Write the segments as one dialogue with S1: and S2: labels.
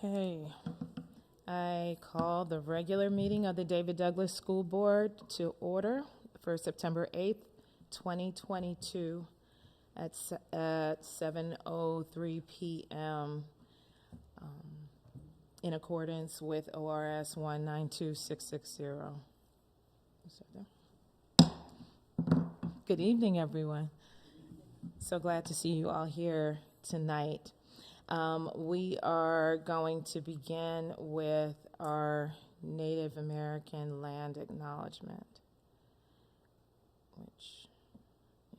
S1: Okay. I call the regular meeting of the David Douglas School Board to order for September 8th, 2022 at 7:03 p.m. In accordance with ORS 192660. Good evening, everyone. So glad to see you all here tonight. We are going to begin with our Native American land acknowledgement, which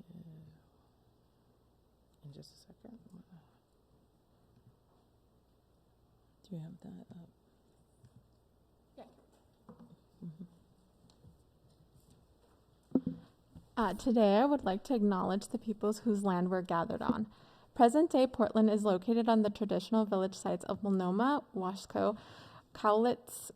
S1: is in just a second. Do you have that up?
S2: Yeah. Today, I would like to acknowledge the peoples whose land we're gathered on. Present-day Portland is located on the traditional village sites of Multnomah, Wasco, Cowlitz,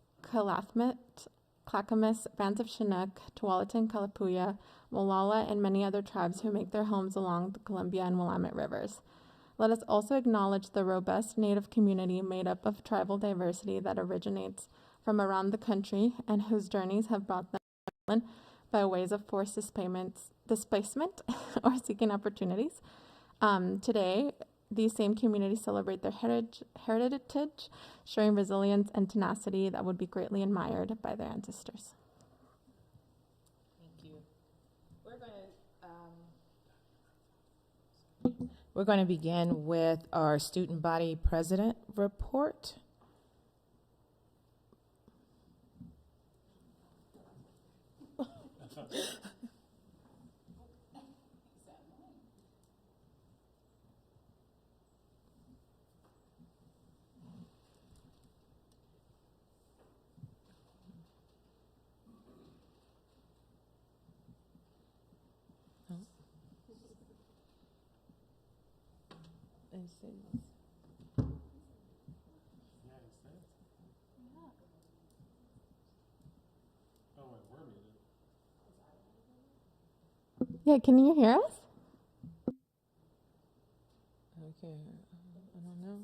S2: Clackamas, Bands of Chinook, Tualatin, Kalapuya, Molalla, and many other tribes who make their homes along the Columbia and Willamette rivers. Let us also acknowledge the robust Native community made up of tribal diversity that originates from around the country and whose journeys have brought them to Portland by ways of forced displacement or seeking opportunities. Today, these same communities celebrate their heritage, showing resilience and tenacity that would be greatly admired by their ancestors.
S1: Thank you. We're going to begin with our student body president report.
S2: Yeah, can you hear us?
S1: Okay, I don't know.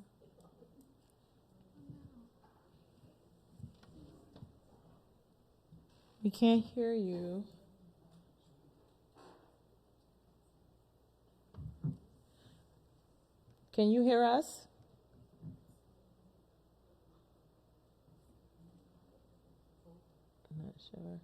S1: We can't hear you. Can you hear us? I'm not sure.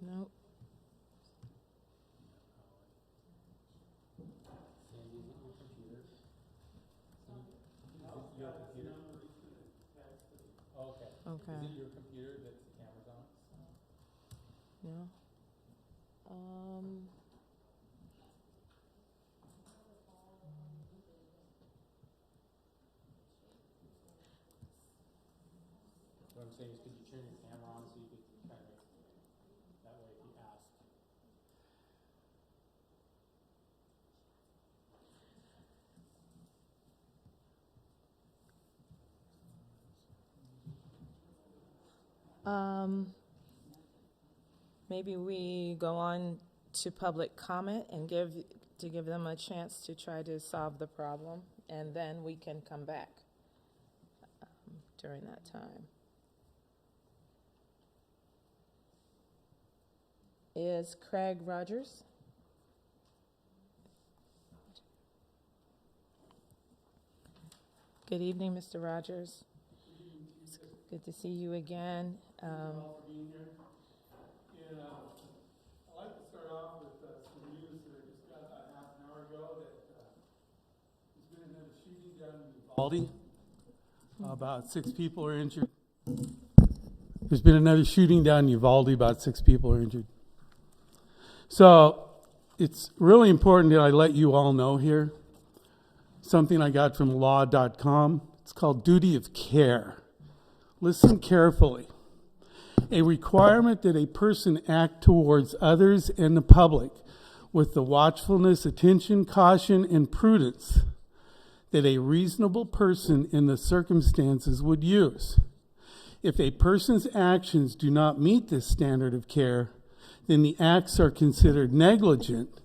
S1: Nope. Okay.
S3: Is it your computer that the camera's on?
S1: No.
S3: What I'm saying is, could you turn your camera on so you could kind of, that way if you ask.
S1: Maybe we go on to public comment and give them a chance to try to solve the problem, and then we can come back during that time. Is Craig Rogers? Good evening, Mr. Rogers. It's good to see you again.
S4: Thank you all for being here. And I'd like to start off with some news that I just got about half an hour ago that there's been another shooting down in Uvalde. About 6 people are injured. There's been another shooting down in Uvalde. About 6 people are injured. So it's really important that I let you all know here something I got from law.com. It's called duty of care. listen carefully. A requirement that a person act towards others and the public with the watchfulness, attention, caution, and prudence that a reasonable person in the circumstances would use. If a person's actions do not meet this standard of care, then the acts are considered negligent,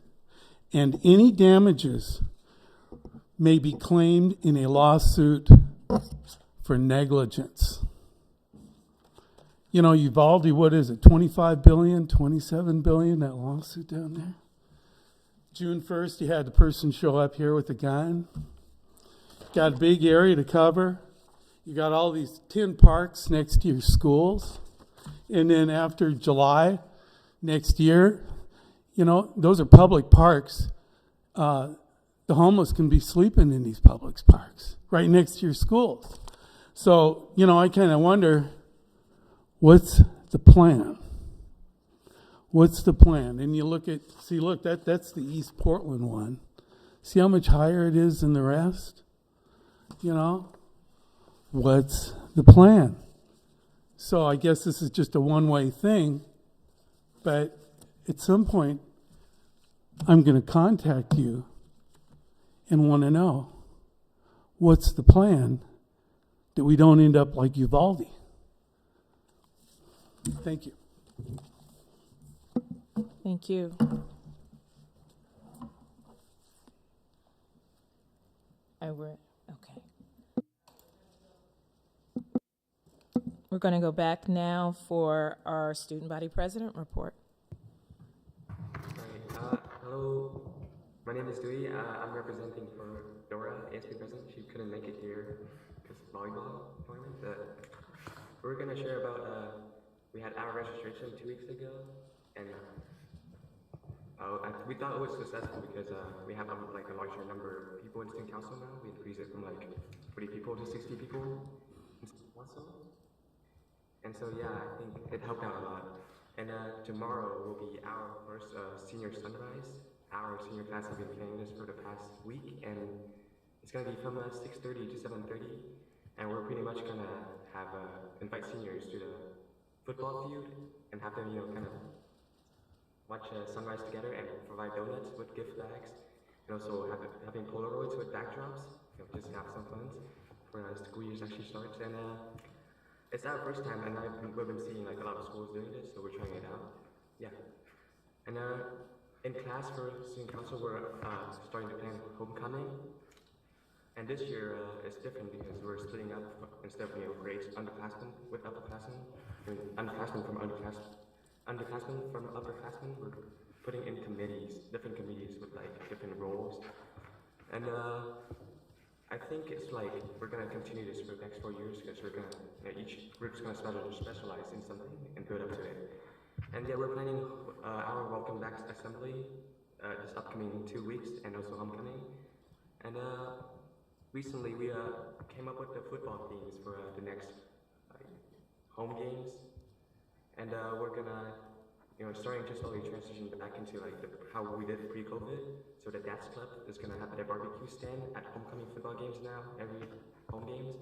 S4: and any damages may be claimed in a lawsuit for negligence. You know, Uvalde, what is it, 25 billion, 27 billion, that lawsuit down there? June 1st, you had the person show up here with a gun. Got a big area to cover. You got all these 10 parks next to your schools. And then after July next year, you know, those are public parks. The homeless can be sleeping in these public parks right next to your schools. So, you know, I kind of wonder, what's the plan? What's the plan? And you look at, see, look, that's the East Portland one. See how much higher it is than the rest? You know, what's the plan? So I guess this is just a one-way thing, but at some point, I'm going to contact you and want to know, what's the plan that we don't end up like Uvalde? Thank you.
S1: Thank you. Okay. We're going to go back now for our student body president report.
S5: Hello, my name is Dewey. I'm representing for Dora, ASB president. She couldn't make it here because volleyball tournament. But we're going to share about, we had our registration 2 weeks ago, and we thought it was successful because we have like a larger number of people in student council now. We increased it from like 40 people to 60 people also. And so yeah, I think it helped out a lot. And tomorrow will be our first senior sunrise. Our senior class have been planning this for the past week, and it's going to be from 6:30 to 7:30. And we're pretty much going to have invite seniors to the football field and have them, you know, kind of watch sunrise together and provide donuts with gift bags, and also having Polaroids with backdrops. You know, just have some fun for school years actually starts. And it's our first time, and we've been seeing like a lot of schools doing this, so we're trying it out. Yeah. And in class for student council, we're starting to plan homecoming. And this year it's different because we're splitting up instead of, you know, grades, underclassmen with upperclassmen. I mean, underclassmen from upperclassmen. We're putting in committees, different committees with like different roles. And I think it's like we're gonna continue this for the next 4 years because we're gonna, you know, each group's gonna specialize in something and build up to it. And yeah, we're planning our welcome back assembly this upcoming 2 weeks, and also homecoming. And recently we came up with the football themes for the next home games, and we're gonna, you know, starting to slowly transition back into like how we did pre-COVID. So the Dats Club is gonna have their barbecue stand at homecoming football games now, every home games,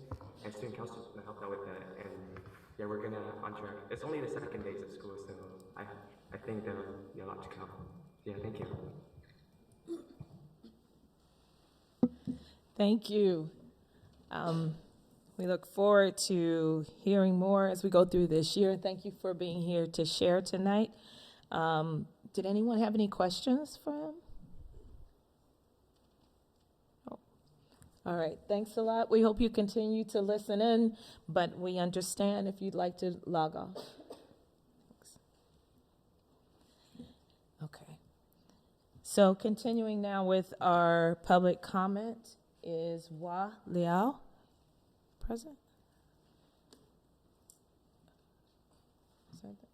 S5: and student council is gonna help out with that. And yeah, we're gonna on track. It's only the second days of school, so I think there'll be a lot to come. Yeah, thank you.
S1: Thank you. We look forward to hearing more as we go through this year. Thank you for being here to share tonight. Did anyone have any questions for him? Oh. All right, thanks a lot. We hope you continue to listen in, but we understand if you'd like to log off. Thanks. Okay. So continuing now with our public comment is Hua Liao. Present? Is that the,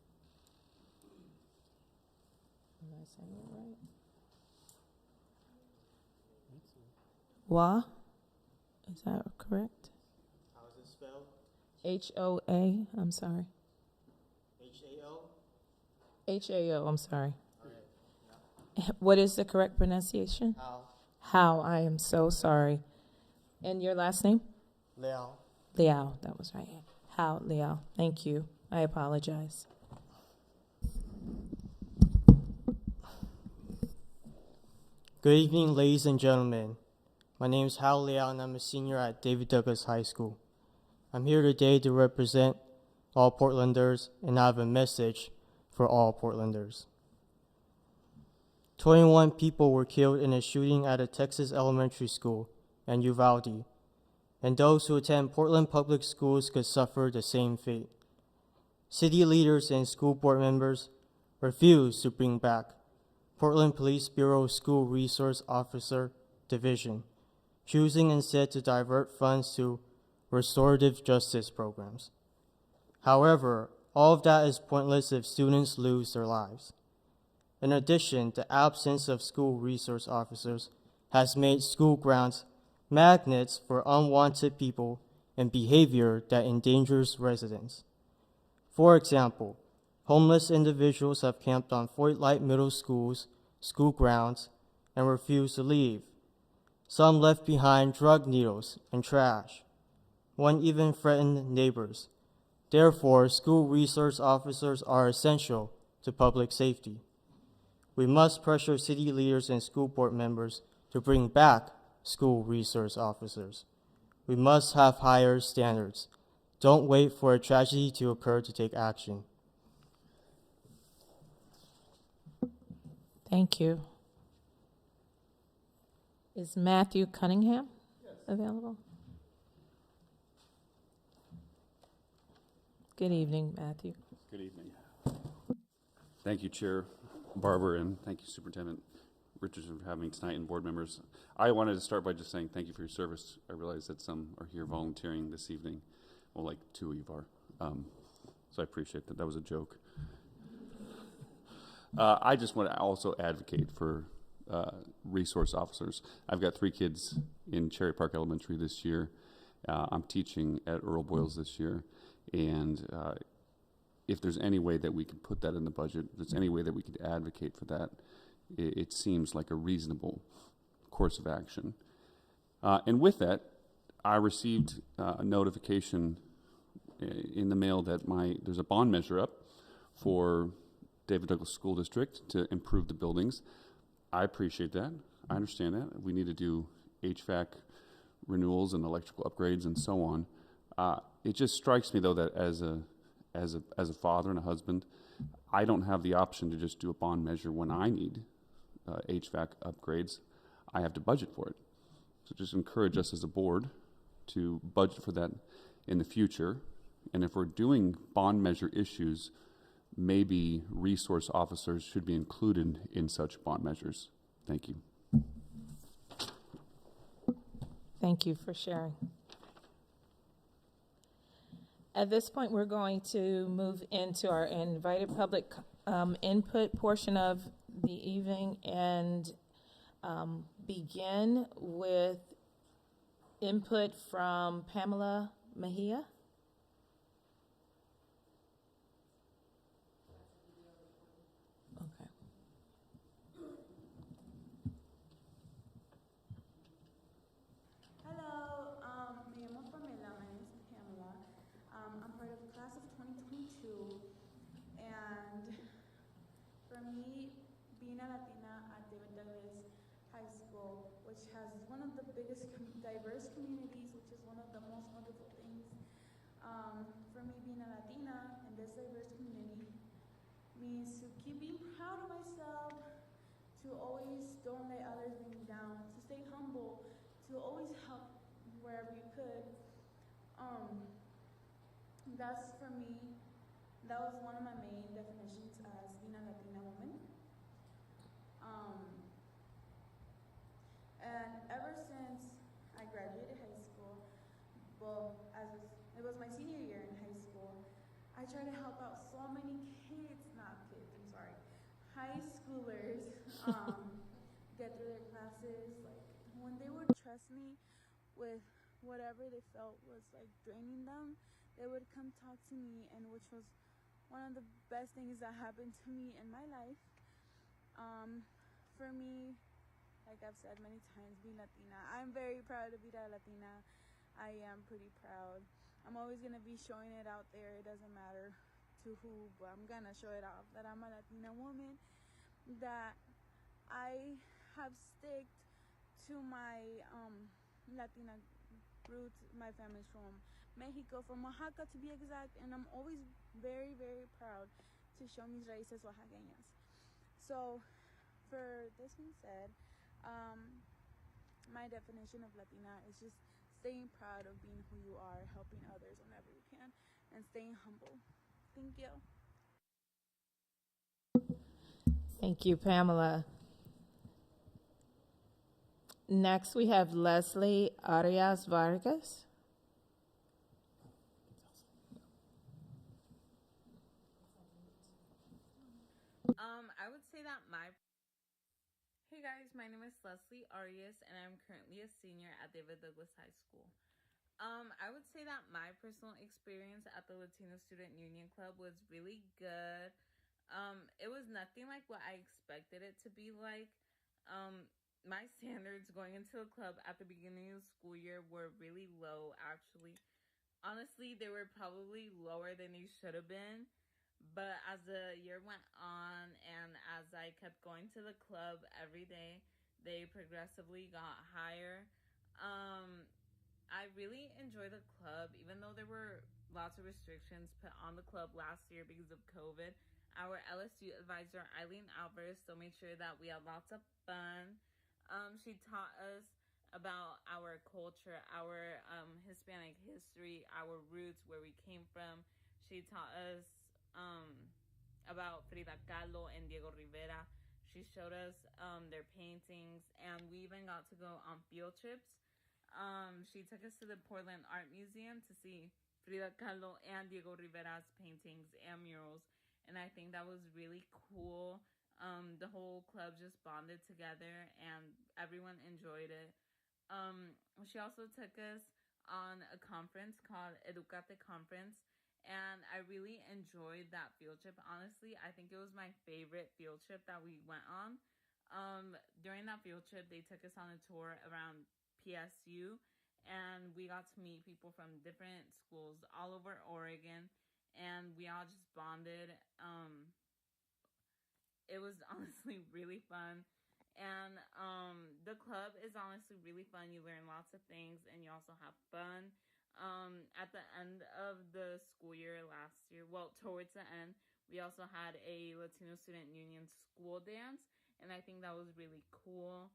S1: am I saying it right? Hua? Is that correct?
S6: How is it spelled?
S1: H-O-A, I'm sorry.
S6: H-A-O?
S1: H-A-O, I'm sorry.
S6: All right.
S1: What is the correct pronunciation?
S6: How?
S1: I am so sorry. And your last name?
S6: Liao.
S1: Liao, that was right. How, Leo? Thank you. I apologize.
S7: Good evening, ladies and gentlemen. My name is Hal Liao, and I'm a senior at David Douglas High School. I'm here today to represent all Portlanders, and I have a message for all Portlanders. 21 people were killed in a shooting at a Texas elementary school in Uvalde, and those who attend Portland public schools could suffer the same fate. City leaders and school board members refuse to bring back Portland Police Bureau School Resource Officer Division, choosing instead to divert funds to restorative justice programs. However, all of that is pointless if students lose their lives. In addition, the absence of school resource officers has made school grounds magnets for unwanted people and behavior that endangers residents. For example, homeless individuals have camped on Foyt Light Middle School's school grounds and refused to leave. Some left behind drug needles and trash. One even threatened neighbors. Therefore, school resource officers are essential to public safety. We must pressure city leaders and school board members to bring back school resource officers. We must have higher standards. Don't wait for a tragedy to occur to take action.
S1: Thank you. Is Matthew Cunningham available? Good evening, Matthew.
S8: Good evening. Thank you, Chair Barber, and thank you, Superintendent Richardson, for having me tonight, and board members. I wanted to start by just saying thank you for your service. I realize that some are here volunteering this evening. Well, like 2 of you are. So I appreciate that. That was a joke. I just want to also advocate for resource officers. I've got 3 kids in Cherry Park Elementary this year. I'm teaching at Earl Boyles this year, and if there's any way that we could put that in the budget, if there's any way that we could advocate for that, it seems like a reasonable course of action. And with that, I received a notification in the mail that there's a bond measure up for David Douglas School District to improve the buildings. I appreciate that. I understand that. We need to do HVAC renewals and electrical upgrades and so on. It just strikes me, though, that as a father and a husband, I don't have the option to just do a bond measure when I need HVAC upgrades. I have to budget for it. So just encourage us as a board to budget for that in the future. And if we're doing bond measure issues, maybe resource officers should be included in such bond measures. Thank you.
S1: Thank you for sharing. At this point, we're going to move into our invited public input portion of the evening and begin with input from Pamela Mejia. Okay.
S9: Hello, me llamo Pamela. My name is Pamela. I'm part of the class of 2022, and for me, being a Latina at David Douglas High School, which has one of the biggest diverse communities, which is one of the most wonderful things. For me, being a Latina in this diverse community means to keep being proud of myself, to always don't let others bring me down, to stay humble, to always help wherever you could. That's for me, that was one of my main definitions as being a Latina woman. And ever since I graduated high school, well, it was my senior year in high school, I tried to help out so many high schoolers get through their classes. Like, when they would trust me with whatever they felt was like draining them, they would come talk to me, and which was one of the best things that happened to me in my life. For me, like I've said many times, being Latina, I'm very proud to be that Latina. I am pretty proud. I'm always going to be showing it out there. It doesn't matter to who, but I'm going to show it off that I'm a Latina woman, that I have sticked to my Latina roots. My family's from Mexico, from Oaxaca to be exact, and I'm always very, very proud to show mis raíces oaxaqueñas. So, for this being said, my definition of Latina is just staying proud of being who you are, helping others whenever you can, and staying humble. Thank you.
S1: Thank you, Pamela. Next, we have Leslie Arias Vargas.
S10: I would say that Hey guys, my name is Leslie Arias, and I'm currently a senior at David Douglas High School. I would say that my personal experience at the Latino Student Union Club was really good. It was nothing like what I expected it to be like. My standards going into the club at the beginning of the school year were really low, actually. Honestly, they were probably lower than they should have been. But as the year went on and as I kept going to the club every day, they progressively got higher. I really enjoy the club, even though there were lots of restrictions put on the club last year because of COVID. Our LSU advisor, Eileen Alvarez, still made sure that we had lots of fun. She taught us about our culture, our Hispanic history, our roots, where we came from. She taught us about Frida Kahlo and Diego Rivera. She showed us their paintings, and we even got to go on field trips. She took us to the Portland Art Museum to see Frida Kahlo and Diego Rivera's paintings and murals, and I think that was really cool. The whole club just bonded together, and everyone enjoyed it. She also took us on a conference called Educate Conference, and I really enjoyed that field trip. Honestly, I think it was my favorite field trip that we went on. During that field trip, they took us on a tour around PSU, and we got to meet people from different schools all over Oregon, and we all just bonded. It was honestly really fun. And the club is honestly really fun. You learn lots of things, and you also have fun. At the end of the school year last year, well, towards the end, we also had a Latino Student Union school dance, and I think that was really cool.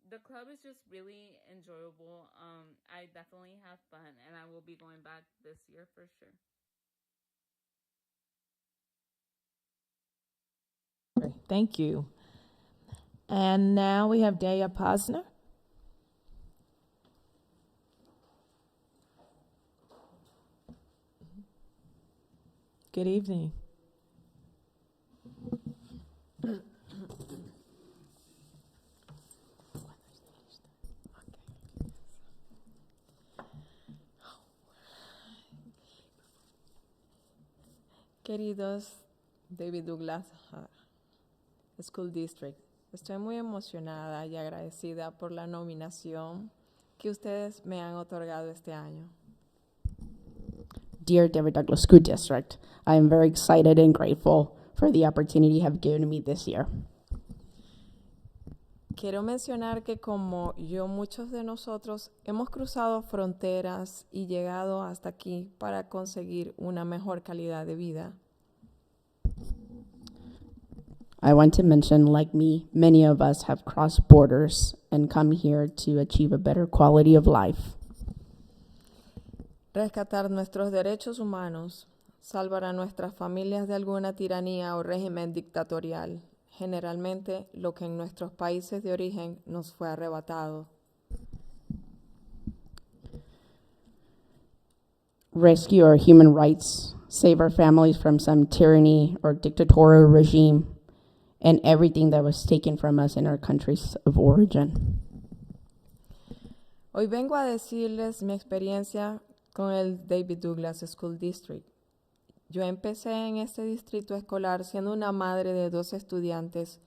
S10: The club is just really enjoyable. I definitely have fun, and I will be going back this year for sure.
S1: Thank you. And now we have Daya Posner. Good evening.
S11: Queridos David Douglas School District, estoy muy emocionada y agradecida por la nominación que ustedes me han otorgado este año.
S12: Dear David Douglas School District, I am very excited and grateful for the opportunity you have given me this year.
S11: Quiero mencionar que como yo, muchos de nosotros hemos cruzado fronteras y llegado hasta aquí para conseguir una mejor calidad de vida.
S12: I want to mention, like me, many of us have crossed borders and come here to achieve a better quality of life.
S11: Rescatar nuestros derechos humanos, salvar a nuestras familias de alguna tiranía o régimen dictatorial, generalmente lo que en nuestros países de origen nos fue arrebatado.
S12: Rescue our human rights, save our families from some tyranny or dictatorial regime, and everything that was taken from us in our countries of origin.
S11: Hoy vengo a decirles mi experiencia con el David Douglas School District. Yo empecé en este distrito escolar siendo una madre de 2 estudiantes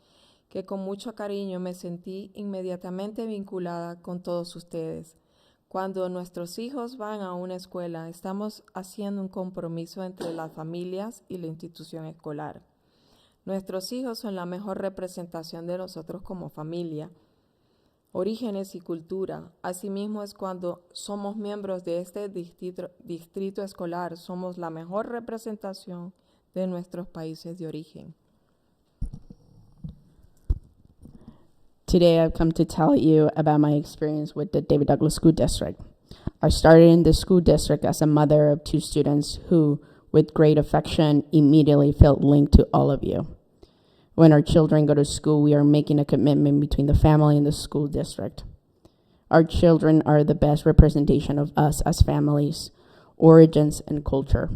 S11: que con mucho cariño me sentí inmediatamente vinculada con todos ustedes, Cuando nuestros hijos van a una escuela, estamos haciendo un compromiso entre las familias y la institución escolar. Nuestros hijos son la mejor representación de nosotros como familia, orígenes y cultura. Asimismo es cuando somos miembros de este distrito escolar, somos la mejor representación de nuestros países de origen.
S12: Today I've come to tell you about my experience with the David Douglas School District. I started in the school district as a mother of 2 students who, with great affection, immediately felt linked to all of you. When our children go to school, we are making a commitment between the family and the school district. Our children are the best representation of us as families, origins, and culture.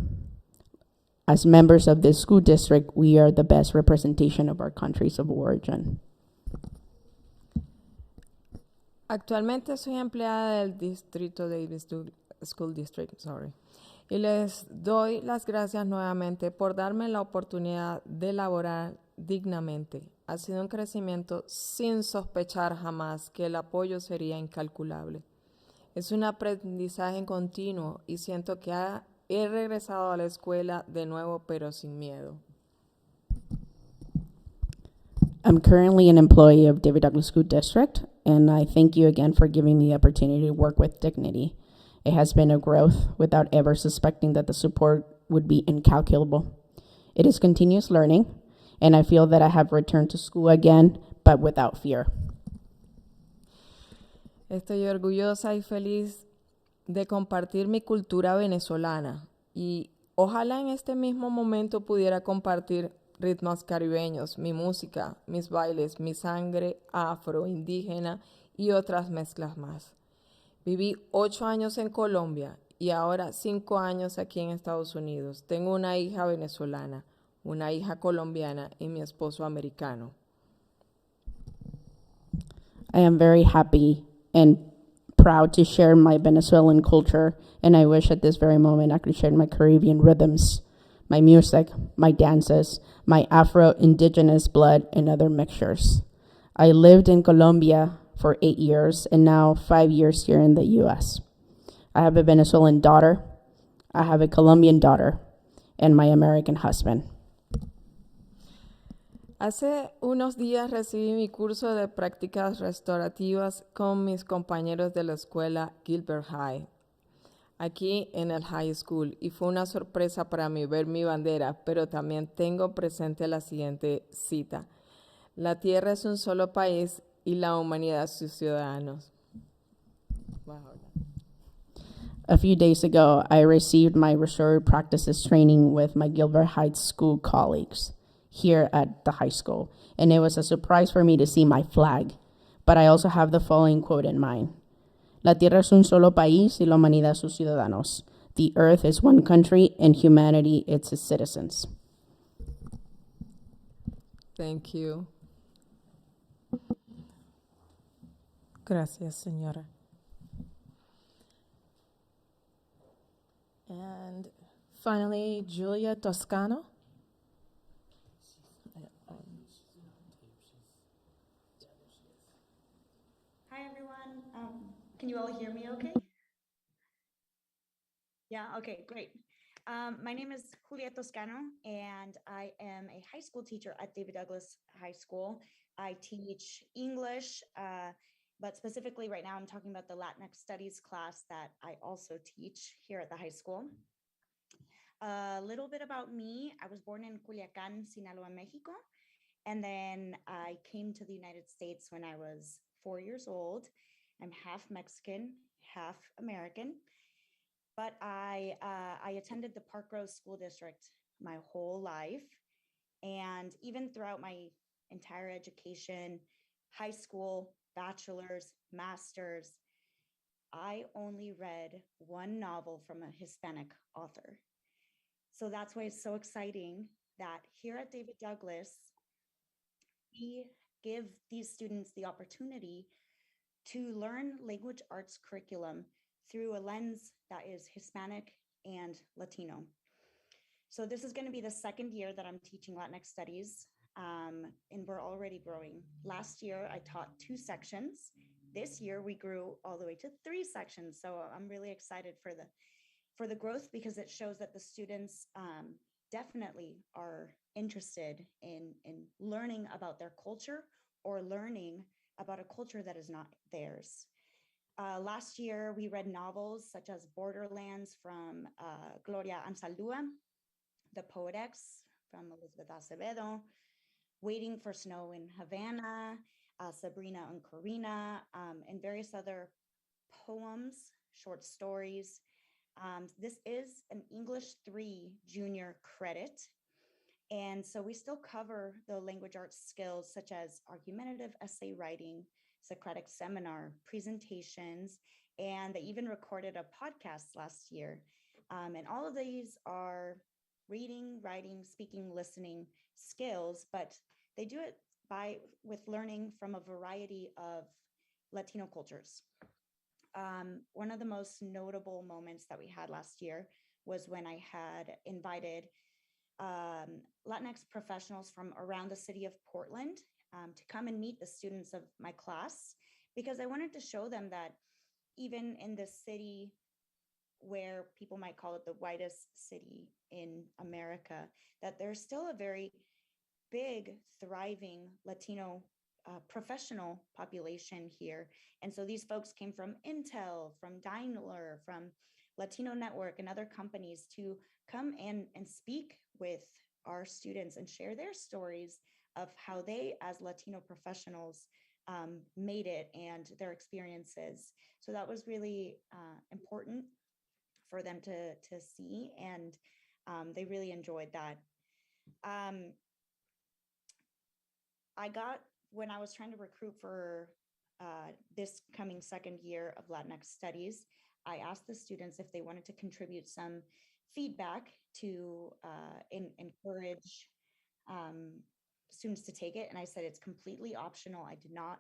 S12: As members of this school district, we are the best representation of our countries of origin.
S11: Actualmente soy empleada del distrito Davis School District, y les doy las gracias nuevamente por darme la oportunidad de laborar dignamente. Ha sido un crecimiento sin sospechar jamás que el apoyo sería incalculable. Es un aprendizaje continuo y siento que he regresado a la escuela de nuevo, pero sin miedo.
S12: I'm currently an employee of David Douglas School District, and I thank you again for giving me the opportunity to work with dignity. It has been a growth without ever suspecting that the support would be incalculable. It is continuous learning, and I feel that I have returned to school again, but without fear.
S11: Estoy orgullosa y feliz de compartir mi cultura venezolana y ojalá en este mismo momento pudiera compartir ritmos caribeños, mi música, mis bailes, mi sangre afro, indígena y otras mezclas más. Viví 8 años en Colombia y ahora 5 años aquí en Estados Unidos. Tengo una hija venezolana, una hija colombiana y mi esposo americano.
S12: I am very happy and proud to share my Venezuelan culture, and I wish at this very moment I could share my Caribbean rhythms, my music, my dances, my Afro-Indigenous blood, and other mixtures. I lived in Colombia for 8 years and now 5 years here in the U.S. I have a Venezuelan daughter, I have a Colombian daughter, and my American husband.
S11: Hace unos días recibí mi curso de prácticas restaurativas con mis compañeros de la escuela Gilbert High, aquí en el high school, y fue una sorpresa para mí ver mi bandera, pero también tengo presente la siguiente cita: la tierra es un solo país y la humanidad sus ciudadanos.
S12: A few days ago, I received my restorative practices training with my Gilbert Heights school colleagues here at the high school, and it was a surprise for me to see my flag, but I also have the following quote in mind. La tierra es un solo país y la humanidad sus ciudadanos. The earth is one country and humanity its citizens.
S11: Thank you.
S1: Gracias, señora. And finally, Julia Toscano.
S13: Hi, everyone. Can you all hear me okay? Yeah, okay, great. My name is Julia Toscano, and I am a high school teacher at David Douglas High School. I teach English, but specifically right now I'm talking about the Latinx Studies class that I also teach here at the high school. A little bit about me. I was born in Culiacán, Sinaloa, Mexico, and then I came to the United States when I was 4 years old. I'm half Mexican, half American, but I attended the Park Rose School District my whole life. And even throughout my entire education, high school, bachelor's, master's, I only read one novel from a Hispanic author. So that's why it's so exciting that here at David Douglas, we give these students the opportunity to learn language arts curriculum through a lens that is Hispanic and Latino. So this is going to be the second year that I'm teaching Latinx Studies, and we're already growing. Last year, I taught 2 sections, this year we grew all the way to 3 sections. So I'm really excited for the growth, because it shows that the students definitely are interested in learning about their culture, or learning about a culture that is not theirs. Last year, we read novels such as Borderlands from Gloria Anzaldúa, The Poetex from Elizabeth Acevedo, Waiting for Snow in Havana, Sabrina and Corina, and various other poems, short stories. This is an English 3 junior credit. And so we still cover the language arts skills such as argumentative essay writing, Socratic seminar, presentations, and they even recorded a podcast last year. And all of these are reading, writing, speaking, listening skills, but they do it with learning from a variety of Latino cultures. One of the most notable moments that we had last year was when I had invited Latinx professionals from around the city of Portland to come and meet the students of my class, because I wanted to show them that even in this city where people might call it the whitest city in America, that there's still a very big, thriving Latino professional population here. And so these folks came from Intel, from Daimler, from Latino Network and other companies to come and speak with our students and share their stories of how they, as Latino professionals, made it and their experiences. So that was really important for them to see, and they really enjoyed that. When I was trying to recruit for this coming second year of Latinx Studies, I asked the students if they wanted to contribute some feedback to encourage students to take it. And I said, it's completely optional. I did not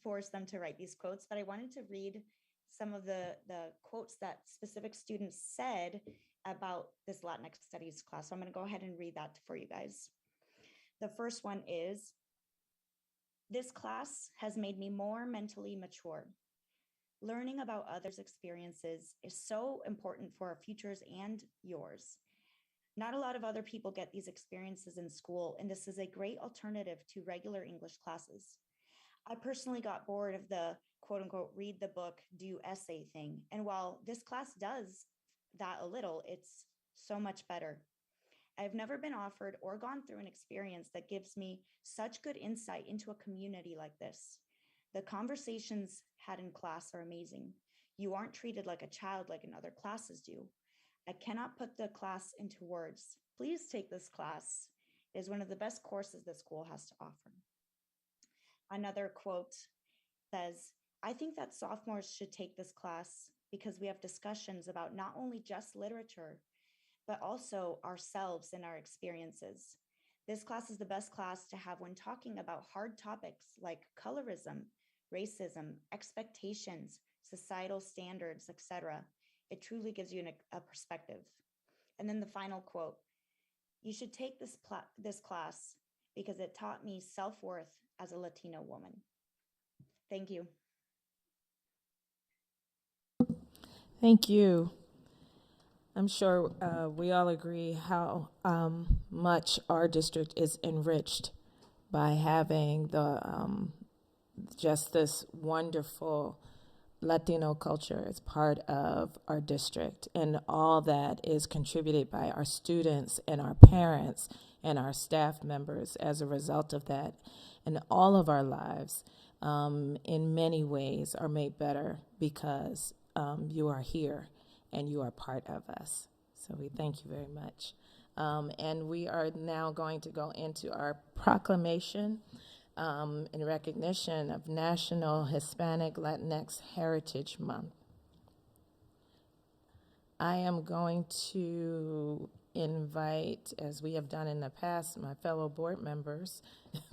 S13: force them to write these quotes, but I wanted to read some of the quotes that specific students said about this Latinx Studies class. So I'm going to go ahead and read that for you guys. The first one is, "This class has made me more mentally mature. Learning about others' experiences is so important for our futures and yours. Not a lot of other people get these experiences in school, and this is a great alternative to regular English classes. I personally got bored of the quote unquote read the book, do essay thing. And while this class does that a little, it's so much better. I've never been offered or gone through an experience that gives me such good insight into a community like this. The conversations had in class are amazing. You aren't treated like a child like in other classes do. I cannot put the class into words. Please take this class. It is one of the best courses the school has to offer." Another quote says, "I think that sophomores should take this class because we have discussions about not only just literature, but also ourselves and our experiences. This class is the best class to have when talking about hard topics like colorism, racism, expectations, societal standards, etc. It truly gives you a perspective." And then the final quote, "You should take this class because it taught me self-worth as a Latino woman." Thank you.
S1: Thank you. I'm sure we all agree how much our district is enriched by having just this wonderful Latino culture as part of our district, and all that is contributed by our students and our parents and our staff members as a result of that. And all of our lives, in many ways, are made better because you are here and you are part of us. So we thank you very much. And we are now going to go into our proclamation in recognition of National Hispanic Latinx Heritage Month. I am going to invite, as we have done in the past, my fellow board members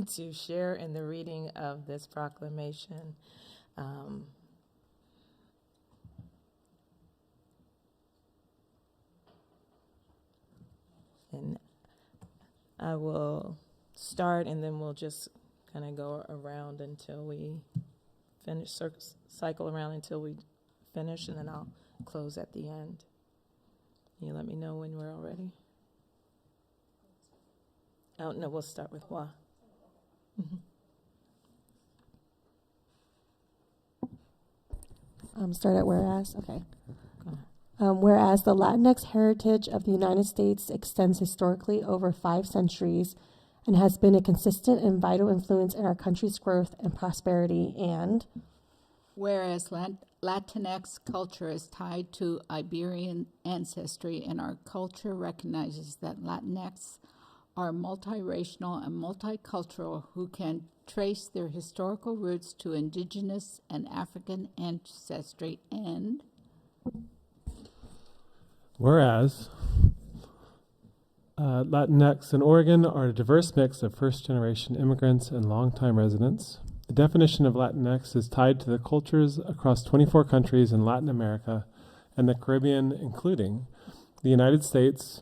S1: to share in the reading of this proclamation. And I will start, and then we'll just kind of go around until we cycle around until we finish, and then I'll close at the end. You let me know when we're all ready. Oh, no, we'll start with Wa.
S14: Start at whereas? Okay. Whereas the Latinx heritage of the United States extends historically over 5 centuries and has been a consistent and vital influence in our country's growth and prosperity, and
S15: whereas Latinx culture is tied to Iberian ancestry, and our culture recognizes that Latinx are multiracial and multicultural who can trace their historical roots to indigenous and African ancestry, and
S3: whereas Latinx in Oregon are a diverse mix of first-generation immigrants and longtime residents. The definition of Latinx is tied to the cultures across 24 countries in Latin America and the Caribbean, including the United States,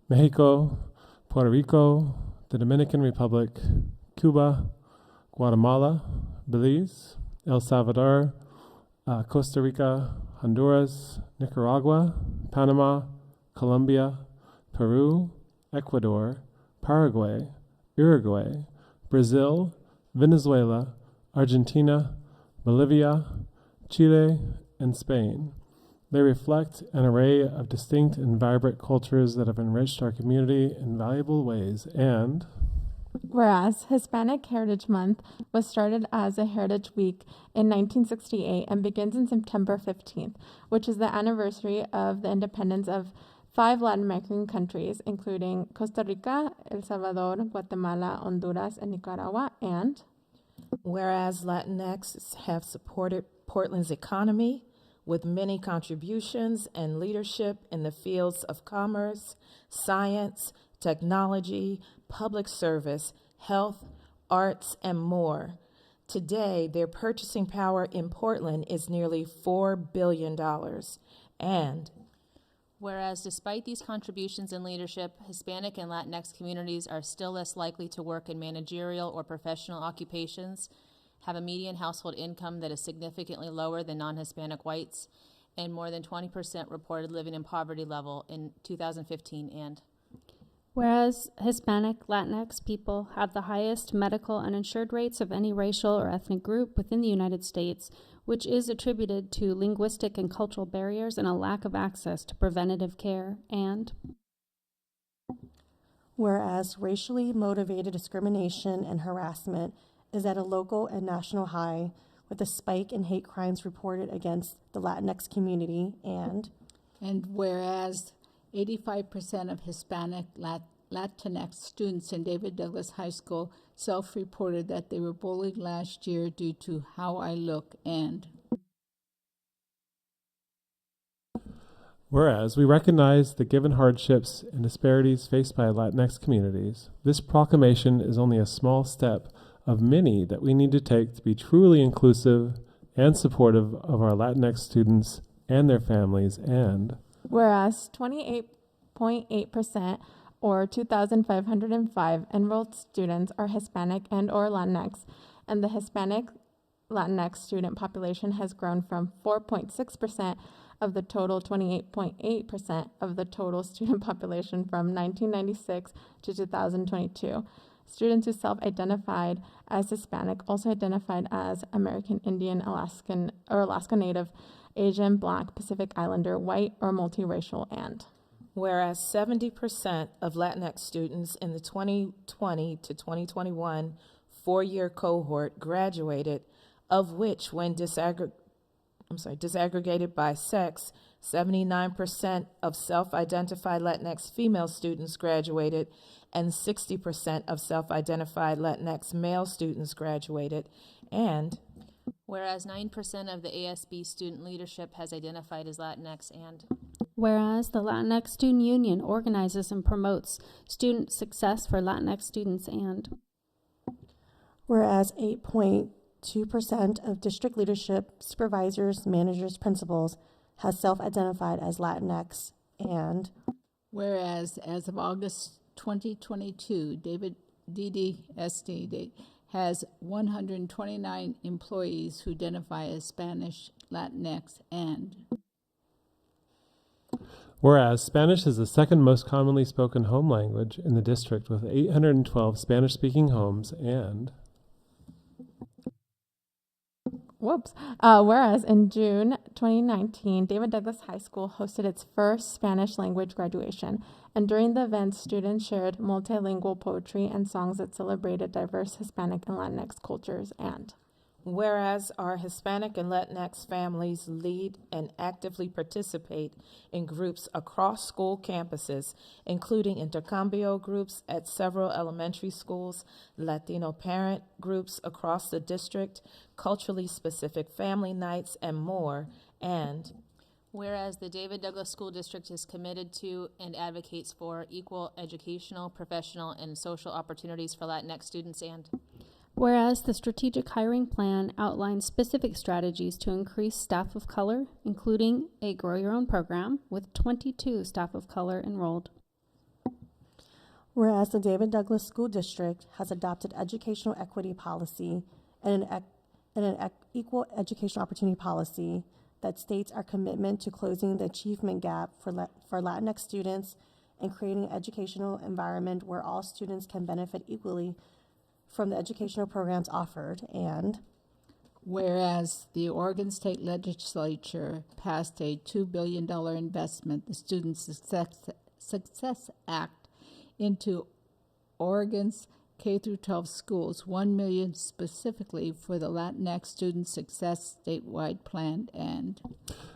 S3: Mexico, Puerto Rico, the Dominican Republic, Cuba, Guatemala, Belize, El Salvador, Costa Rica, Honduras, Nicaragua, Panama, Colombia, Peru, Ecuador, Paraguay, Uruguay, Brazil, Venezuela, Argentina, Bolivia, Chile, and Spain. They reflect an array of distinct and vibrant cultures that have enriched our community in valuable ways, and
S2: whereas Hispanic Heritage Month was started as a Heritage Week in 1968 and begins in September 15th, which is the anniversary of the independence of 5 Latin American countries, including Costa Rica, El Salvador, Guatemala, Honduras, and Nicaragua, and
S1: whereas Latinx have supported Portland's economy with many contributions and leadership in the fields of commerce, science, technology, public service, health, arts, and more. Today, their purchasing power in Portland is nearly $4 billion. And
S16: whereas despite these contributions in leadership, Hispanic and Latinx communities are still less likely to work in managerial or professional occupations, have a median household income that is significantly lower than non-Hispanic whites, and more than 20% reported living in poverty level in 2015, and
S17: whereas Hispanic Latinx people have the highest medical uninsured rates of any racial or ethnic group within the United States, which is attributed to linguistic and cultural barriers and a lack of access to preventative care, and
S14: whereas racially motivated discrimination and harassment is at a local and national high, with a spike in hate crimes reported against the Latinx community, and
S15: whereas 85% of Hispanic Latinx students in David Douglas High School self-reported that they were bullied last year due to how I look, and
S3: whereas we recognize the given hardships and disparities faced by Latinx communities, this proclamation is only a small step of many that we need to take to be truly inclusive and supportive of our Latinx students and their families, and
S2: whereas 28.8% or 2,505 enrolled students are Hispanic and or Latinx, and the Hispanic Latinx student population has grown from 4.6% of the total 28.8% of the total student population from 1996 to 2022. Students who self-identified as Hispanic also identified as American Indian, Alaskan, or Alaska Native, Asian, Black, Pacific Islander, white, or multiracial, and
S1: whereas 70% of Latinx students in the 2020 to 2021 four-year cohort graduated, of which, when disaggregated by sex, 79% of self-identified Latinx female students graduated, and 60% of self-identified Latinx male students graduated, and
S16: whereas 9% of the ASB student leadership has identified as Latinx, and
S17: whereas the Latinx Student Union organizes and promotes student success for Latinx students, and
S14: whereas 8.2% of district leadership, supervisors, managers, principals has self-identified as Latinx, and
S15: whereas as of August 2022, DDSD has 129 employees who identify as Spanish, Latinx, and
S3: Whereas Spanish is the second most commonly spoken home language in the district with 812 Spanish-speaking homes, and
S2: Whereas in June 2019, David Douglas High School hosted its first Spanish language graduation, and during the event, students shared multilingual poetry and songs that celebrated diverse Hispanic and Latinx cultures, and
S1: whereas our Hispanic and Latinx families lead and actively participate in groups across school campuses, including intercambio groups at several elementary schools, Latino parent groups across the district, culturally specific family nights, and more, and
S16: whereas the David Douglas School District is committed to and advocates for equal educational, professional, and social opportunities for Latinx students, and
S17: Whereas the strategic hiring plan outlines specific strategies to increase staff of color, including a Grow Your Own program with 22 staff of color enrolled.
S14: Whereas the David Douglas School District has adopted educational equity policy and an equal educational opportunity policy that states our commitment to closing the achievement gap for Latinx students and creating an educational environment where all students can benefit equally from the educational programs offered, and
S15: whereas the Oregon State Legislature passed a $2 billion investment, the Student Success Act, into Oregon's K-12 schools, $1 million specifically for the Latinx Student Success statewide plan, and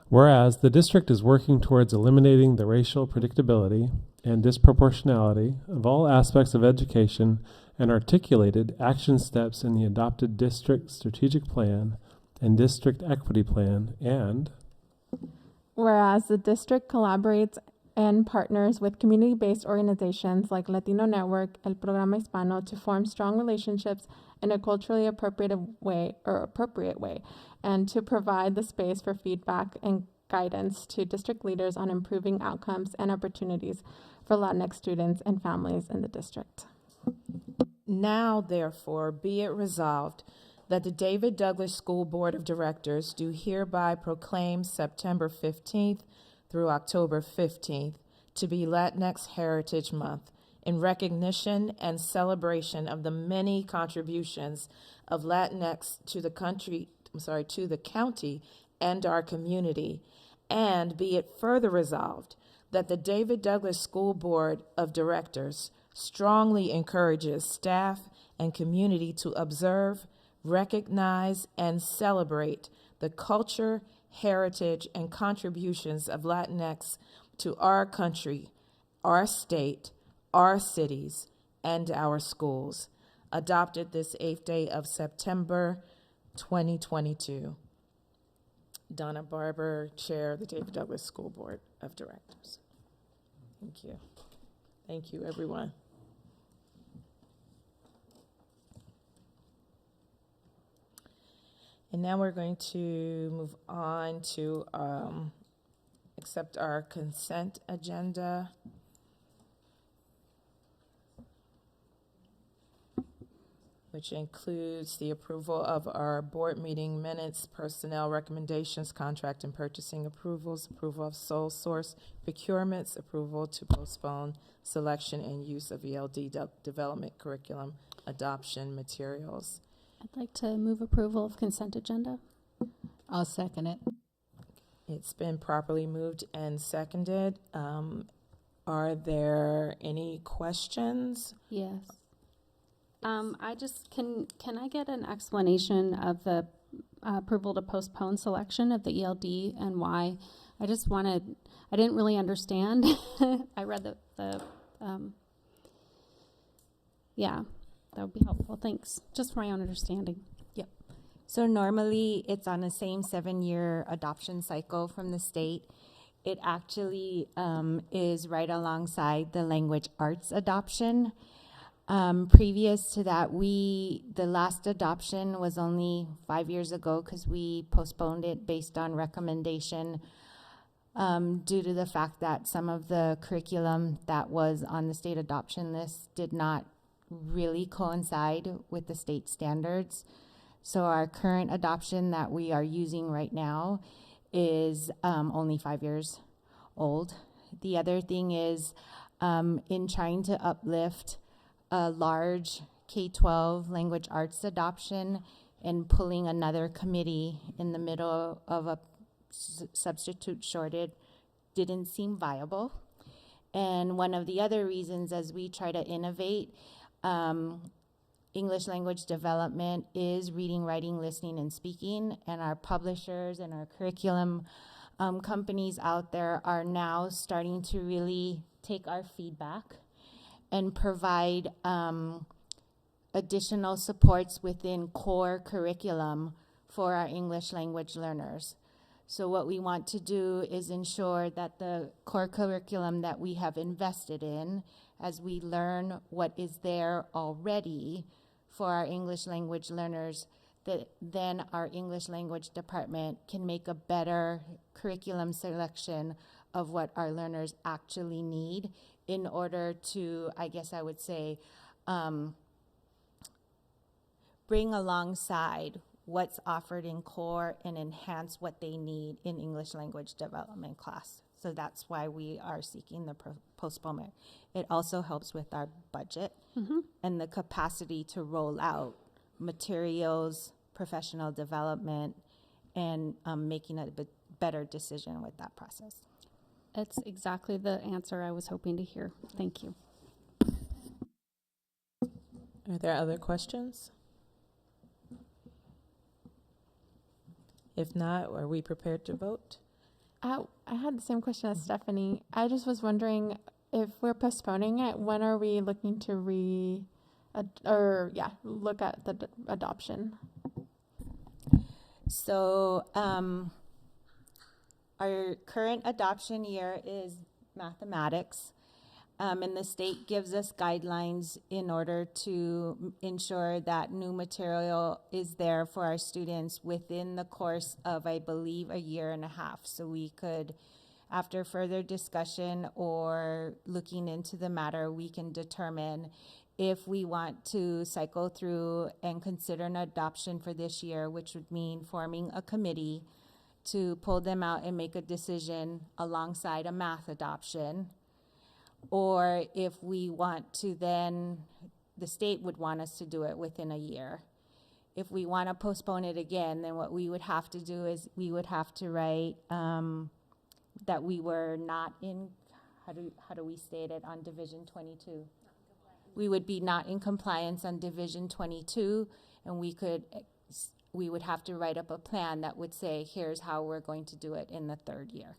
S3: whereas the district is working towards eliminating the racial predictability and disproportionality of all aspects of education and articulated action steps in the adopted district strategic plan and district equity plan, and
S2: whereas the district collaborates and partners with community-based organizations like Latino Network, El Programa Hispano, to form strong relationships in a culturally appropriate way, and to provide the space for feedback and guidance to district leaders on improving outcomes and opportunities for Latinx students and families in the district.
S1: Now, therefore, be it resolved that the David Douglas School Board of Directors do hereby proclaim September 15th through October 15th to be Latinx Heritage Month in recognition and celebration of the many contributions of Latinx to the county and our community. And be it further resolved that the David Douglas School Board of Directors strongly encourages staff and community to observe, recognize, and celebrate the culture, heritage, and contributions of Latinx to our country, our state, our cities, and our schools. Adopted this 8th day of September 2022. Donna Barber, Chair of the David Douglas School Board of Directors. Thank you. Thank you, everyone. And now we're going to move on to accept our consent agenda. Which includes the approval of our board meeting minutes, personnel recommendations, contract and purchasing approvals, approval of sole source procurements, approval to postpone selection and use of ELD development curriculum adoption materials.
S17: I'd like to move approval of consent agenda.
S15: I'll second it.
S1: It's been properly moved and seconded. Are there any questions?
S17: Yes. I just, can I get an explanation of the approval to postpone selection of the ELD and why? I didn't really understand. I read yeah, that would be helpful. Thanks. Just for my own understanding.
S18: Yep. So normally it's on the same 7-year adoption cycle from the state. It actually is right alongside the language arts adoption. Previous to that, the last adoption was only 5 years ago because we postponed it based on recommendation due to the fact that some of the curriculum that was on the state adoption list did not really coincide with the state standards. So our current adoption that we are using right now is only 5 years old. The other thing is in trying to uplift a large K-12 language arts adoption and pulling another committee in the middle of a substitute shortage didn't seem viable. And one of the other reasons as we try to innovate, English language development is reading, writing, listening, and speaking, and our publishers and our curriculum companies out there are now starting to really take our feedback and provide additional supports within core curriculum for our English language learners. So what we want to do is ensure that the core curriculum that we have invested in, as we learn what is there already for our English language learners, that then our English language department can make a better curriculum selection of what our learners actually need in order to, I guess I would say, bring alongside what's offered in core and enhance what they need in English language development class. So that's why we are seeking the postponement. It also helps with our budget and the capacity to roll out materials, professional development, and making a better decision with that process.
S17: It's exactly the answer I was hoping to hear. Thank you.
S1: Are there other questions? If not, are we prepared to vote?
S2: I had the same question as Stephanie. I just was wondering if we're postponing it, when are we looking to look at the adoption?
S18: So our current adoption year is mathematics, and the state gives us guidelines in order to ensure that new material is there for our students within the course of, I believe, 1.5 years. So we could, after further discussion or looking into the matter, we can determine if we want to cycle through and consider an adoption for this year, which would mean forming a committee to pull them out and make a decision alongside a math adoption. Or if we want to then, the state would want us to do it within 1 year. If we want to postpone it again, then what we would have to do is we would have to write that we were not in, how do we state it on Division 22? We would be not in compliance on Division 22, and we would have to write up a plan that would say, here's how we're going to do it in the 3rd year.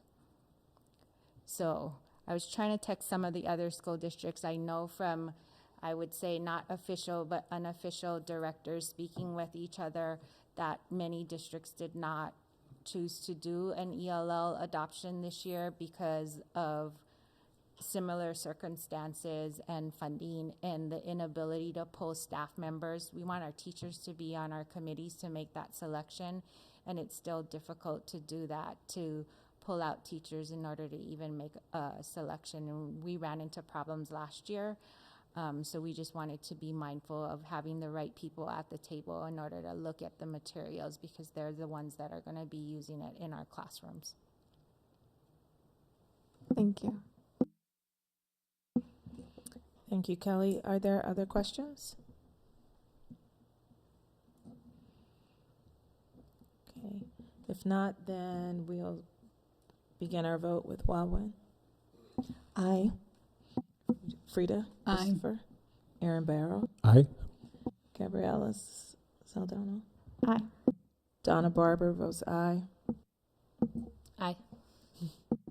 S18: So I was trying to text some of the other school districts. I know from, I would say not official, but unofficial directors speaking with each other that many districts did not choose to do an ELL adoption this year because of similar circumstances and funding and the inability to pull staff members. We want our teachers to be on our committees to make that selection, and it's still difficult to do that, to pull out teachers in order to even make a selection. And we ran into problems last year, so we just wanted to be mindful of having the right people at the table in order to look at the materials, because they're the ones that are going to be using it in our classrooms.
S2: Thank you.
S1: Thank you, Kelly. Are there other questions? Okay. If not, then we'll begin our vote with Walwyn.
S14: Aye.
S1: Frida?
S15: Aye.
S1: Christopher? Aaron Barrow?
S3: Aye.
S1: Gabriella Saldana?
S2: Aye.
S1: Donna Barber votes aye.
S16: Aye.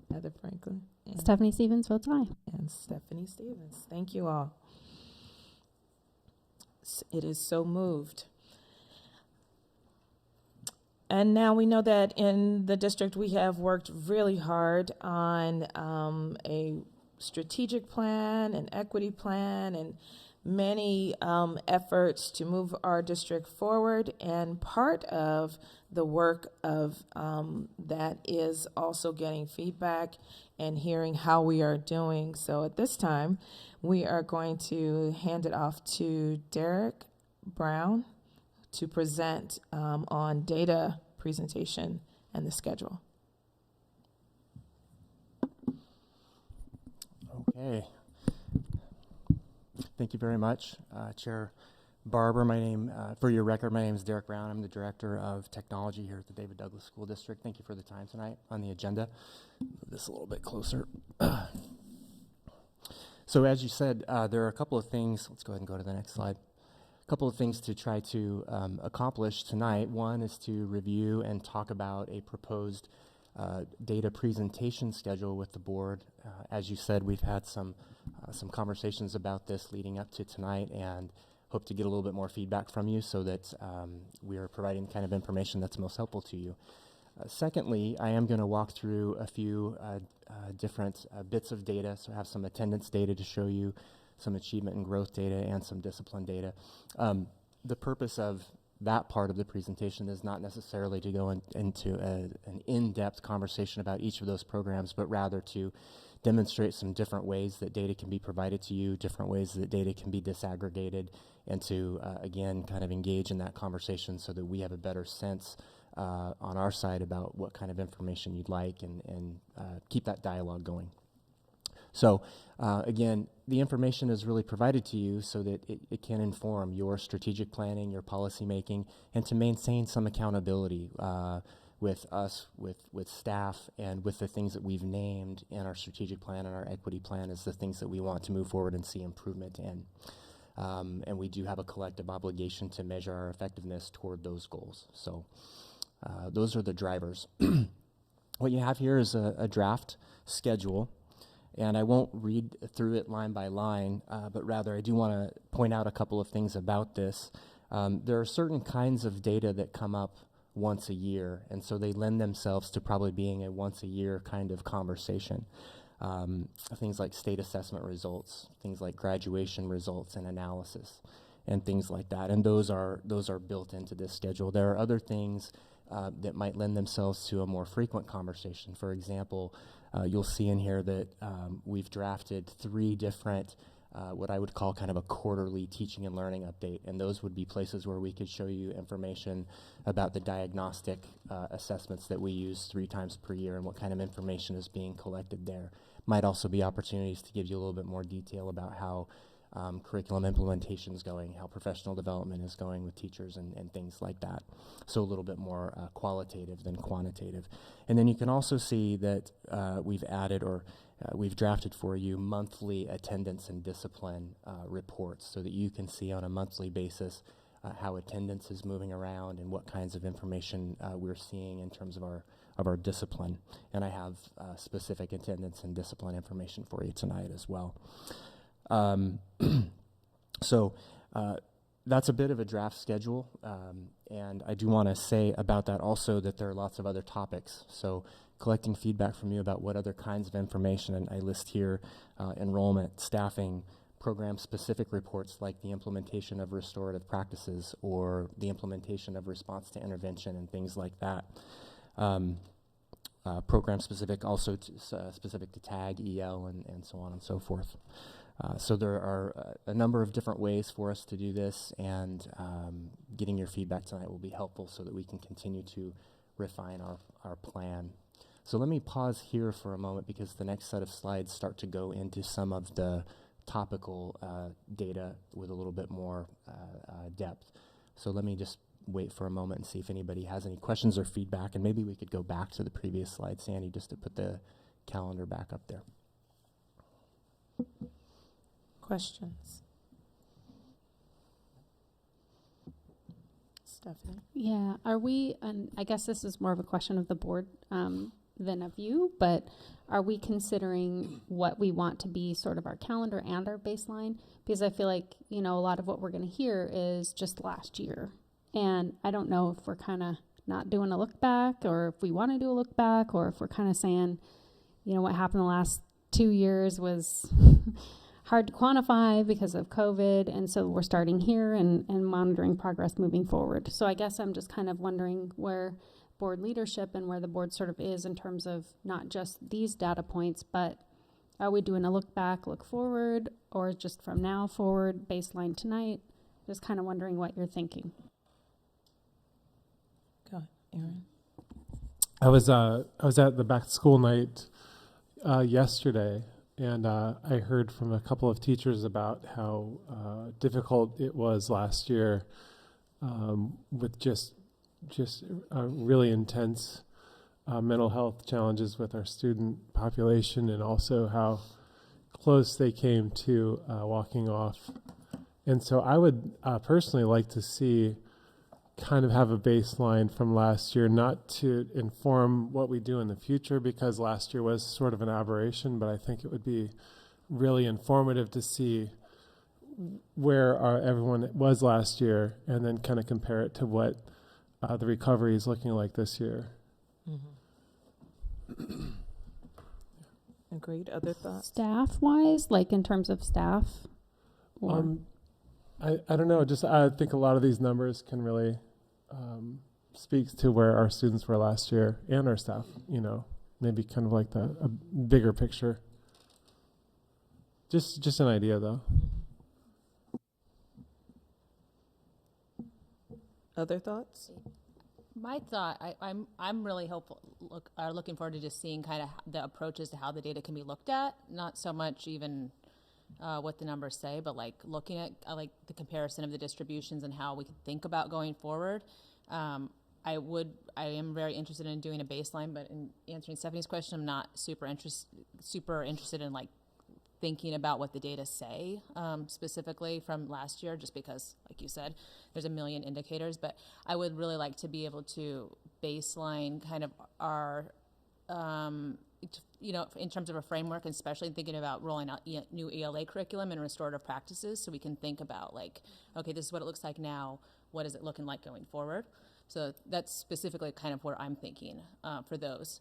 S1: Heather Franklin? And
S17: Stephanie Stevens votes aye.
S1: And Stephanie Stevens. Thank you all. It is so moved. And now we know that in the district we have worked really hard on a strategic plan, an equity plan, and many efforts to move our district forward, and part of the work of that is also getting feedback and hearing how we are doing. So at this time, we are going to hand it off to Derek Brown to present on data presentation and the schedule.
S19: Okay. Thank you very much, Chair Barber. For your record, my name is Derek Brown. I'm the Director of Technology here at the David Douglas School District. Thank you for the time tonight on the agenda. Move this a little bit closer. So as you said, there are a couple of things. Let's go ahead and go to the next slide. A couple of things to try to accomplish tonight. One is to review and talk about a proposed data presentation schedule with the board. As you said, we've had some conversations about this leading up to tonight, and hope to get a little bit more feedback from you so that we are providing the kind of information that's most helpful to you. Secondly, I am going to walk through a few different bits of data. So I have some attendance data to show you, some achievement and growth data, and some discipline data. The purpose of that part of the presentation is not necessarily to go into an in-depth conversation about each of those programs, but rather to demonstrate some different ways that data can be provided to you, different ways that data can be disaggregated, and to, again, kind of engage in that conversation so that we have a better sense on our side about what kind of information you'd like, and keep that dialogue going. So, again, the information is really provided to you so that it can inform your strategic planning, your policy making, and to maintain some accountability with us, with staff, and with the things that we've named in our strategic plan and our equity plan as the things that we want to move forward and see improvement in. And we do have a collective obligation to measure our effectiveness toward those goals. So those are the drivers. What you have here is a draft schedule. And I won't read through it line by line, but rather I do want to point out a couple of things about this. There are certain kinds of data that come up once a year, and so they lend themselves to probably being a once a year kind of conversation. Things like state assessment results, things like graduation results and analysis, and things like that. And those are built into this schedule. There are other things that might lend themselves to a more frequent conversation. For example, you'll see in here that we've drafted 3 different, what I would call kind of a quarterly teaching and learning update, and those would be places where we could show you information about the diagnostic assessments that we use 3 times per year and what kind of information is being collected there. Might also be opportunities to give you a little bit more detail about how curriculum implementation is going, how professional development is going with teachers, and things like that. So a little bit more qualitative than quantitative. And then you can also see that we've added we've drafted for you monthly attendance and discipline reports so that you can see on a monthly basis how attendance is moving around and what kinds of information we're seeing in terms of our discipline. And I have specific attendance and discipline information for you tonight as well. So that's a bit of a draft schedule, and I do want to say about that also that there are lots of other topics. So collecting feedback from you about what other kinds of information, and I list here enrollment, staffing, program-specific reports like the implementation of restorative practices or the implementation of response to intervention and things like that. Program-specific, also specific to TAG, EL, and so on and so forth. So there are a number of different ways for us to do this, and getting your feedback tonight will be helpful so that we can continue to refine our plan. So let me pause here for a moment because the next set of slides start to go into some of the topical data with a little bit more depth. So let me just wait for a moment and see if anybody has any questions or feedback, and maybe we could go back to the previous slide, Sandy, just to put the calendar back up there.
S1: Questions? Stephanie?
S17: Yeah, are we, and I guess this is more of a question of the board than of you, but are we considering what we want to be sort of our calendar and our baseline? Because I feel like, a lot of what we're going to hear is just last year. And I don't know if we're kind of not doing a look back, or if we want to do a look back, or if we're kind of saying, what happened the last 2 years was hard to quantify because of COVID, and so we're starting here and monitoring progress moving forward. So I guess I'm just kind of wondering where board leadership and where the board sort of is in terms of not just these data points, but are we doing a look back, look forward, or just from now forward, baseline tonight? Just kind of wondering what you're thinking.
S1: Go ahead, Aaron.
S3: I was at the back to school night yesterday, and I heard from a couple of teachers about how difficult it was last year with just really intense mental health challenges with our student population, and also how close they came to walking off. And so I would personally like to see kind of have a baseline from last year, not to inform what we do in the future, because last year was sort of an aberration, but I think it would be really informative to see where everyone was last year, and then kind of compare it to what the recovery is looking like this year.
S1: Mm-hmm. Agreed. Other thoughts?
S17: Staff-wise, like in terms of staff? Or
S3: I don't know. Just I think a lot of these numbers can really speaks to where our students were last year and our staff. You know, maybe kind of like a bigger picture. Just an idea, though.
S1: Other thoughts?
S16: My thought, I'm really hopeful. Looking forward to just seeing kind of the approaches to how the data can be looked at. Not so much even what the numbers say, but like looking at like the comparison of the distributions and how we can think about going forward. I am very interested in doing a baseline, but in answering Stephanie's question, I'm not super interested in like thinking about what the data say specifically from last year, just because, like you said, there's a million indicators. But I would really like to be able to baseline kind of our, in terms of a framework, and especially thinking about rolling out new ELA curriculum and restorative practices, so we can think about like, okay, this is what it looks like now. What is it looking like going forward? So that's specifically kind of where I'm thinking for those,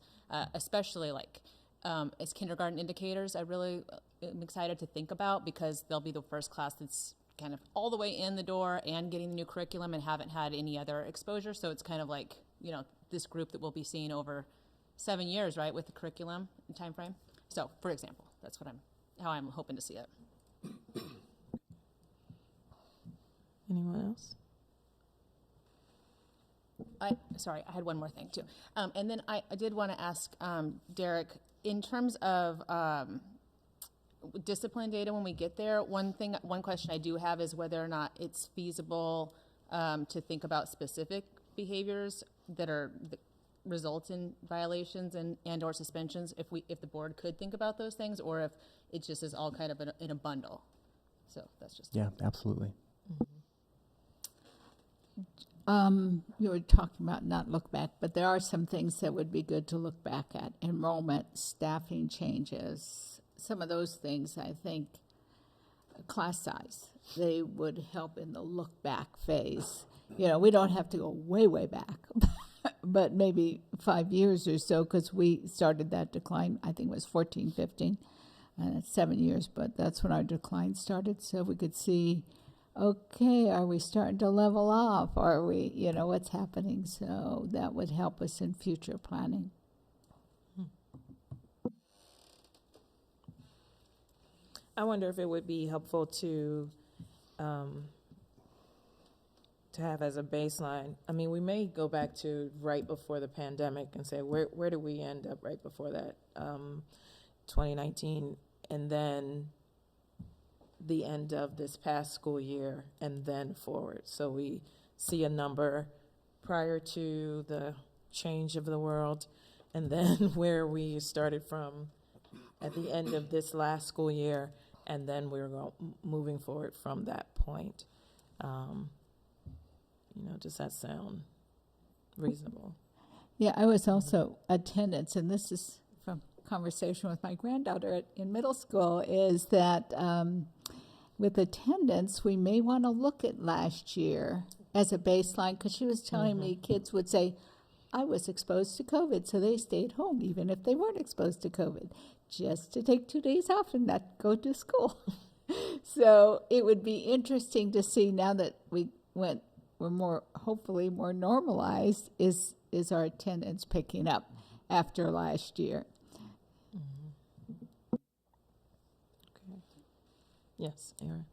S16: especially like as kindergarten indicators. I really am excited to think about, because they'll be the first class that's kind of all the way in the door and getting the new curriculum and haven't had any other exposure. So it's kind of like, this group that we'll be seeing over 7 years, right, with the curriculum and time frame. So, for example, that's how I'm hoping to see it.
S1: Anyone else?
S16: I had one more thing too. And then I did want to ask Derek, in terms of discipline data when we get there, one question I do have is whether or not it's feasible to think about specific behaviors that result in violations and or suspensions, if the board could think about those things, or if it just is all kind of in a bundle. So that's just
S19: absolutely.
S15: You were talking about not look back, but there are some things that would be good to look back at. Enrollment, staffing changes, some of those things, I think. Class size, they would help in the look back phase. We don't have to go way, way back, but maybe 5 years or so, because we started that decline, I think it was 14, 15, and it's 7 years, but that's when our decline started. So we could see, okay, are we starting to level off? Are we, what's happening? So that would help us in future planning.
S1: I wonder if it would be helpful to have as a baseline. I mean, we may go back to right before the pandemic and say, where do we end up right before that, 2019, and then the end of this past school year, and then forward. So we see a number prior to the change of the world, and then where we started from at the end of this last school year, and then we're moving forward from that point. Does that sound reasonable?
S15: Yeah, I was also attendance, and this is from conversation with my granddaughter in middle school, is that with attendance, we may want to look at last year as a baseline, because she was telling me kids would say, I was exposed to COVID, so they stayed home, even if they weren't exposed to COVID, just to take 2 days off and not go to school. So it would be interesting to see now that we're hopefully more normalized, is our attendance picking up after last year?
S1: Okay. Yes, Aaron.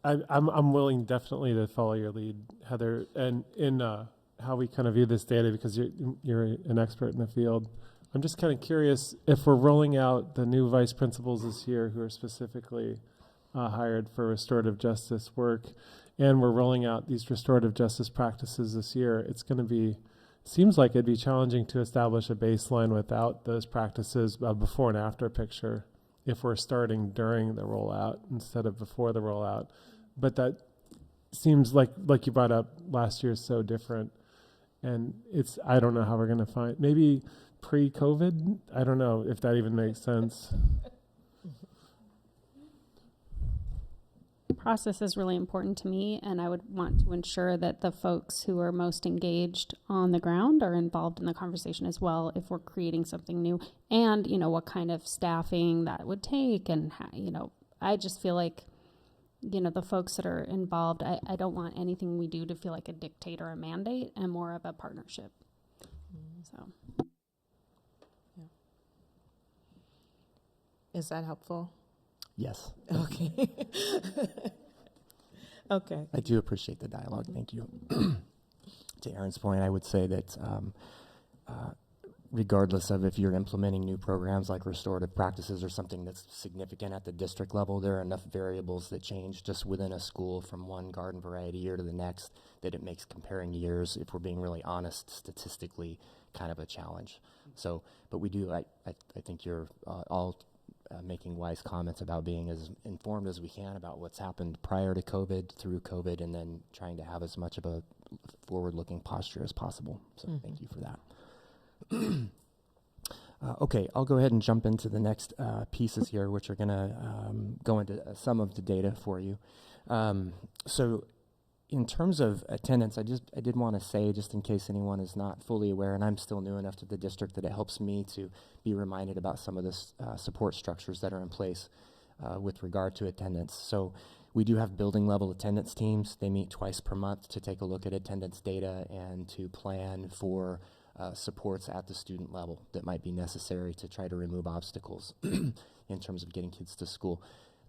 S3: I'm willing definitely to follow your lead, Heather, and in how we kind of view this data, because you're an expert in the field. I'm just kind of curious if we're rolling out the new vice principals this year who are specifically hired for restorative justice work, and we're rolling out these restorative justice practices this year. It's going to be, seems like it'd be challenging to establish a baseline without those practices, a before and after picture, if we're starting during the rollout instead of before the rollout. But that seems like you brought up, last year is so different. And I don't know how we're going to find, maybe pre-COVID? I don't know if that even makes sense.
S17: Process is really important to me, and I would want to ensure that the folks who are most engaged on the ground are involved in the conversation as well if we're creating something new, and what kind of staffing that would take, and how, I just feel like the folks that are involved, I don't want anything we do to feel like a dictate or a mandate, and more of a partnership. So
S1: yeah. Is that helpful?
S19: Yes.
S1: Okay. Okay.
S19: I do appreciate the dialogue. Thank you. To Aaron's point, I would say that regardless of if you're implementing new programs like restorative practices or something that's significant at the district level, there are enough variables that change just within a school from one garden variety year to the next that it makes comparing years, if we're being really honest, statistically kind of a challenge. So, but we do, I think you're all making wise comments about being as informed as we can about what's happened prior to COVID, through COVID, and then trying to have as much of a forward-looking posture as possible. So thank you for that. Okay, I'll go ahead and jump into the next pieces here, which are going to go into some of the data for you. So in terms of attendance, I did want to say, just in case anyone is not fully aware, and I'm still new enough to the district that it helps me to be reminded about some of the support structures that are in place with regard to attendance. So we do have building level attendance teams. They meet twice per month to take a look at attendance data and to plan for supports at the student level that might be necessary to try to remove obstacles in terms of getting kids to school.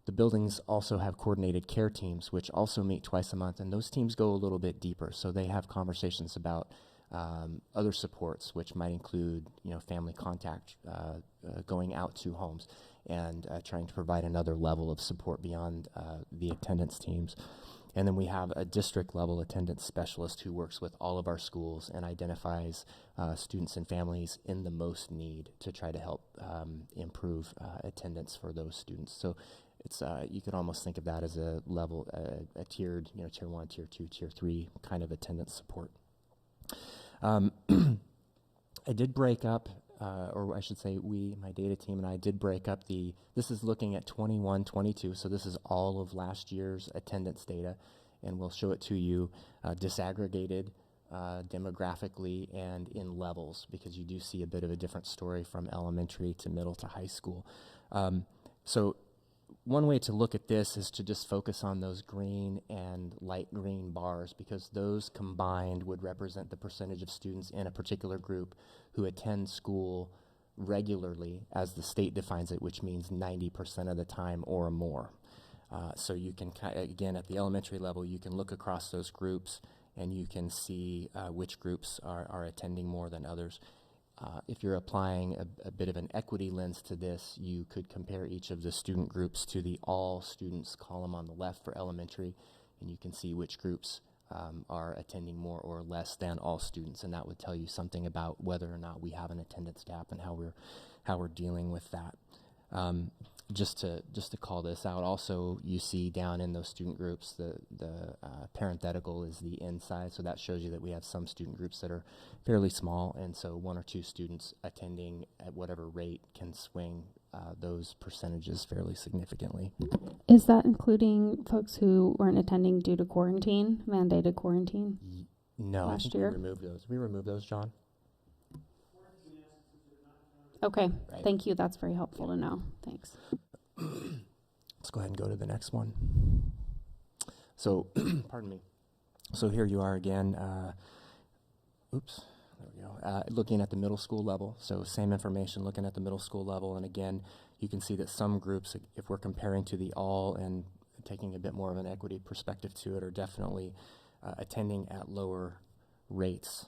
S19: The buildings also have coordinated care teams, which also meet twice a month, and those teams go a little bit deeper. So they have conversations about other supports, which might include, family contact, going out to homes, and trying to provide another level of support beyond the attendance teams. And then we have a district level attendance specialist who works with all of our schools and identifies students and families in the most need to try to help improve attendance for those students. So it's you could almost think of that as a level, a tiered, tier 1, tier 2, tier 3 kind of attendance support. I did break up, or I should say my data team and I did break up this is looking at 21-22, so this is all of last year's attendance data, and we'll show it to you disaggregated demographically and in levels, because you do see a bit of a different story from elementary to middle to high school. So one way to look at this is to just focus on those green and light green bars, because those combined would represent the percentage of students in a particular group who attend school regularly, as the state defines it, which means 90% of the time or more. So you can, again, at the elementary level, you can look across those groups and you can see which groups are attending more than others. If you're applying a bit of an equity lens to this, you could compare each of the student groups to the all students column on the left for elementary, and you can see which groups are attending more or less than all students, and that would tell you something about whether or not we have an attendance gap and how we're dealing with that. Just to call this out, also you see down in those student groups the parenthetical is the N size, so that shows you that we have some student groups that are fairly small, and so 1 or 2 students attending at whatever rate can swing those percentages fairly significantly.
S17: Is that including folks who weren't attending due to quarantine, mandated quarantine?
S19: No,
S17: last
S19: I think
S17: year?
S19: we removed those. We removed those, John.
S17: Okay,
S19: Right.
S17: thank you. That's very helpful to know. Thanks.
S19: Let's go go ahead and go to the next one. So, pardon me. So here you are again. Oops. There we go. Looking at the middle school level. So same information, looking at the middle school level. And again, you can see that some groups, if we're comparing to the all and taking a bit more of an equity perspective to it, are definitely attending at lower rates.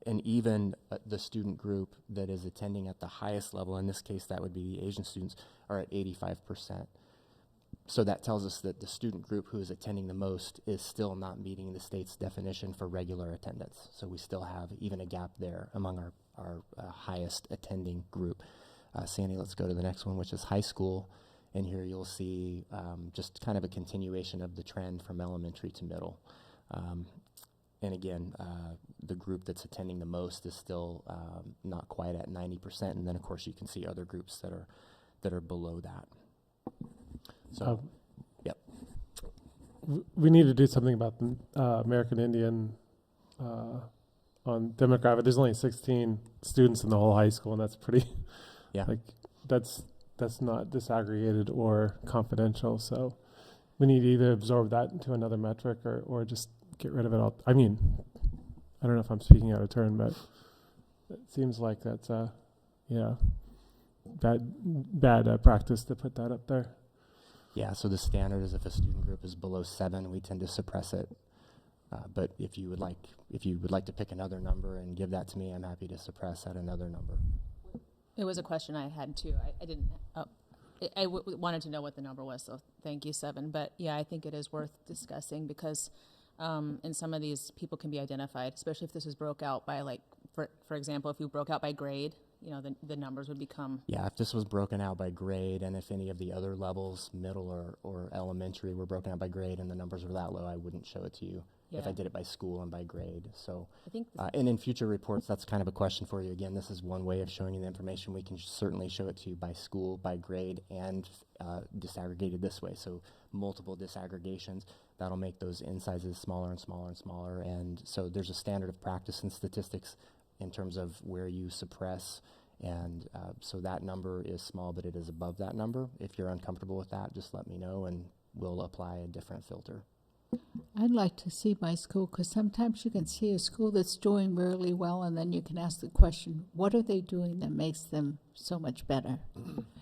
S19: And even the student group that is attending at the highest level, in this case that would be the Asian students, are at 85%. So that tells us that the student group who is attending the most is still not meeting the state's definition for regular attendance. So we still have even a gap there among our highest attending group. Sandy, let's go to the next one, which is high school. And here you'll see just kind of a continuation of the trend from elementary to middle. And again, the group that's attending the most is still not quite at 90%. And then, of course, you can see other groups that are below that. So, yep.
S3: We need to do something about the American Indian on demographic. There's only 16 students in the whole high school, and that's pretty.
S19: Yeah.
S3: Like that's not disaggregated or confidential. So we need to either absorb that into another metric or just get rid of it all. I mean, I don't know if I'm speaking out of turn, but it seems like that's bad practice to put that up there.
S19: Yeah, so the standard is if a student group is below 7, we tend to suppress it. But if you would like to pick another number and give that to me, I'm happy to suppress at another number.
S16: It was a question I had too. I didn't. I wanted to know what the number was, so thank you, 7. But yeah, I think it is worth discussing because in some of these, people can be identified, especially if this is broke out by, like, for example, if you broke out by grade, the numbers would become.
S19: Yeah, if this was broken out by grade, and if any of the other levels, middle or elementary, were broken out by grade and the numbers were that low, I wouldn't show it to you.
S16: Yeah.
S19: If I did it by school and by grade. So,
S16: I think
S19: and in future reports, that's kind of a question for you. Again, this is one way of showing you the information. We can certainly show it to you by school, by grade, and disaggregated this way. So multiple disaggregations. That'll make those in sizes smaller and smaller and smaller. And so there's a standard of practice in statistics in terms of where you suppress. And so that number is small, but it is above that number. If you're uncomfortable with that, just let me know, and we'll apply a different filter.
S15: I'd like to see my school, because sometimes you can see a school that's doing really well, and then you can ask the question, what are they doing that makes them so much better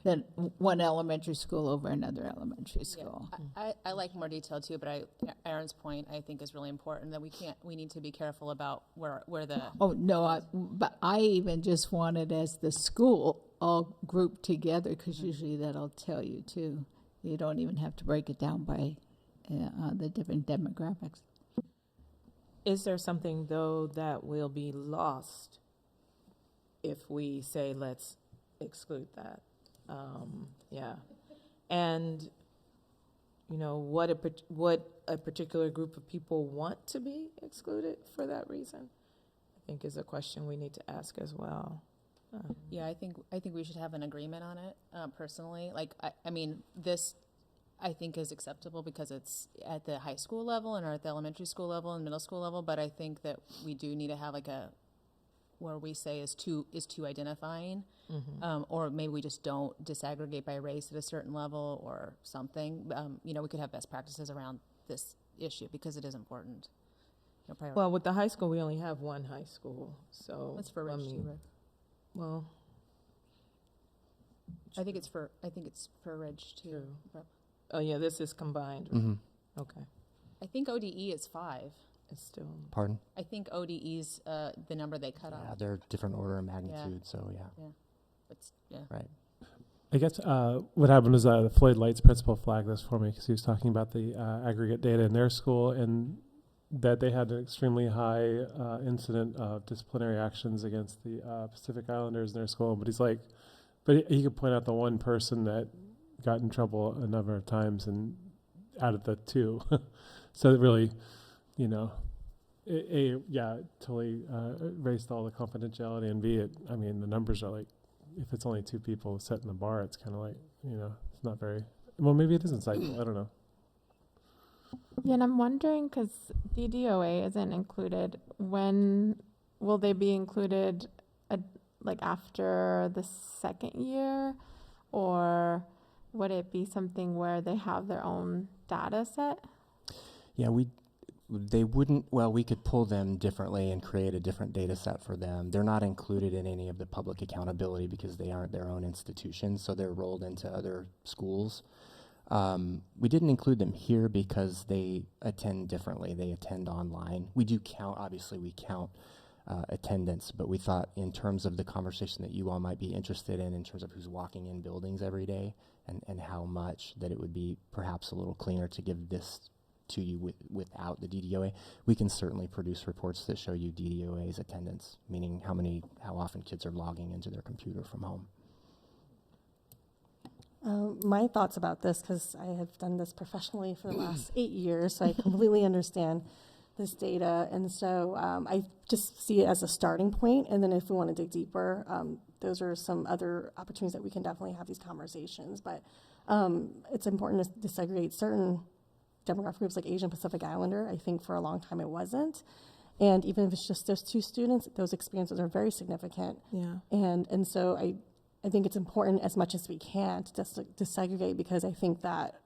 S15: than one elementary school over another elementary school?
S16: Yeah. I like more detail too, but Aaron's point I think is really important, that we need to be careful about where the.
S15: Oh no, but I even just want it as the school all grouped together, because usually that'll tell you too. You don't even have to break it down by the different demographics.
S1: Is there something, though, that will be lost if we say let's exclude that? Yeah. And, what a particular group of people want to be excluded for that reason, I think is a question we need to ask as well.
S16: Yeah, I think we should have an agreement on it, personally. Like, I mean, this I think is acceptable because it's at the high school level and or at the elementary school level and middle school level, but I think that we do need to have like where we say is too identifying, or maybe we just don't disaggregate by race at a certain level or something. We could have best practices around this issue because it is important.
S1: Well, with the high school, we only have one high school, so
S16: that's for Ridge too, right?
S1: Well,
S16: I think it's for Ridge too.
S1: Oh yeah, this is combined.
S19: Mm-hmm.
S1: Okay.
S16: I think ODE is 5.
S1: It's still.
S19: Pardon?
S16: I think ODE's the number they cut off.
S19: Yeah, they're different order of magnitude, so yeah.
S16: Yeah. Yeah.
S19: Right.
S3: I guess what happened was the Floyd Lights principal flagged this for me because he was talking about the aggregate data in their school and that they had an extremely high incident of disciplinary actions against the Pacific Islanders in their school. But he's like, he could point out the one person that got in trouble a number of times and out of the 2. So it really, totally erased all the confidentiality, and B, the numbers are like, if it's only 2 people setting the bar, it's kind of like, it's not very, well, maybe it is insightful. I don't know.
S2: Yeah, and I'm wondering, because DDOA isn't included, when will they be included, after the second year? Or would it be something where they have their own data set?
S19: Yeah, they wouldn't, well, we could pull them differently and create a different data set for them. They're not included in any of the public accountability because they aren't their own institutions, so they're rolled into other schools. We didn't include them here because they attend differently. They attend online. We do count, obviously we count attendance, but we thought in terms of the conversation that you all might be interested in terms of who's walking in buildings every day and how much, that it would be perhaps a little cleaner to give this to you without the DDOA. We can certainly produce reports that show you DDOA's attendance, meaning how often kids are logging into their computer from home.
S14: My thoughts about this, because I have done this professionally for the last 8 years, so I completely understand this data. And so I just see it as a starting point. And then if we want to dig deeper, those are some other opportunities that we can definitely have these conversations. But it's important to segregate certain demographic groups like Asian Pacific Islander. I think for a long time it wasn't. And even if it's just those 2 students, those experiences are very significant.
S1: Yeah.
S14: And so I think it's important as much as we can to segregate, because I think that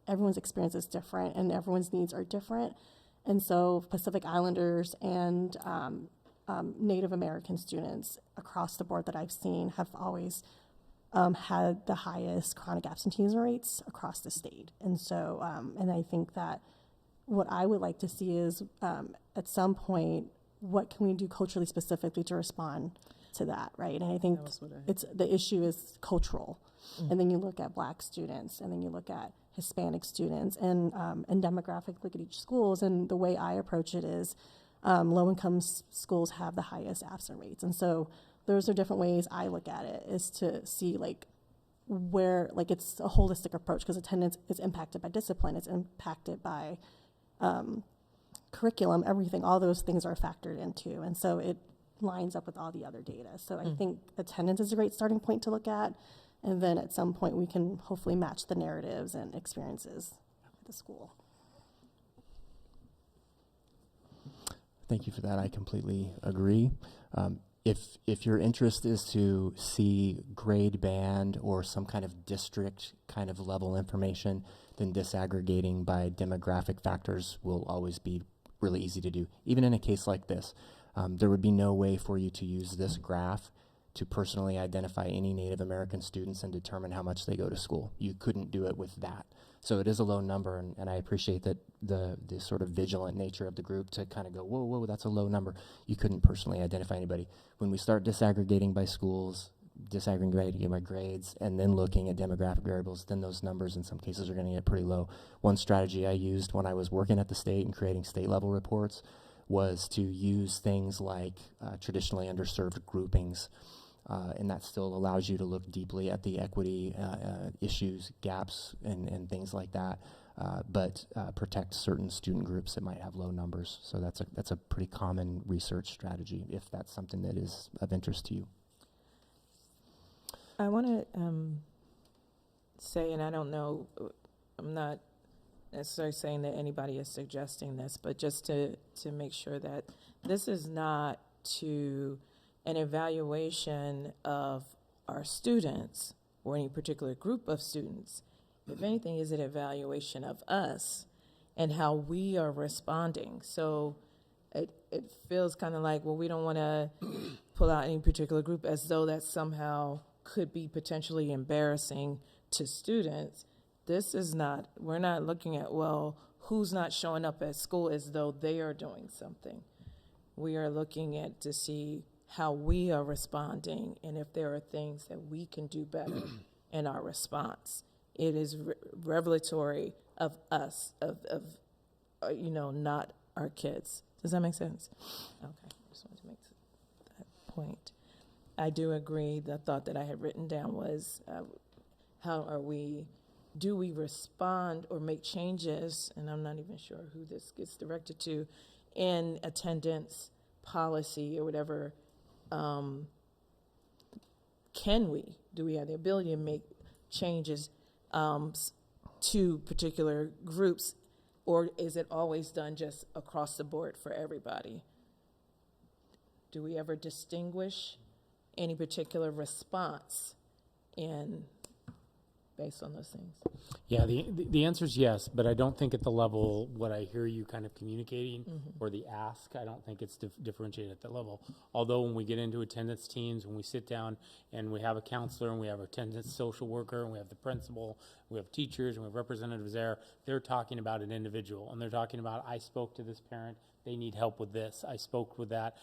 S14: everyone's experience is different and everyone's needs are different. And so Pacific Islanders and Native American students across the board that I've seen have always had the highest chronic absenteeism rates across the state. And so, and I think that what I would like to see is at some point, what can we do culturally specifically to respond to that, right? And I think the issue is cultural. And then you look at Black students, and then you look at Hispanic students, and demographic, look at each schools. And the way I approach it is low-income schools have the highest absent rates. And so those are different ways I look at it, is to see where it's a holistic approach, because attendance is impacted by discipline, it's impacted by curriculum, everything, all those things are factored into. And so it lines up with all the other data. So I think attendance is a great starting point to look at. And then at some point we can hopefully match the narratives and experiences at the school.
S19: Thank you for that. I completely agree. If your interest is to see grade band or some kind of district kind of level information, then disaggregating by demographic factors will always be really easy to do. Even in a case like this, there would be no way for you to use this graph to personally identify any Native American students and determine how much they go to school. You couldn't do it with that. So it is a low number, and I appreciate that the sort of vigilant nature of the group to kind of go, whoa, that's a low number. You couldn't personally identify anybody. When we start disaggregating by schools, disaggregating by grades, and then looking at demographic variables, then those numbers in some cases are going to get pretty low. One strategy I used when I was working at the state and creating state level reports was to use things like traditionally underserved groupings. And that still allows you to look deeply at the equity issues, gaps, and things like that, but protect certain student groups that might have low numbers. So that's a pretty common research strategy, if that's something that is of interest to you.
S1: I want to say, and I don't know, I'm not necessarily saying that anybody is suggesting this, but just to make sure that this is not an evaluation of our students or any particular group of students. If anything, is an evaluation of us and how we are responding. So it feels kind of like, well, we don't want to pull out any particular group as though that somehow could be potentially embarrassing to students. This is not, we're not looking at, well, who's not showing up at school as though they are doing something. We are looking at to see how we are responding and if there are things that we can do better in our response. It is revelatory of us, of not our kids. Does that make sense? Okay, I just wanted to make that point. I do agree. The thought that I had written down was, do we respond or make changes, and I'm not even sure who this gets directed to, in attendance policy or whatever. Do we have the ability to make changes to particular groups, or is it always done just across the board for everybody? Do we ever distinguish any particular response based on those things?
S20: Yeah, the answer is yes, but I don't think at the level what I hear you kind of communicating or the ask, I don't think it's differentiated at that level. Although when we get into attendance teams, when we sit down and we have a counselor and we have our attendance social worker and we have the principal, we have teachers and we have representatives there, they're talking about an individual and they're talking about, I spoke to this parent, they need help with this. I spoke with that.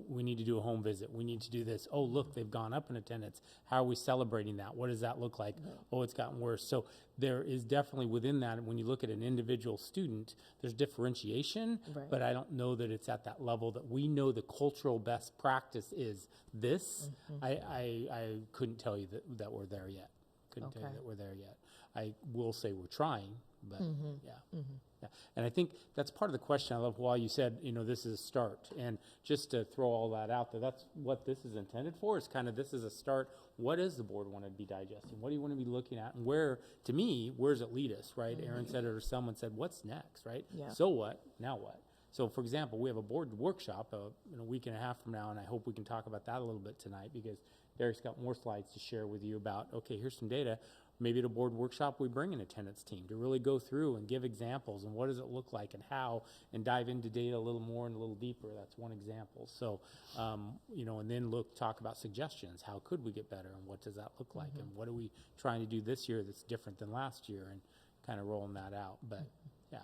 S20: We need to do a home visit. We need to do this. Oh, look, they've gone up in attendance. How are we celebrating that? What does that look like? Right. Oh, it's gotten worse. So there is definitely within that, when you look at an individual student, there's differentiation, right. But I don't know that it's at that level that we know the cultural best practice is this. I couldn't tell you that we're there yet. Couldn't tell you that we're there yet. I will say we're trying, but yeah. Yeah. And I think that's part of the question. I love why you said, this is a start. And just to throw all that out there, that's what this is intended for, is kind of this is a start. What does the board want to be digesting? What do you want to be looking at? And where's it lead us, right? Aaron said it or someone said, what's next, right? Yeah. So what? Now what? So, for example, we have a board workshop in a week and a half from now, and I hope we can talk about that a little bit tonight because Derek's got more slides to share with you about, okay, here's some data. Maybe at a board workshop, we bring an attendance team to really go through and give examples and what does it look like and how, and dive into data a little more and a little deeper. That's one example. So, and then talk about suggestions. How could we get better and what does that look like? And what are we trying to do this year that's different than last year, and kind of rolling that out. But, yeah.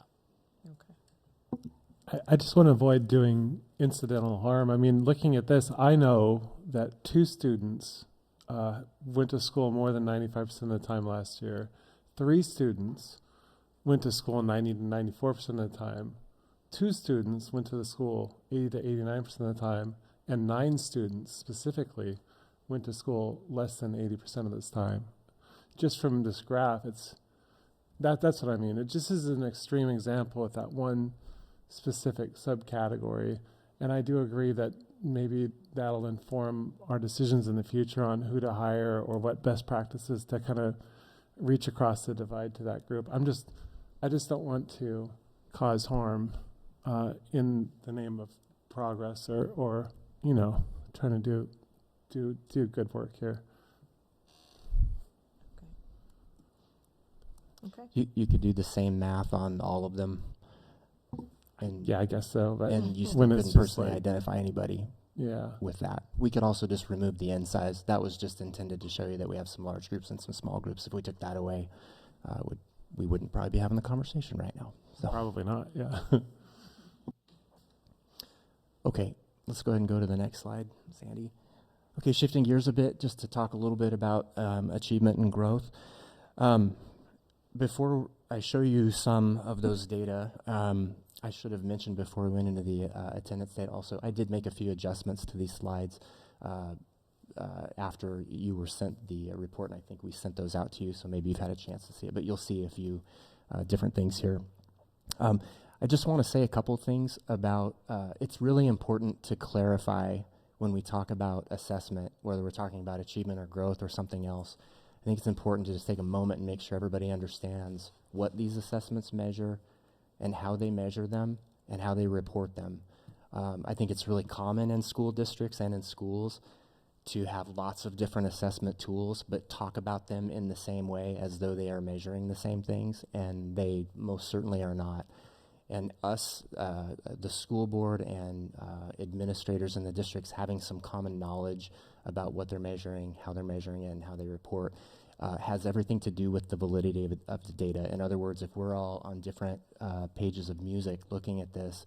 S1: Okay.
S3: I just want to avoid doing incidental harm. I mean, looking at this, I know that 2 students went to school more than 95% of the time last year. 3 students went to school 90 to 94% of the time. 2 students went to the school 80 to 89% of the time. And 9 students specifically went to school less than 80% of this time. Just from this graph, that's what I mean. It just is an extreme example with that one specific subcategory. And I do agree that maybe that'll inform our decisions in the future on who to hire or what best practices to kind of reach across the divide to that group. I just don't want to cause harm in the name of progress or trying to do good work here.
S1: Okay.
S19: You could do the same math on all of them. And
S3: yeah, I guess so. But
S19: and you still couldn't personally identify anybody with that. We could also just remove the n size. That was just intended to show you that we have some large groups and some small groups. If we took that away, we wouldn't probably be having the conversation right now. So.
S3: Probably not, yeah.
S19: Okay, let's go ahead and go to the next slide, Sandy. Okay, shifting gears a bit, just to talk a little bit about achievement and growth. Before I show you some of those data, I should have mentioned before we went into the attendance data also, I did make a few adjustments to these slides after you were sent the report, and I think we sent those out to you, so maybe you've had a chance to see it, but you'll see a few different things here. I just want to say a couple things about, it's really important to clarify when we talk about assessment, whether we're talking about achievement or growth or something else. I think it's important to just take a moment and make sure everybody understands what these assessments measure and how they measure them and how they report them. I think it's really common in school districts and in schools to have lots of different assessment tools, but talk about them in the same way as though they are measuring the same things, and they most certainly are not. And us, the school board and administrators in the districts having some common knowledge about what they're measuring, how they're measuring it, and how they report has everything to do with the validity of the data. In other words, if we're all on different pages of music looking at this,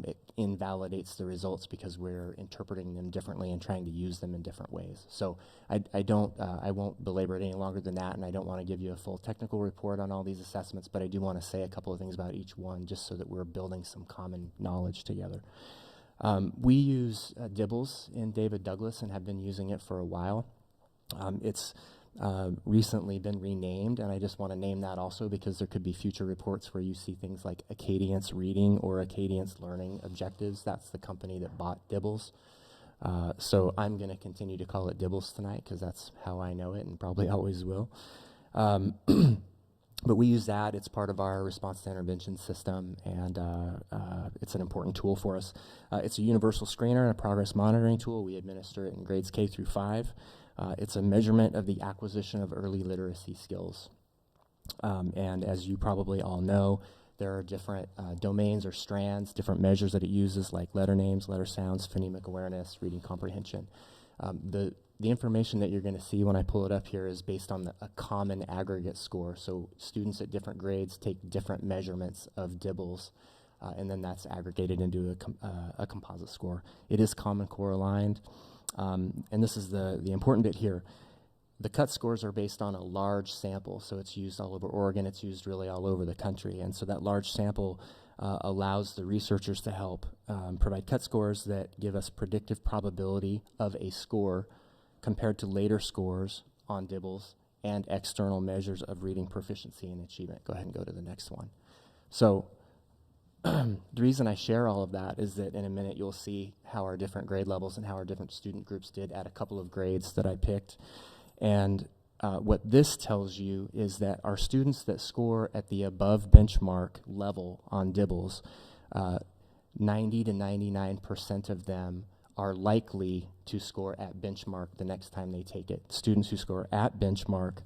S19: it invalidates the results because we're interpreting them differently and trying to use them in different ways. So I won't belabor it any longer than that, and I don't want to give you a full technical report on all these assessments, but I do want to say a couple of things about each one just so that we're building some common knowledge together. We use DIBELS in David Douglas and have been using it for a while. It's recently been renamed, and I just want to name that also because there could be future reports where you see things like Acadience Reading or Acadience Learning Objectives. That's the company that bought DIBELS. So I'm going to continue to call it DIBELS tonight because that's how I know it and probably always will. But we use that. It's part of our response to intervention system, and it's an important tool for us. It's a universal screener and a progress monitoring tool. We administer it in grades K through 5. It's a measurement of the acquisition of early literacy skills. And as you probably all know, there are different domains or strands, different measures that it uses, like letter names, letter sounds, phonemic awareness, reading comprehension. The information that you're going to see when I pull it up here is based on a common aggregate score. So students at different grades take different measurements of DIBELS, and then that's aggregated into a composite score. It is Common Core aligned, and this is the important bit here. The cut scores are based on a large sample, so it's used all over Oregon, it's used really all over the country, and so that large sample allows the researchers to help provide cut scores that give us predictive probability of a score compared to later scores on DIBELS and external measures of reading proficiency and achievement. Go ahead and go to the next one. So the reason I share all of that is that in a minute you'll see how our different grade levels and how our different student groups did at a couple of grades that I picked. And what this tells you is that our students that score at the above benchmark level on DIBELS, 90 to 99% of them are likely to score at benchmark the next time they take it. Students who score at benchmark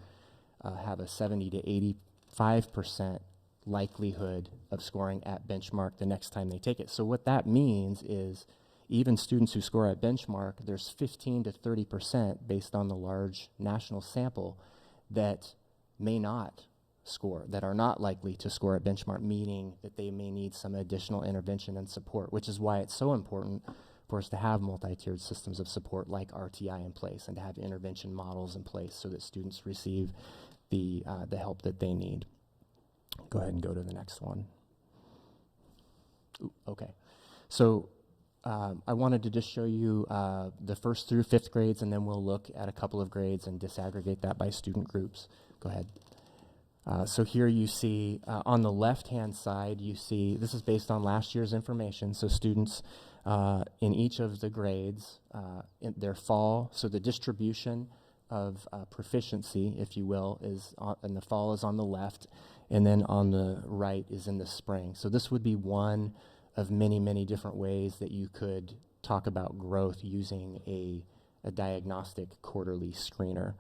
S19: have a 70 to 85% likelihood of scoring at benchmark the next time they take it. So what that means is even students who score at benchmark, there's 15 to 30% based on the large national sample that may not score, that are not likely to score at benchmark, meaning that they may need some additional intervention and support, which is why it's so important for us to have multi-tiered systems of support like RTI in place and to have intervention models in place so that students receive the help that they need. Go ahead and go to the next one. Ooh, okay. So I wanted to just show you the first through fifth grades, and then we'll look at a couple of grades and disaggregate that by student groups. Go ahead. So here you see, on the left-hand side, you see, this is based on last year's information, so students in each of the grades, in their fall, so the distribution of proficiency, if you will, is in the fall is on the left, and then on the right is in the spring. So this would be one of many, many different ways that you could talk about growth using a diagnostic quarterly screener.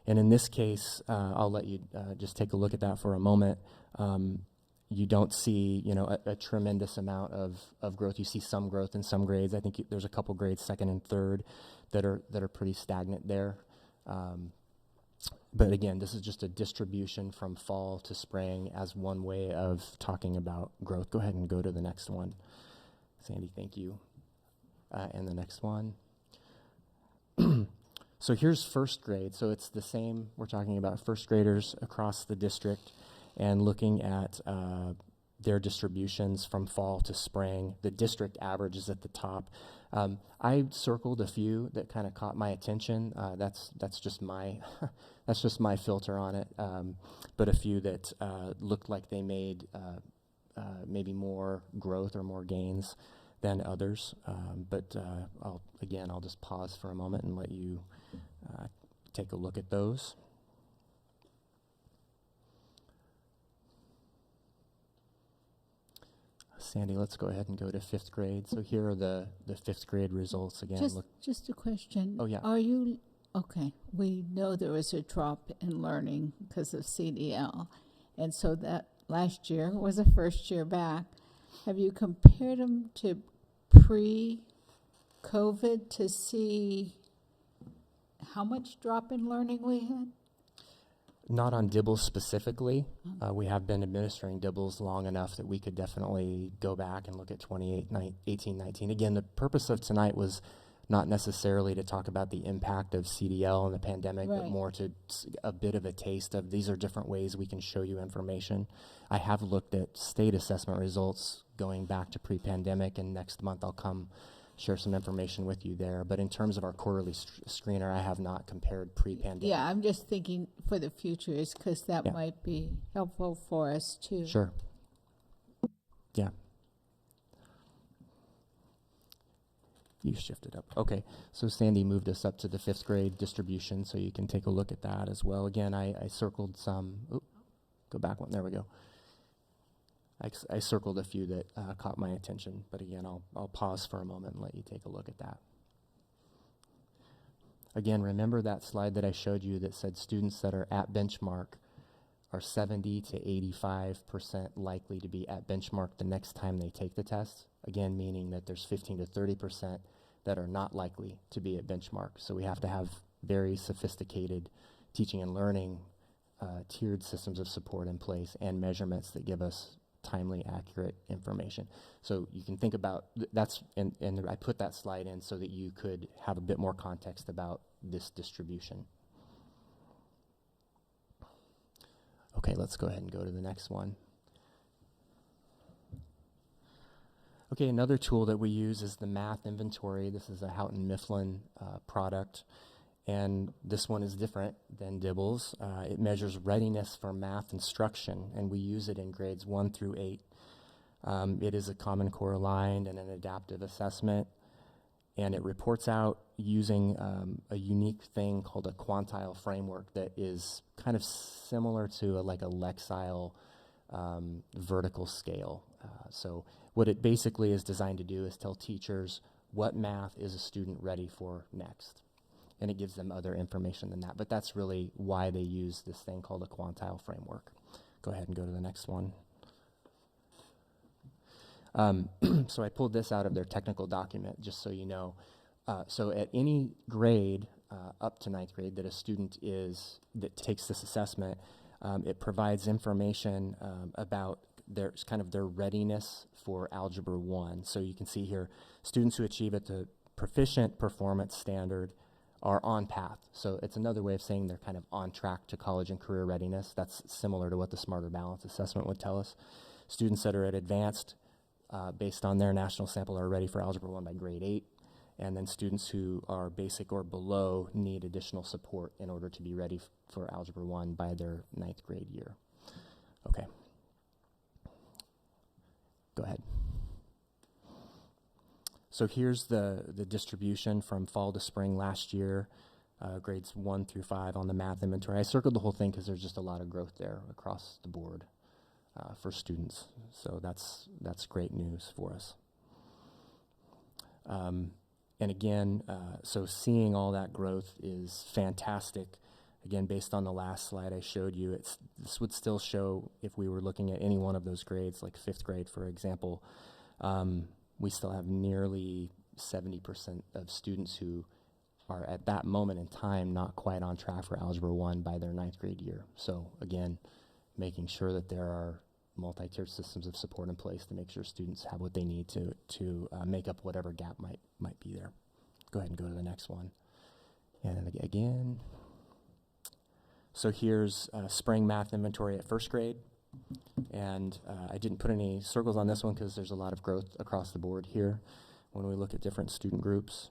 S19: And in this case, I'll let you just take a look at that for a moment. You don't see, a tremendous amount of growth. You see some growth in some grades. I think there's a couple grades, second and third, that are pretty stagnant there. But again, this is just a distribution from fall to spring as one way of talking about growth. Go ahead and go to the next one. Sandy, thank you. And the next one. So here's first grade. So it's the same. We're talking about first graders across the district and looking at their distributions from fall to spring. The district average is at the top. I circled a few that kind of caught my attention. That's just my that's just my filter on it. But a few that looked like they made maybe more growth or more gains than others. But I'll just pause for a moment and let you take a look at those. Sandy, let's go ahead and go to fifth grade. So here are the fifth grade results again.
S15: Just a question.
S19: Oh, yeah.
S15: Are you, okay, we know there was a drop in learning because of CDL. And so that last year was the first year back. Have you compared them to pre-COVID to see how much drop in learning we had?
S19: Not on DIBELS specifically. We have been administering DIBELS long enough that we could definitely go back and look at 2018, 19. Again, the purpose of tonight was not necessarily to talk about the impact of CDL and the pandemic, but more to a bit of a taste of these are different ways we can show you information. I have looked at state assessment results going back to pre-pandemic, and next month I'll come share some information with you there. But in terms of our quarterly screener, I have not compared pre-pandemic.
S15: Yeah, I'm just thinking for the future is because that might be helpful for us too.
S19: Sure. Yeah. You shifted up. Okay, so Sandy moved us up to the fifth grade distribution, so you can take a look at that as well. Again, I circled some. Go back one. There we go. I circled a few that caught my attention, but again, I'll pause for a moment and let you take a look at that. Again, remember that slide that I showed you that said students that are at benchmark are 70 to 85% likely to be at benchmark the next time they take the test. Again, meaning that there's 15 to 30% that are not likely to be at benchmark. So we have to have very sophisticated teaching and learning tiered systems of support in place and measurements that give us timely, accurate information. So you can think about that's, and I put that slide in so that you could have a bit more context about this distribution. Okay, let's go ahead and go to the next one. Okay, another tool that we use is the math inventory. This is a Houghton Mifflin product, and this one is different than Dibbles. It measures readiness for math instruction, and we use it in grades 1 through 8. It is a Common Core aligned and an adaptive assessment, and it reports out using a unique thing called a quantile framework that is kind of similar to like a Lexile vertical scale. So what it basically is designed to do is tell teachers what math is a student ready for next. And it gives them other information than that. But that's really why they use this thing called a quantile framework. Go ahead and go to the next one. So I pulled this out of their technical document, just so you know. So at any grade up to 9th grade that a student that takes this assessment, it provides information about their readiness for Algebra 1. So you can see here, students who achieve at the proficient performance standard are on path. So it's another way of saying they're kind of on track to college and career readiness. That's similar to what the Smarter Balance assessment would tell us. Students that are at advanced, based on their national sample, are ready for Algebra 1 by grade 8. And then students who are basic or below need additional support in order to be ready for Algebra 1 by their 9th grade year. Okay. Go ahead. So here's the distribution from fall to spring last year, grades 1 through 5 on the math inventory. I circled the whole thing because there's just a lot of growth there across the board for students. So that's great news for us. And again, so seeing all that growth is fantastic. Again, based on the last slide I showed you, this would still show, if we were looking at any one of those grades, like 5th grade, for example, we still have nearly 70% of students who are at that moment in time not quite on track for Algebra 1 by their 9th grade year. So again, making sure that there are multi-tiered systems of support in place to make sure students have what they need to make up whatever gap might be there. Go ahead and go to the next one. And then again. So here's spring math inventory at 1st grade. And I didn't put any circles on this one because there's a lot of growth across the board here when we look at different student groups,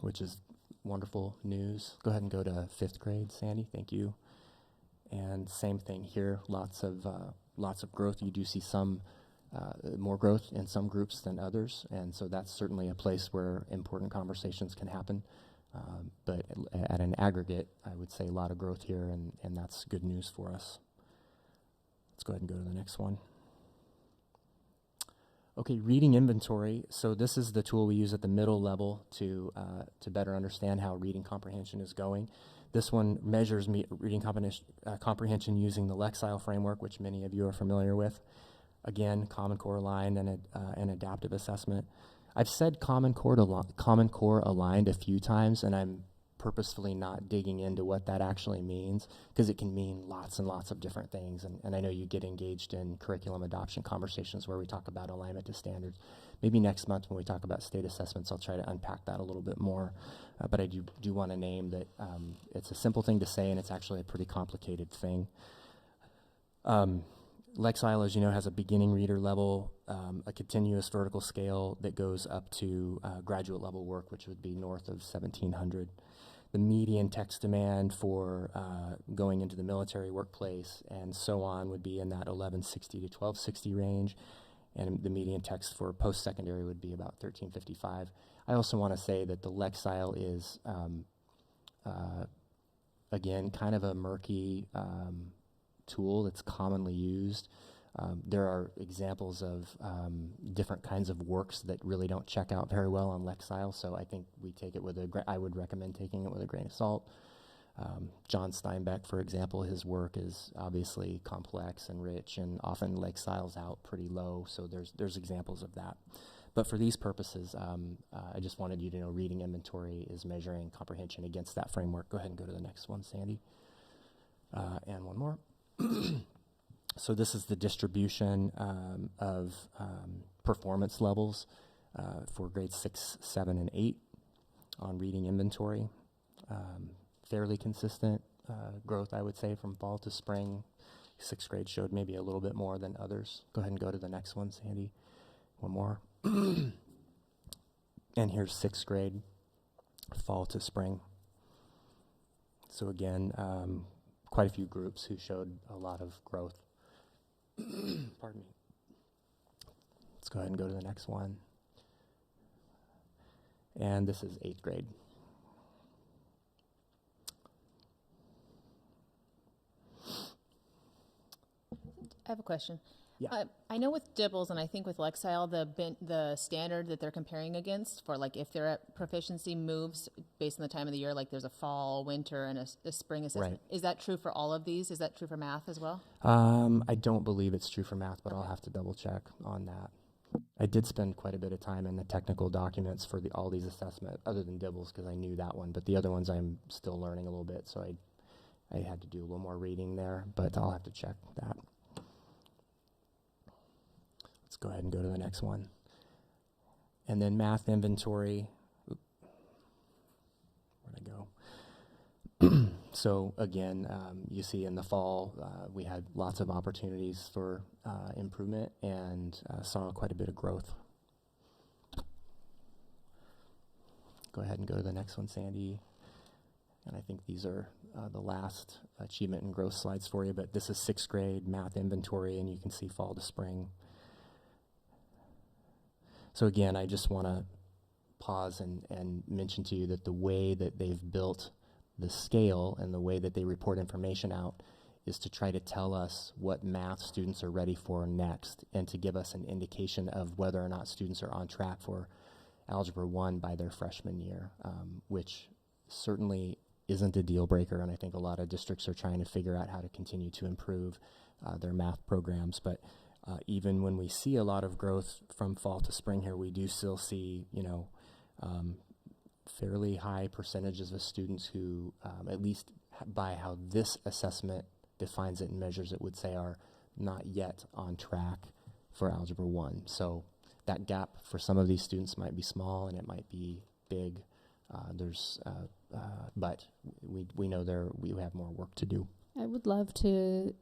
S19: which is wonderful news. Go ahead and go to 5th grade, Sandy. Thank you. And same thing here, lots of growth. You do see some more growth in some groups than others, and so that's certainly a place where important conversations can happen. But at an aggregate, I would say a lot of growth here, and that's good news for us. Let's go ahead and go to the next one. Okay, reading inventory. So this is the tool we use at the middle level to better understand how reading comprehension is going. This one measures reading comprehension using the Lexile framework, which many of you are familiar with. Again, Common Core aligned and an adaptive assessment. I've said Common Core aligned a few times, and I'm purposefully not digging into what that actually means, because it can mean lots and lots of different things. And I know you get engaged in curriculum adoption conversations where we talk about alignment to standards. Maybe next month when we talk about state assessments, I'll try to unpack that a little bit more. But I do want to name that it's a simple thing to say, and it's actually a pretty complicated thing. Lexile, as you know, has a beginning reader level, a continuous vertical scale that goes up to graduate level work, which would be north of 1,700. The median text demand for going into the military workplace and so on would be in that 1160 to 1260 range, and the median text for post-secondary would be about 1355. I also want to say that the Lexile is, again, kind of a murky tool that's commonly used. There are examples of different kinds of works that really don't check out very well on Lexile, so I think we take it with I would recommend taking it with a grain of salt. John Steinbeck, for example, his work is obviously complex and rich, and often Lexile's out pretty low, so there's examples of that. But for these purposes, I just wanted you to know reading inventory is measuring comprehension against that framework. Go ahead and go to the next one, Sandy. And one more. So this is the distribution of performance levels for grades 6, 7, and 8 on reading inventory. Fairly consistent growth, I would say, from fall to spring. 6th grade showed maybe a little bit more than others. Go ahead and go to the next one, Sandy. One more. And here's 6th grade, fall to spring. So again, quite a few groups who showed a lot of growth. Pardon me. Let's go ahead and go to the next one. And this is 8th grade.
S16: I have a question.
S19: Yeah.
S16: I know with Dibbles and I think with Lexile, the standard that they're comparing against for like if their proficiency moves based on the time of the year, like there's a fall, winter, and a spring assessment.
S19: Right.
S16: Is that true for all of these? Is that true for math as well?
S19: I don't believe it's true for math, but I'll have to double check on that. I did spend quite a bit of time in the technical documents for all these assessments, other than Dibbles, because I knew that one. But the other ones I'm still learning a little bit, so I had to do a little more reading there, but I'll have to check that. Let's go ahead and go to the next one. And then math inventory. Where'd I go? So again, you see in the fall, we had lots of opportunities for improvement and saw quite a bit of growth. Go ahead and go to the next one, Sandy. And I think these are the last achievement and growth slides for you, but this is 6th grade math inventory, and you can see fall to spring. So again, I just want to pause and mention to you that the way that they've built the scale and the way that they report information out is to try to tell us what math students are ready for next and to give us an indication of whether or not students are on track for Algebra 1 by their freshman year, which certainly isn't a deal breaker, and I think a lot of districts are trying to figure out how to continue to improve their math programs. But even when we see a lot of growth from fall to spring here, we do still see, fairly high percentages of students who, at least by how this assessment defines it and measures it, would say are not yet on track for Algebra 1. So that gap for some of these students might be small and it might be big. But we know we have more work to do.
S17: I would love to.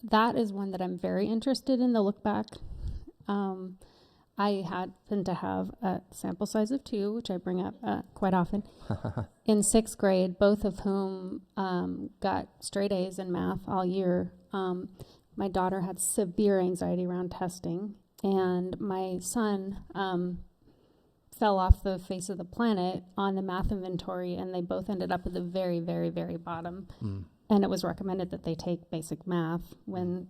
S17: That is one that I'm very interested in, the look back. I happen to have a sample size of 2, which I bring up quite often, in 6th grade, both of whom got straight A's in math all year. My daughter had severe anxiety around testing, and my son fell off the face of the planet on the math inventory, and they both ended up at the very, very, very bottom. And it was recommended that they take basic math when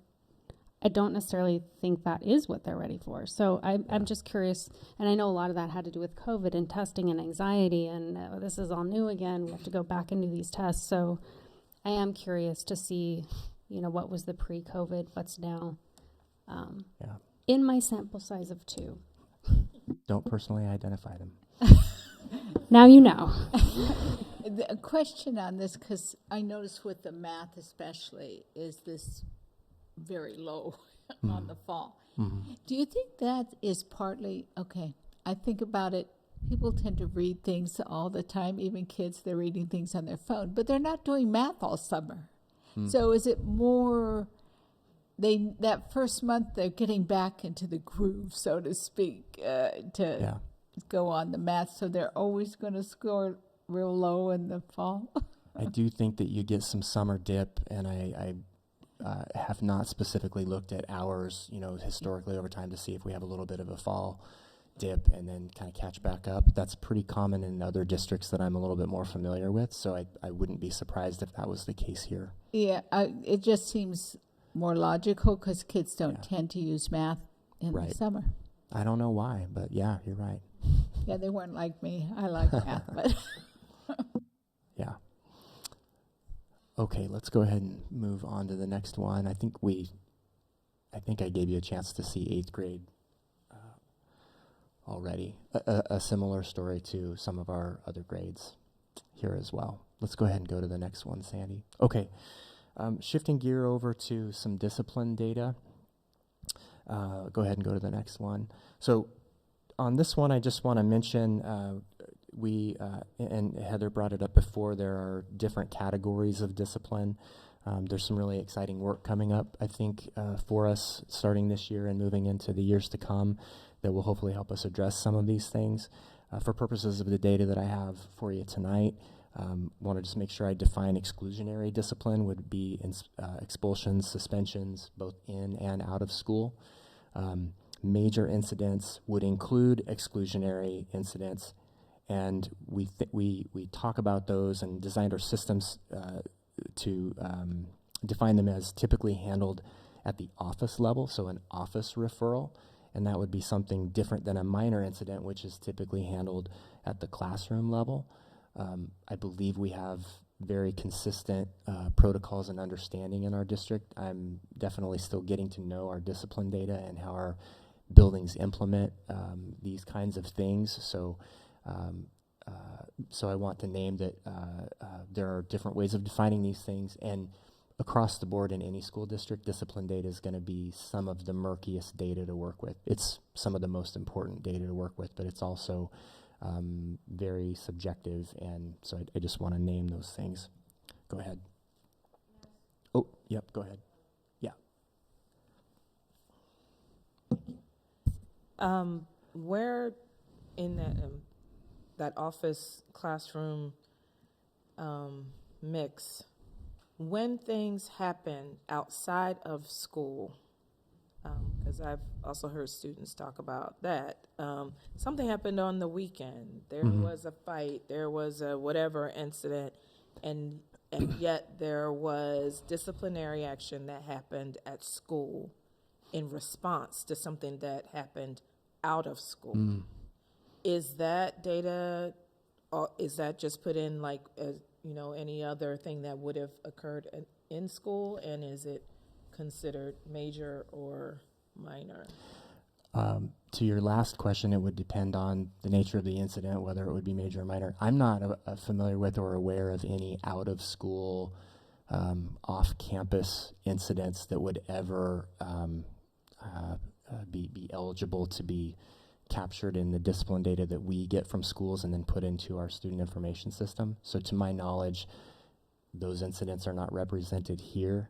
S17: I don't necessarily think that is what they're ready for. So I'm just curious, and I know a lot of that had to do with COVID and testing and anxiety, and this is all new again. We have to go back and do these tests. So I am curious to see, what was the pre-COVID, what's now. In my sample size of 2.
S19: Don't personally identify them.
S17: Now you know.
S15: A question on this, because I notice with the math especially, is this very low on the fall. Do you think that is partly, I think about it, people tend to read things all the time, even kids, they're reading things on their phone, but they're not doing math all summer. So is it more, that first month they're getting back into the groove, so to speak, to go on the math, so they're always going to score real low in the fall?
S19: I do think that you get some summer dip, and I have not specifically looked at hours, historically over time to see if we have a little bit of a fall dip and then kind of catch back up. That's pretty common in other districts that I'm a little bit more familiar with, so I wouldn't be surprised if that was the case here.
S15: Yeah, it just seems more logical because kids don't tend to use math in the summer.
S19: I don't know why, but yeah, you're right.
S15: Yeah, they weren't like me. I like math, but
S19: Yeah. Okay, let's go ahead and move on to the next one. I think I gave you a chance to see 8th grade already. A similar story to some of our other grades here as well. Let's go ahead and go to the next one, Sandy. Okay, shifting gear over to some discipline data. Go ahead and go to the next one. So on this one, I just want to mention, and Heather brought it up before, there are different categories of discipline. There's some really exciting work coming up, I think, for us starting this year and moving into the years to come that will hopefully help us address some of these things. For purposes of the data that I have for you tonight, want to just make sure I define exclusionary discipline would be expulsions, suspensions, both in and out of school. Major incidents would include exclusionary incidents, and we talk about those and designed our systems to define them as typically handled at the office level, so an office referral, and that would be something different than a minor incident, which is typically handled at the classroom level. I believe we have very consistent protocols and understanding in our district. I'm definitely still getting to know our discipline data and how our buildings implement these kinds of things. So I want to name that there are different ways of defining these things, and across the board in any school district, discipline data is going to be some of the murkiest data to work with. It's some of the most important data to work with, but it's also very subjective, and so I just want to name those things. Go ahead. Oh, yep, go ahead. Yeah.
S1: Where in that office classroom mix, when things happen outside of school, because I've also heard students talk about that. Something happened on the weekend. There was a fight. There was a whatever incident, and yet there was disciplinary action that happened at school in response to something that happened out of school. Is that data? Is that just put in like any other thing that would have occurred in school, and is it considered major or minor?
S19: To your last question, it would depend on the nature of the incident, whether it would be major or minor. I'm not familiar with or aware of any out-of-school, off-campus incidents that would ever be eligible to be captured in the discipline data that we get from schools and then put into our student information system. So to my knowledge, those incidents are not represented here.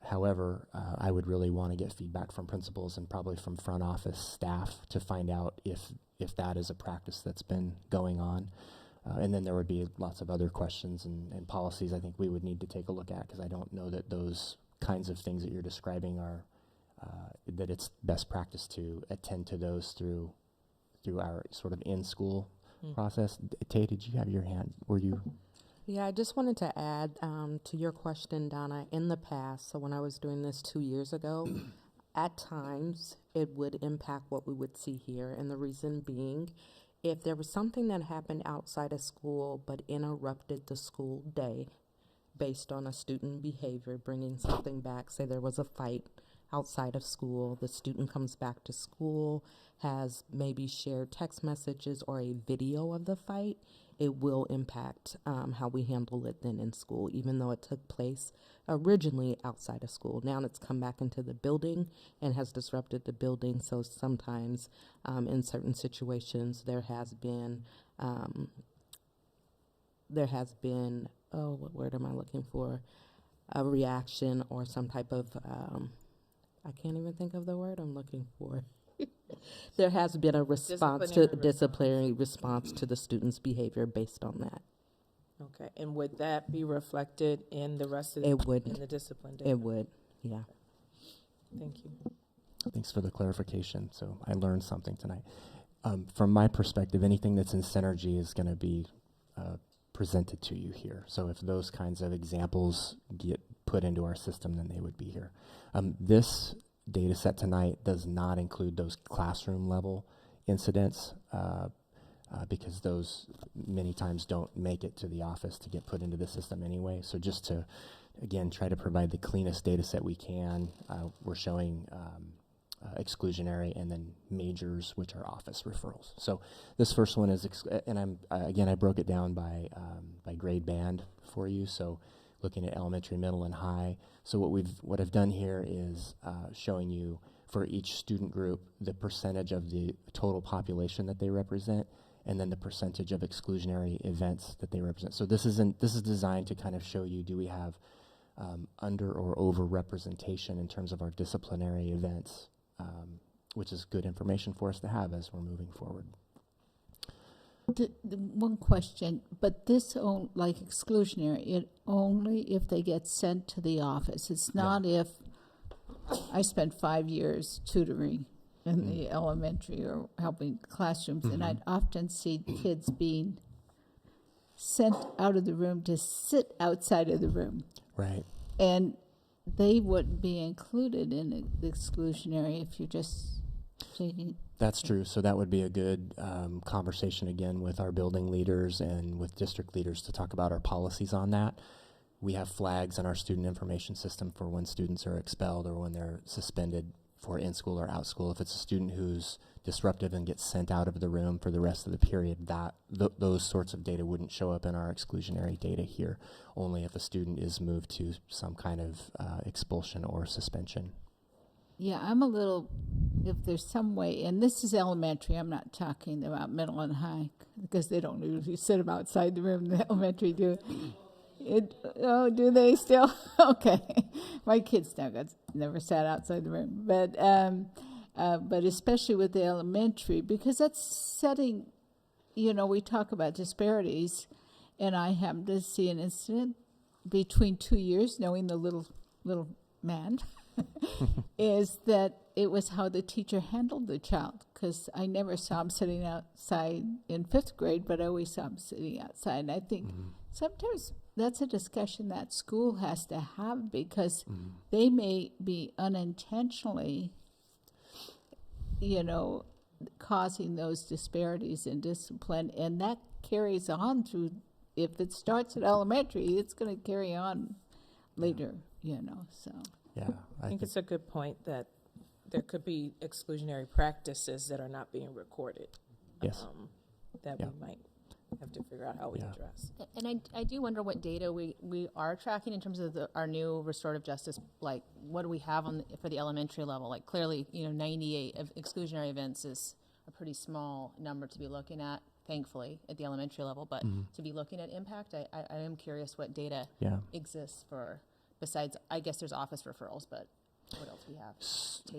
S19: However, I would really want to get feedback from principals and probably from front office staff to find out if that is a practice that's been going on. And then there would be lots of other questions and policies I think we would need to take a look at, because I don't know that those kinds of things that you're describing are, that it's best practice to attend to those through our sort of in-school process. Tay, did you have your hand? Were you?
S21: Yeah, I just wanted to add to your question, Donna. In the past, so when I was doing this 2 years ago, at times it would impact what we would see here. And the reason being, if there was something that happened outside of school but interrupted the school day based on a student behavior, bringing something back, say there was a fight outside of school, the student comes back to school, has maybe shared text messages or a video of the fight, it will impact how we handle it then in school, even though it took place originally outside of school. Now it's come back into the building and has disrupted the building. So sometimes in certain situations there has been, what word am I looking for? A reaction or some type of, I can't even think of the word I'm looking for. There has been a disciplinary response to the student's behavior based on that.
S1: Okay, and would that be reflected in the rest of
S21: in
S1: the discipline data?
S21: It would, yeah.
S1: Thank you.
S19: Thanks for the clarification. So I learned something tonight. From my perspective, anything that's in synergy is going to be presented to you here. So if those kinds of examples get put into our system, then they would be here. This data set tonight does not include those classroom level incidents because those many times don't make it to the office to get put into the system anyway. So just to, again, try to provide the cleanest data set we can, we're showing exclusionary and then majors, which are office referrals. So this first one is, and I broke it down by grade band for you. So looking at elementary, middle, and high. So what I've done here is showing you for each student group the percentage of the total population that they represent, and then the percentage of exclusionary events that they represent. So this is designed to kind of show you, do we have under or over representation in terms of our disciplinary events, which is good information for us to have as we're moving forward.
S15: The one question, but this like exclusionary, it only if they get sent to the office. It's not if I spent 5 years tutoring in the elementary or helping classrooms, and I'd often see kids being sent out of the room to sit outside of the room.
S19: Right.
S15: And they wouldn't be included in the exclusionary if you're just taking.
S19: That's true. So that would be a good conversation again with our building leaders and with district leaders to talk about our policies on that. We have flags in our student information system for when students are expelled or when they're suspended for in school or out school. If it's a student who's disruptive and gets sent out of the room for the rest of the period, those sorts of data wouldn't show up in our exclusionary data here, only if a student is moved to some kind of expulsion or suspension.
S15: Yeah, I'm a little, if there's some way, and this is elementary, I'm not talking about middle and high, because they don't usually sit them outside the room, the elementary do. Do they still? Okay. My kids never sat outside the room. But especially with the elementary, because that's setting, we talk about disparities, and I happen to see an incident between 2 years, knowing the little man, is that it was how the teacher handled the child, because I never saw him sitting outside in 5th grade, but I always saw him sitting outside. And I think sometimes that's a discussion that school has to have, because they may be unintentionally, causing those disparities in discipline, and that carries on through. If it starts at elementary, it's going to carry on later, so.
S19: Yeah,
S1: I think it's a good point that there could be exclusionary practices that are not being recorded.
S19: Yes.
S1: That we might have to figure out how we address.
S16: And I do wonder what data we are tracking in terms of our new restorative justice. Like, what do we have for the elementary level? Like, clearly, 98 of exclusionary events is a pretty small number to be looking at, thankfully, at the elementary level. But to be looking at impact, I am curious what data exists for, besides, I guess there's office referrals, but what else we have?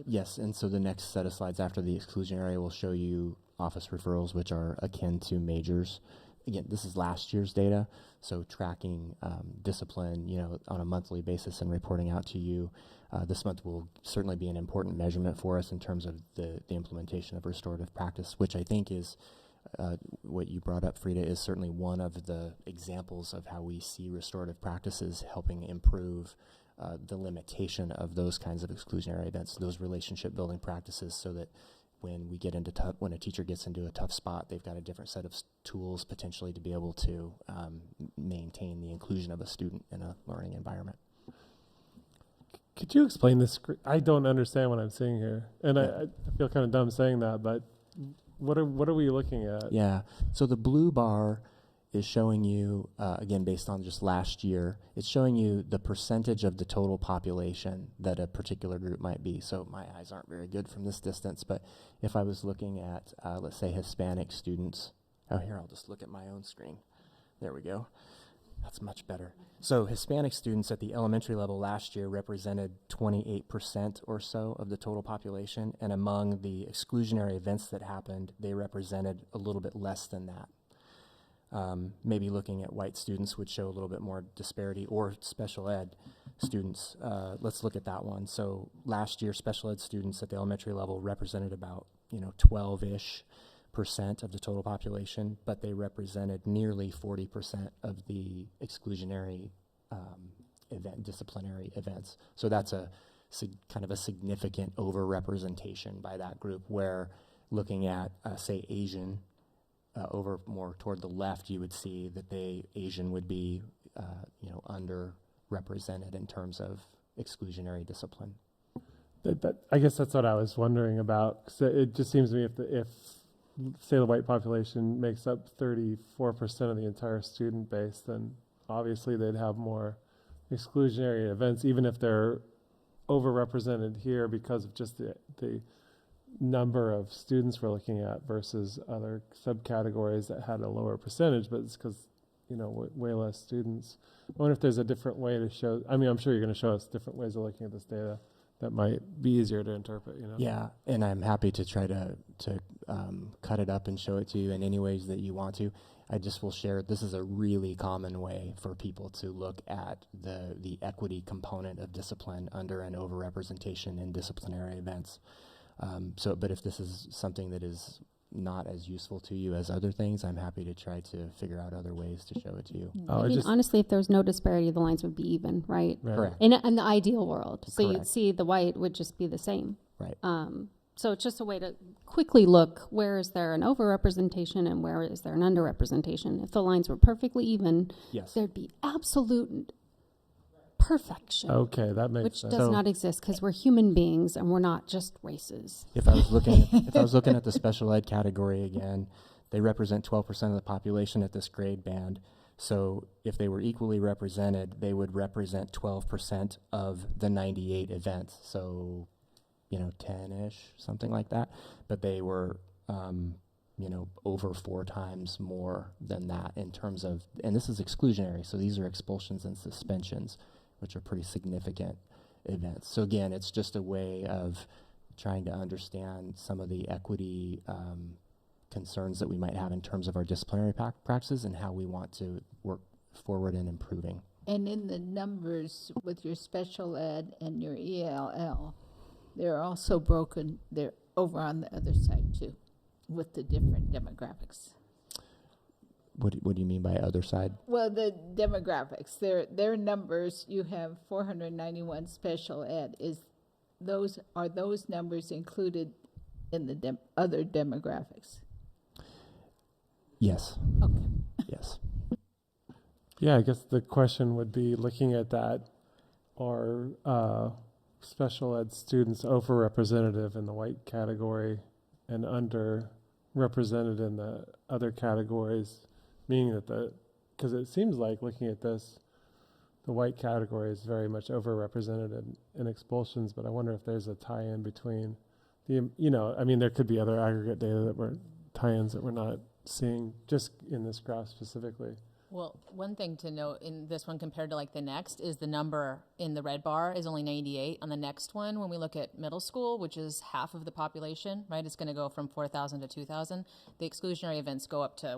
S19: Yes, and so the next set of slides after the exclusionary will show you office referrals, which are akin to majors. Again, this is last year's data, so tracking discipline, on a monthly basis and reporting out to you. This month will certainly be an important measurement for us in terms of the implementation of restorative practice, which I think is what you brought up, Frida, is certainly one of the examples of how we see restorative practices helping improve the limitation of those kinds of exclusionary events, those relationship building practices, so that when we get into when a teacher gets into a tough spot, they've got a different set of tools potentially to be able to maintain the inclusion of a student in a learning environment.
S3: Could you explain this? I don't understand what I'm seeing here, and I feel kind of dumb saying that, but what are we looking at?
S19: Yeah, so the blue bar is showing you, again, based on just last year, it's showing you the percentage of the total population that a particular group might be. So my eyes aren't very good from this distance, but if I was looking at, let's say, Hispanic students, here, I'll just look at my own screen. There we go. That's much better. So Hispanic students at the elementary level last year represented 28% or so of the total population, and among the exclusionary events that happened, they represented a little bit less than that. Maybe looking at white students would show a little bit more disparity, or special ed students. Let's look at that one. So last year, special ed students at the elementary level represented about 12-ish% of the total population, but they represented nearly 40% of the exclusionary disciplinary events. So that's kind of a significant overrepresentation by that group, where looking at, say, Asian, over more toward the left, you would see that Asian would be, underrepresented in terms of exclusionary discipline.
S3: I guess that's what I was wondering about. 'Cause it just seems to me if say the white population makes up 34% of the entire student base, then obviously they'd have more exclusionary events, even if they're overrepresented here because of just the number of students we're looking at versus other subcategories that had a lower percentage, but it's because, way less students. I wonder if there's a different way to show, I'm sure you're going to show us different ways of looking at this data that might be easier to interpret,
S19: Yeah, and I'm happy to try to cut it up and show it to you in any ways that you want to. I just will share, this is a really common way for people to look at the equity component of discipline under an overrepresentation in disciplinary events. But if this is something that is not as useful to you as other things, I'm happy to try to figure out other ways to show it to you.
S17: I mean, honestly, if there was no disparity, the lines would be even, right?
S19: Correct.
S17: In the ideal world. So
S19: Correct.
S17: you'd see the white would just be the same.
S19: Right.
S17: So it's just a way to quickly look, where is there an overrepresentation and where is there an underrepresentation? If the lines were perfectly even,
S19: yes,
S17: there'd be absolute perfection.
S3: Okay, that makes
S17: which
S3: sense.
S17: does not exist because we're human beings and we're not just races.
S19: If I was looking at the special ed category again, they represent 12% of the population at this grade band. So if they were equally represented, they would represent 12% of the 98 events. So, 10-ish, something like that. But they were, over 4 times more than that in terms of, and this is exclusionary, so these are expulsions and suspensions, which are pretty significant events. So again, it's just a way of trying to understand some of the equity concerns that we might have in terms of our disciplinary practices and how we want to work forward in improving.
S15: And in the numbers with your special ed and your ELL, they're also broken. They're over on the other side too, with the different demographics.
S19: What do you mean by other side?
S15: Well, the demographics, their numbers, you have 491 special ed. Are those numbers included in the other demographics?
S19: Yes.
S15: Okay.
S19: Yes.
S3: Yeah, I guess the question would be, looking at that, are special ed students overrepresented in the white category and underrepresented in the other categories? Meaning that because it seems like, looking at this, the white category is very much overrepresented in expulsions, but I wonder if there's a tie-in between there could be other aggregate data tie-ins that we're not seeing just in this graph specifically.
S16: Well, one thing to note in this one compared to the next is the number in the red bar is only 98. On the next one, when we look at middle school, which is half of the population, right, it's going to go from 4,000 to 2,000. The exclusionary events go up to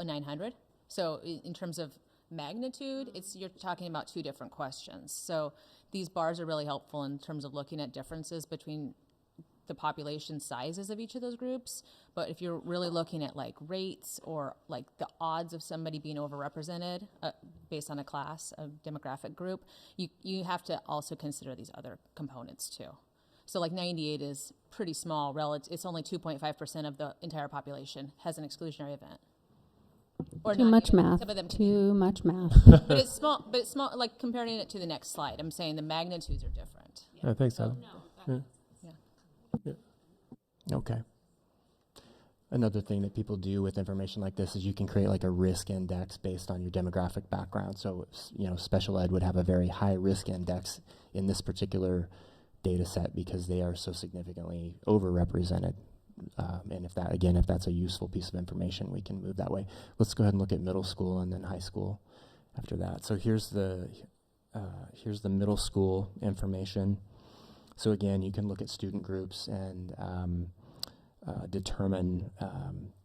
S16: 900. So in terms of magnitude, you're talking about 2 different questions. So these bars are really helpful in terms of looking at differences between the population sizes of each of those groups. But if you're really looking at rates or the odds of somebody being overrepresented based on a class, a demographic group, you have to also consider these other components too. So 98 is pretty small relative. It's only 2.5% of the entire population has an exclusionary event. Or
S17: Too much math.
S16: Some of them
S17: Too much math.
S16: But it's small. But it's small. Comparing it to the next slide, I'm saying the magnitudes are different.
S3: I think so. Yeah.
S19: Okay. Another thing that people do with information like this is you can create a risk index based on your demographic background. So, special ed would have a very high risk index in this particular data set because they are so significantly overrepresented. And if that's a useful piece of information, we can move that way. Let's go ahead and look at middle school and then high school after that. So here's the middle school information. So again, you can look at student groups and determine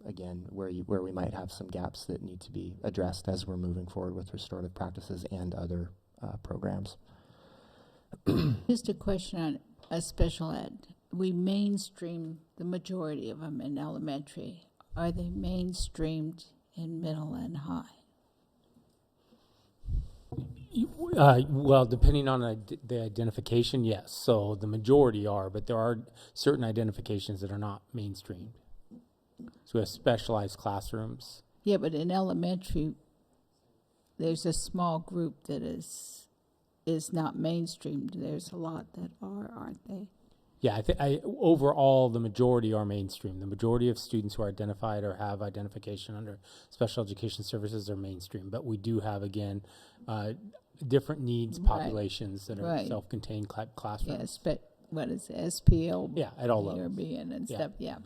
S19: again where we might have some gaps that need to be addressed as we're moving forward with restorative practices and other programs.
S15: Just a question on a special ed. We mainstream the majority of them in elementary. Are they mainstreamed in middle and high?
S20: Well, depending on the identification, yes. So the majority are, but there are certain identifications that are not mainstreamed. So we have specialized classrooms.
S15: Yeah, but in elementary, there's a small group that is not mainstreamed. There's a lot that are, aren't they?
S20: Yeah, overall, the majority are mainstream. The majority of students who are identified or have identification under special education services are mainstream. But we do have, again, different needs populations that are self-contained classrooms.
S15: Yes, but what is it, SPL?
S20: Yeah, at all levels.
S15: And stuff, yeah.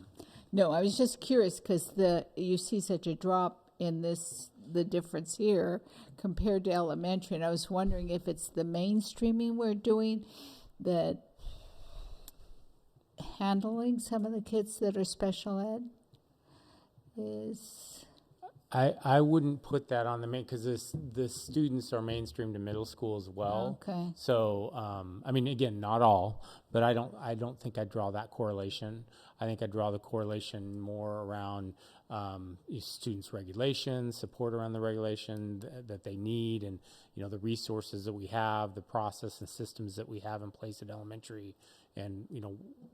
S15: No, I was just curious because you see such a drop in the difference here compared to elementary. And I was wondering if it's the mainstreaming we're doing that handling some of the kids that are special ed is.
S20: I wouldn't put that on the main, because the students are mainstream to middle school as well.
S15: Okay.
S20: So I mean, again, not all, but I don't think I draw that correlation. I think I draw the correlation more around students' regulations, support around the regulation that they need, and the resources that we have, the process and systems that we have in place at elementary, and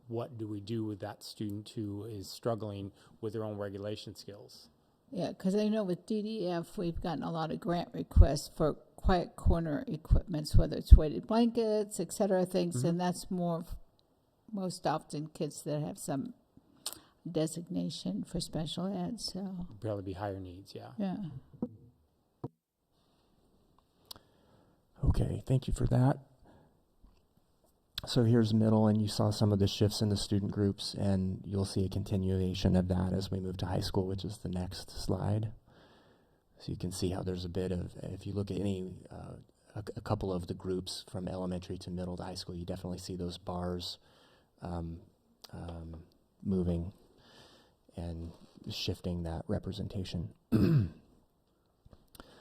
S20: what do we do with that student who is struggling with their own regulation skills.
S15: Yeah, because I know with DDF, we've gotten a lot of grant requests for quiet corner equipments, whether it's weighted blankets, et cetera, things, and that's most often kids that have some designation for special ed, so.
S20: Probably be higher needs, yeah.
S15: Yeah.
S19: Okay, thank you for that. So here's middle, and you saw some of the shifts in the student groups, and you'll see a continuation of that as we move to high school, which is the next slide. So you can see how there's a bit of, if you look at a couple of the groups from elementary to middle to high school, you definitely see those bars moving and shifting that representation.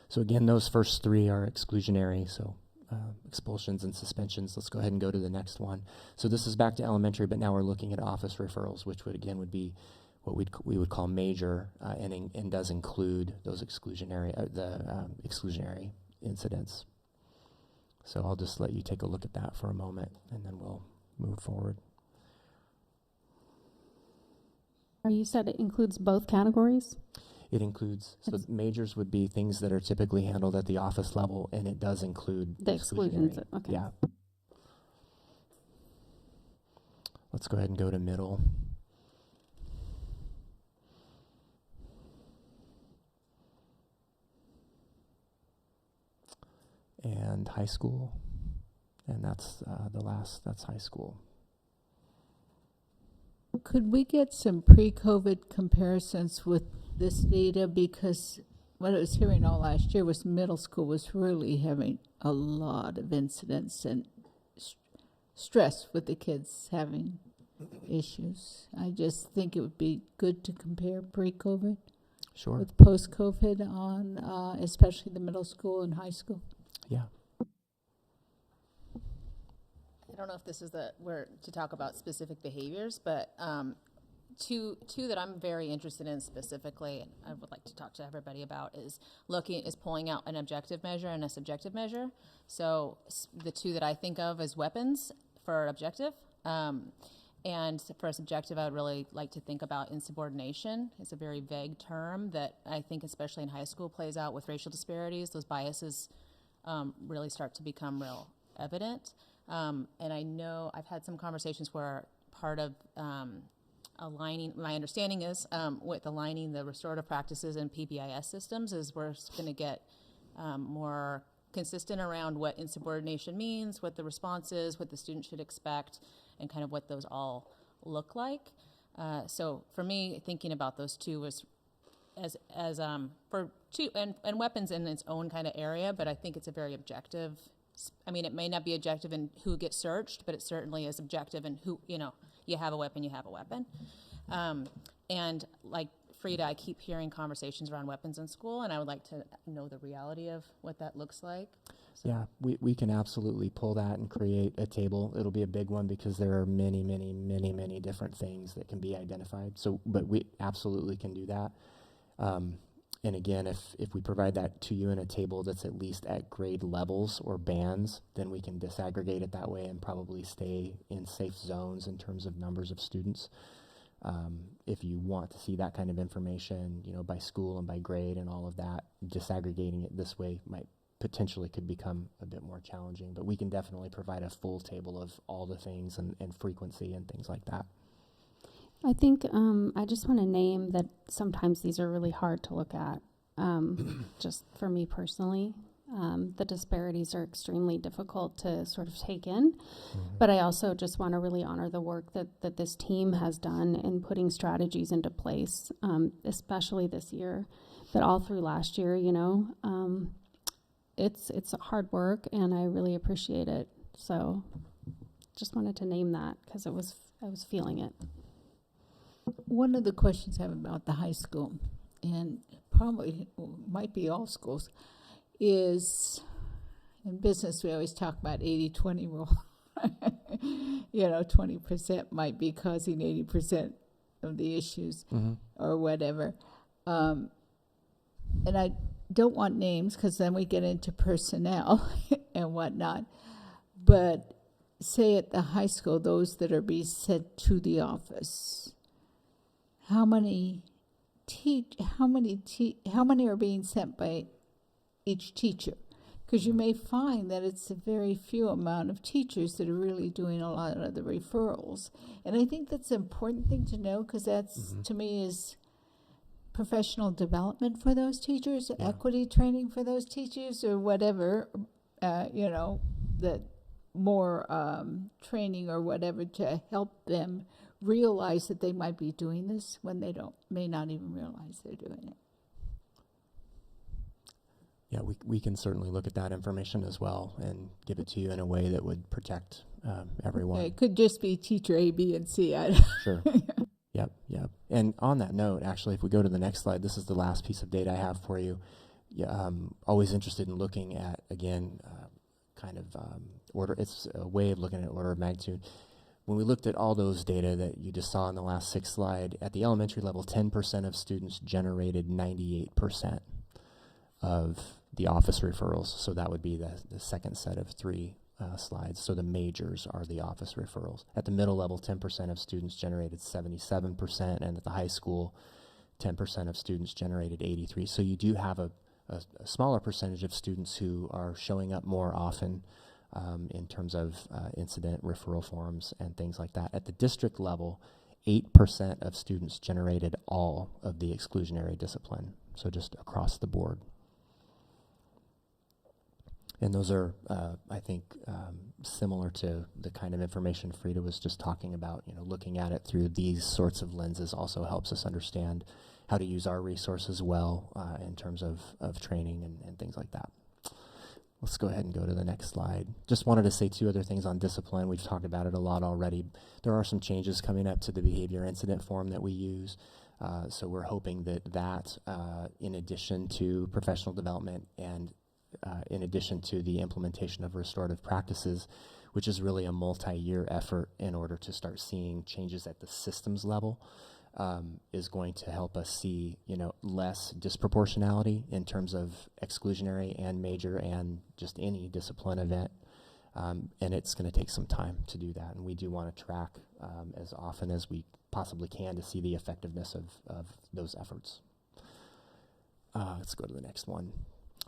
S19: So again, those first three are exclusionary, so expulsions and suspensions. Let's go ahead and go to the next one. So this is back to elementary, but now we're looking at office referrals, which would be what we would call major, and does include those exclusionary incidents. So I'll just let you take a look at that for a moment, and then we'll move forward.
S17: You said it includes both categories?
S19: It includes, so majors would be things that are typically handled at the office level, and it does include
S17: the exclusions. Okay.
S19: Yeah. Let's go ahead and go to middle. And high school. And that's that's high school.
S15: Could we get some pre-COVID comparisons with this data? Because what I was hearing all last year was middle school was really having a lot of incidents and stress with the kids having issues. I just think it would be good to compare pre-COVID with post-COVID on especially the middle school and high school.
S19: Yeah.
S16: I don't know if this is where to talk about specific behaviors, but two that I'm very interested in specifically, and I would like to talk to everybody about, is pulling out an objective measure and a subjective measure. So the two that I think of as weapons for objective, and for a subjective, I would really like to think about insubordination. It's a very vague term that I think, especially in high school, plays out with racial disparities. Those biases really start to become real evident. And I know I've had some conversations where part of aligning, my understanding is, with aligning the restorative practices and PBIS systems is we're going to get more consistent around what insubordination means, what the response is, what the student should expect, and kind of what those all look like. So for me, thinking about those two was for two, and weapons in its own kind of area, but I think it's a very objective. I mean, it may not be objective in who gets searched, but it certainly is objective in who, you have a weapon, you have a weapon. And like Frida, I keep hearing conversations around weapons in school, and I would like to know the reality of what that looks like. So.
S19: Yeah, we can absolutely pull that and create a table. It'll be a big one because there are many, many, many, many different things that can be identified. So, but we absolutely can do that. And again, if we provide that to you in a table that's at least at grade levels or bands, then we can disaggregate it that way and probably stay in safe zones in terms of numbers of students. If you want to see that kind of information, by school and by grade and all of that, disaggregating it this way might potentially could become a bit more challenging. But we can definitely provide a full table of all the things and frequency and things like that.
S17: I think I just want to name that sometimes these are really hard to look at. Just for me personally, the disparities are extremely difficult to sort of take in. But I also just want to really honor the work that this team has done in putting strategies into place, especially this year, but all through last year. It's hard work, and I really appreciate it. So, just wanted to name that because I was feeling it.
S15: One of the questions I have about the high school, and probably might be all schools, is in business we always talk about 80-20 rule. 20% might be causing 80% of the issues or whatever. And I don't want names because then we get into personnel and whatnot. But say at the high school, those that are being sent to the office, how many are being sent by each teacher? Because you may find that it's a very few amount of teachers that are really doing a lot of the referrals. And I think that's an important thing to know, because that's, to me, is professional development for those teachers, equity training for those teachers, or whatever, that more training or whatever to help them realize that they might be doing this when they may not even realize they're doing it.
S19: Yeah, we can certainly look at that information as well and give it to you in a way that would protect everyone.
S15: It could just be teacher A, B, and C.
S19: Sure. Yep. And on that note, actually, if we go to the next slide, this is the last piece of data I have for you. I'm always interested in looking at, again, order. It's a way of looking at order of magnitude. When we looked at all those data that you just saw in the last 6 slides, at the elementary level, 10% of students generated 98% of the office referrals. So that would be the second set of 3 slides. So the majors are the office referrals. At the middle level, 10% of students generated 77%, and at the high school, 10% of students generated 83%. So you do have a smaller percentage of students who are showing up more often in terms of incident referral forms and things like that. At the district level, 8% of students generated all of the exclusionary discipline, so just across the board. And those are, I think, similar to the kind of information Frida was just talking about. Looking at it through these sorts of lenses also helps us understand how to use our resources well in terms of training and things like that. Let's go ahead and go to the next slide. Just wanted to say 2 other things on discipline. We've talked about it a lot already. There are some changes coming up to the behavior incident form that we use. So we're hoping that in addition to professional development and in addition to the implementation of restorative practices, which is really a multi-year effort in order to start seeing changes at the systems level, is going to help us see, less disproportionality in terms of exclusionary and major and just any discipline event. And it's going to take some time to do that. And we do want to track as often as we possibly can to see the effectiveness of those efforts. Let's go to the next one.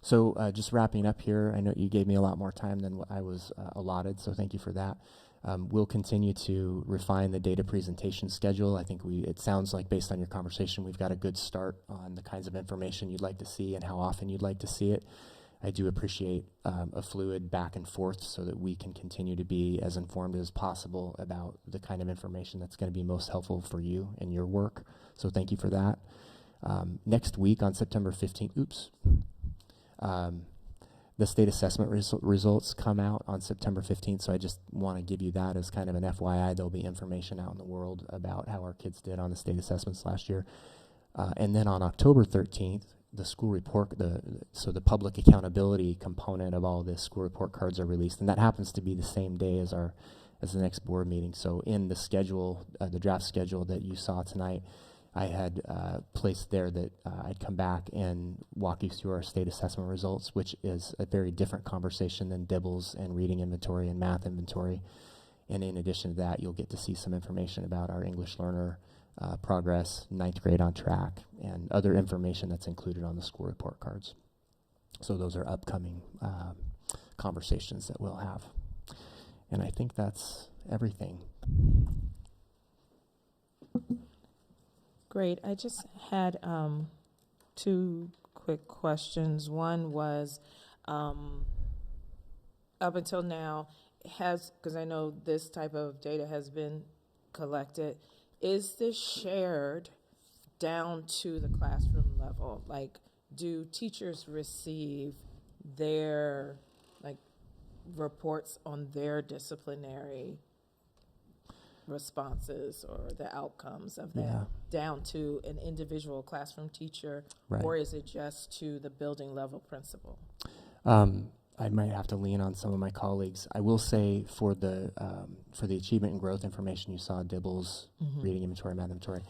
S19: So just wrapping up here, I know you gave me a lot more time than what I was allotted, so thank you for that. We'll continue to refine the data presentation schedule. I think it sounds like, based on your conversation, we've got a good start on the kinds of information you'd like to see and how often you'd like to see it. I do appreciate a fluid back and forth so that we can continue to be as informed as possible about the kind of information that's going to be most helpful for you and your work. So thank you for that. Next week on September 15th, the state assessment results come out on September 15th, so I just want to give you that as kind of an FYI. There'll be information out in the world about how our kids did on the state assessments last year. And then on October 13th, the school report, so the public accountability component of all this, school report cards are released, and that happens to be the same day as the next board meeting. So in the schedule, the draft schedule that you saw tonight, I had placed there that I'd come back and walk you through our state assessment results, which is a very different conversation than DIBELS and reading inventory and math inventory. And in addition to that, you'll get to see some information about our English learner progress, 9th grade on track, and other information that's included on the school report cards. So those are upcoming conversations that we'll have. And I think that's everything.
S1: Great. I just had 2 quick questions. One was, up until now, because I know this type of data has been collected, is this shared down to the classroom level? Like, do teachers receive their, like, reports on their disciplinary responses or the outcomes of that down to an individual classroom teacher, or is it just to the building level principal?
S19: I might have to lean on some of my colleagues. I will say for the achievement and growth information you saw, DIBELS, reading inventory, math inventory,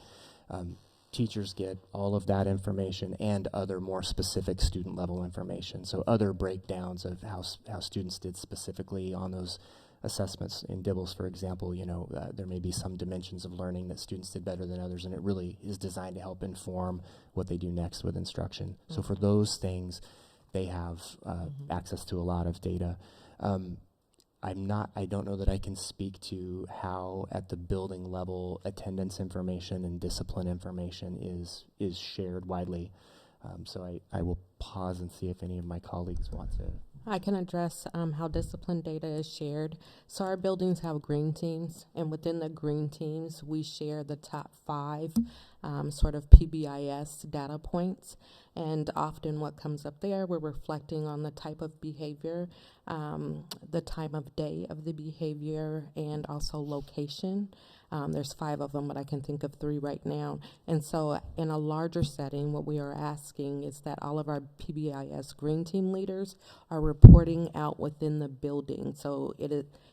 S19: teachers get all of that information and other more specific student level information. So other breakdowns of how students did specifically on those assessments. In DIBELS, for example, there may be some dimensions of learning that students did better than others, and it really is designed to help inform what they do next with instruction. So for those things, they have access to a lot of data. I don't know that I can speak to how at the building level attendance information and discipline information is shared widely. So I will pause and see if any of my colleagues want to.
S21: I can address how discipline data is shared. So our buildings have green teams, and within the green teams, we share the top 5 sort of PBIS data points. And often what comes up there, we're reflecting on the type of behavior, the time of day of the behavior, and also location. There's 5 of them, but I can think of 3 right now. And so in a larger setting, what we are asking is that all of our PBIS green team leaders are reporting out within the building. So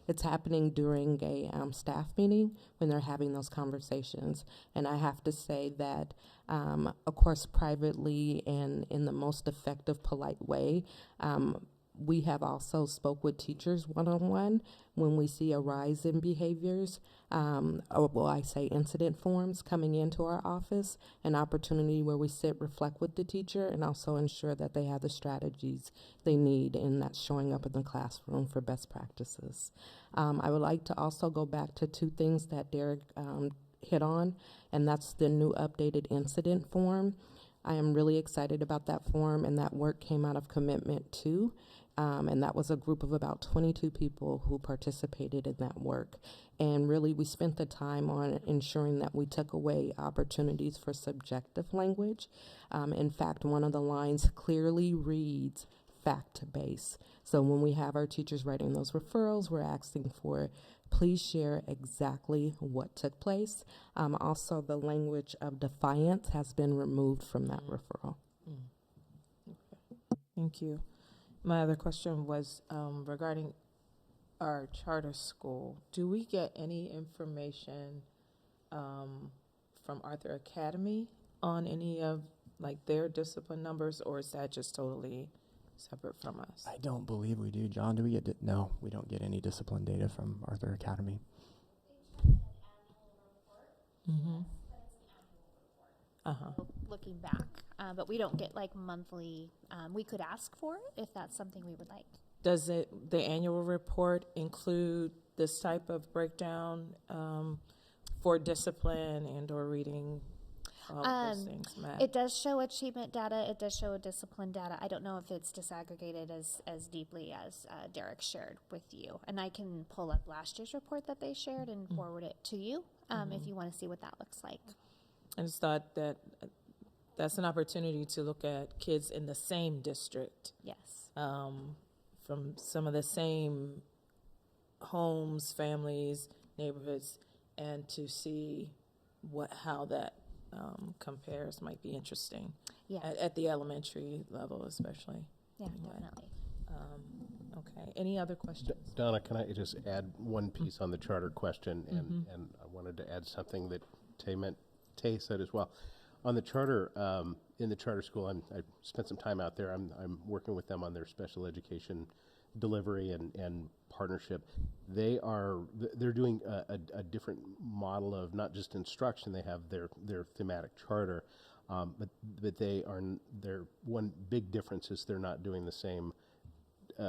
S21: it's happening during a staff meeting when they're having those conversations. And I have to say that, of course, privately and in the most effective, polite way, we have also spoke with teachers one-on-one when we see a rise in behaviors, I say incident forms coming into our office, an opportunity where we sit, reflect with the teacher, and also ensure that they have the strategies they need, and that's showing up in the classroom for best practices. I would like to also go back to 2 things that Derek hit on, and that's the new updated incident form. I am really excited about that form, and that work came out of Commitment 2. And that was a group of about 22 people who participated in that work. And really, we spent the time on ensuring that we took away opportunities for subjective language. In fact, one of the lines clearly reads fact-based. So when we have our teachers writing those referrals, we're asking for, please share exactly what took place. Also, the language of defiance has been removed from that referral.
S1: Okay. Thank you. My other question was regarding our charter school. Do we get any information from Arthur Academy on any of their discipline numbers, or is that just totally separate from us?
S19: I don't believe we do. John, do we get no, we don't get any discipline data from Arthur Academy.
S4: Looking back, but we don't get monthly. We could ask for it if that's something we would like.
S1: Does the annual report include this type of breakdown for discipline and or reading? All of those things, Matt?
S4: It does show achievement data. It does show discipline data. I don't know if it's disaggregated as deeply as Derek shared with you. And I can pull up last year's report that they shared and forward it to you if you want to see what that looks like.
S1: I just thought that that's an opportunity to look at kids in the same district.
S4: Yes.
S1: From some of the same homes, families, neighborhoods, and to see how that compares might be interesting.
S4: Yeah.
S1: At the elementary level, especially.
S4: Yeah, definitely.
S1: Okay. Any other questions?
S22: Donna, can I just add one piece on the charter question? And I wanted to add something that Tay meant
S5: Tay said as well. On the charter, in the charter school, I spent some time out there. I'm working with them on their special education delivery and partnership. They're doing a different model of not just instruction. They have their thematic charter, but their one big difference is they're not doing the same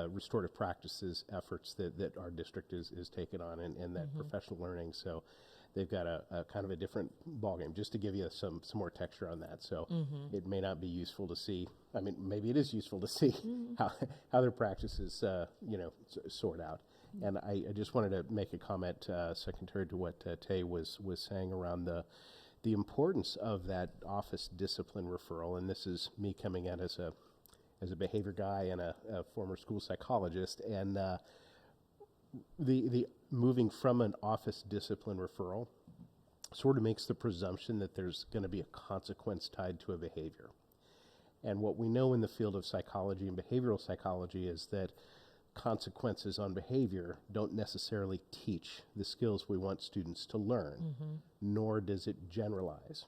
S5: restorative practices efforts that our district is taking on in that professional learning. So they've got a kind of a different ballgame, just to give you some more texture on that. So it may not be useful to see. I mean, maybe it is useful to see how their practices, sort out. And I just wanted to make a comment, secondary to what Tay was saying around the importance of that office discipline referral. And this is me coming in as a behavior guy and a former school psychologist, and the moving from an office discipline referral sort of makes the presumption that there's going to be a consequence tied to a behavior. And what we know in the field of psychology and behavioral psychology is that consequences on behavior don't necessarily teach the skills we want students to learn, nor does it generalize.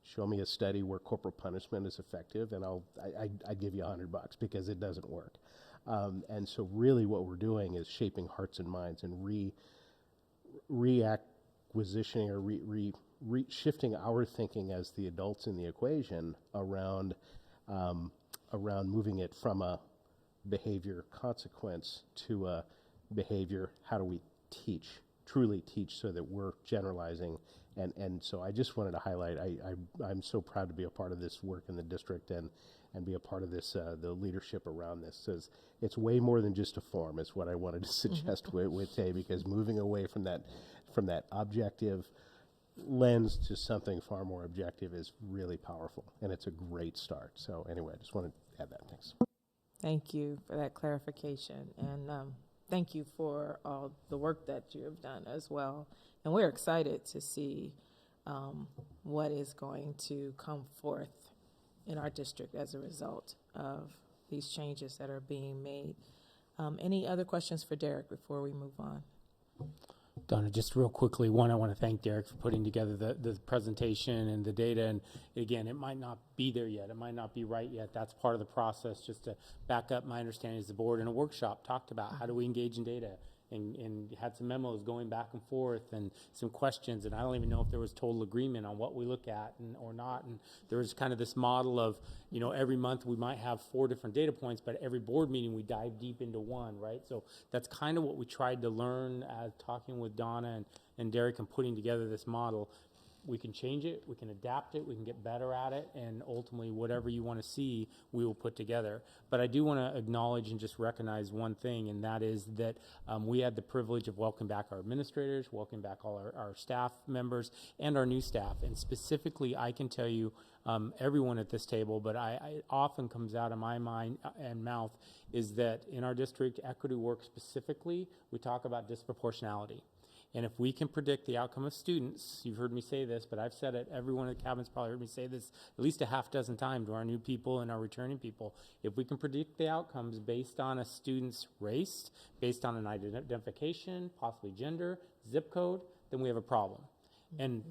S5: Show me a study where corporal punishment is effective, and I'd give you $100 because it doesn't work. And so really what we're doing is shaping hearts and minds and reacquisitioning or shifting our thinking as the adults in the equation around moving it from a behavior consequence to a behavior, how do we truly teach so that we're generalizing. And so I just wanted to highlight, I'm so proud to be a part of this work in the district and be a part of this, the leadership around this. Says it's way more than just a form, is what I wanted to suggest with Tay, because moving away from that objective lens to something far more objective is really powerful, and it's a great start. So anyway, I just wanted to add that. Thanks.
S1: Thank you for that clarification, and thank you for all the work that you have done as well. And we're excited to see what is going to come forth in our district as a result of these changes that are being made. Any other questions for Derek before we move on?
S20: Donna, just real quickly, one, I want to thank Derek for putting together the presentation and the data. And again, it might not be there yet. It might not be right yet. That's part of the process. Just to back up my understanding is the board in a workshop talked about how do we engage in data, and had some memos going back and forth and some questions. And I don't even know if there was total agreement on what we look at or not. And there was kind of this model of, every month we might have 4 different data points, but every board meeting we dive deep into one, right? So that's kind of what we tried to learn as talking with Donna and Derek and putting together this model. We can change it, we can adapt it, we can get better at it, and ultimately whatever you want to see, we will put together. But I do want to acknowledge and just recognize one thing, and that is that we had the privilege of welcoming back our administrators, welcoming back all our staff members, and our new staff. And specifically, I can tell you, everyone at this table, but it often comes out of my mind and mouth, is that in our district, equity work specifically, we talk about disproportionality. And if we can predict the outcome of students, you've heard me say this, but I've said it, everyone at the cabinet's probably heard me say this at least a half dozen times to our new people and our returning people. If we can predict the outcomes based on a student's race, based on an identification, possibly gender, zip code, then we have a problem. And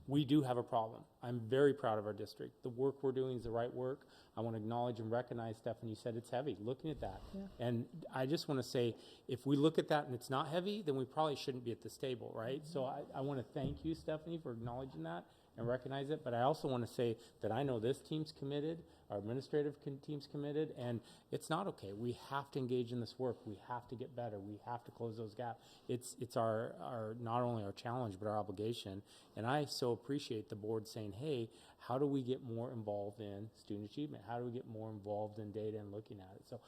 S20: we do have a problem. I'm very proud of our district. The work we're doing is the right work. I want to acknowledge and recognize, Stephanie, you said it's heavy, looking at that. Yeah. And I just want to say, if we look at that and it's not heavy, then we probably shouldn't be at this table, right? So I want to thank you, Stephanie, for acknowledging that and recognize it. But I also want to say that I know this team's committed, our administrative team's committed, and it's not okay. We have to engage in this work. We have to get better. We have to close those gaps. It's our not only our challenge, but our obligation. And I so appreciate the board saying, hey, how do we get more involved in student achievement? How do we get more involved in data and looking at it? So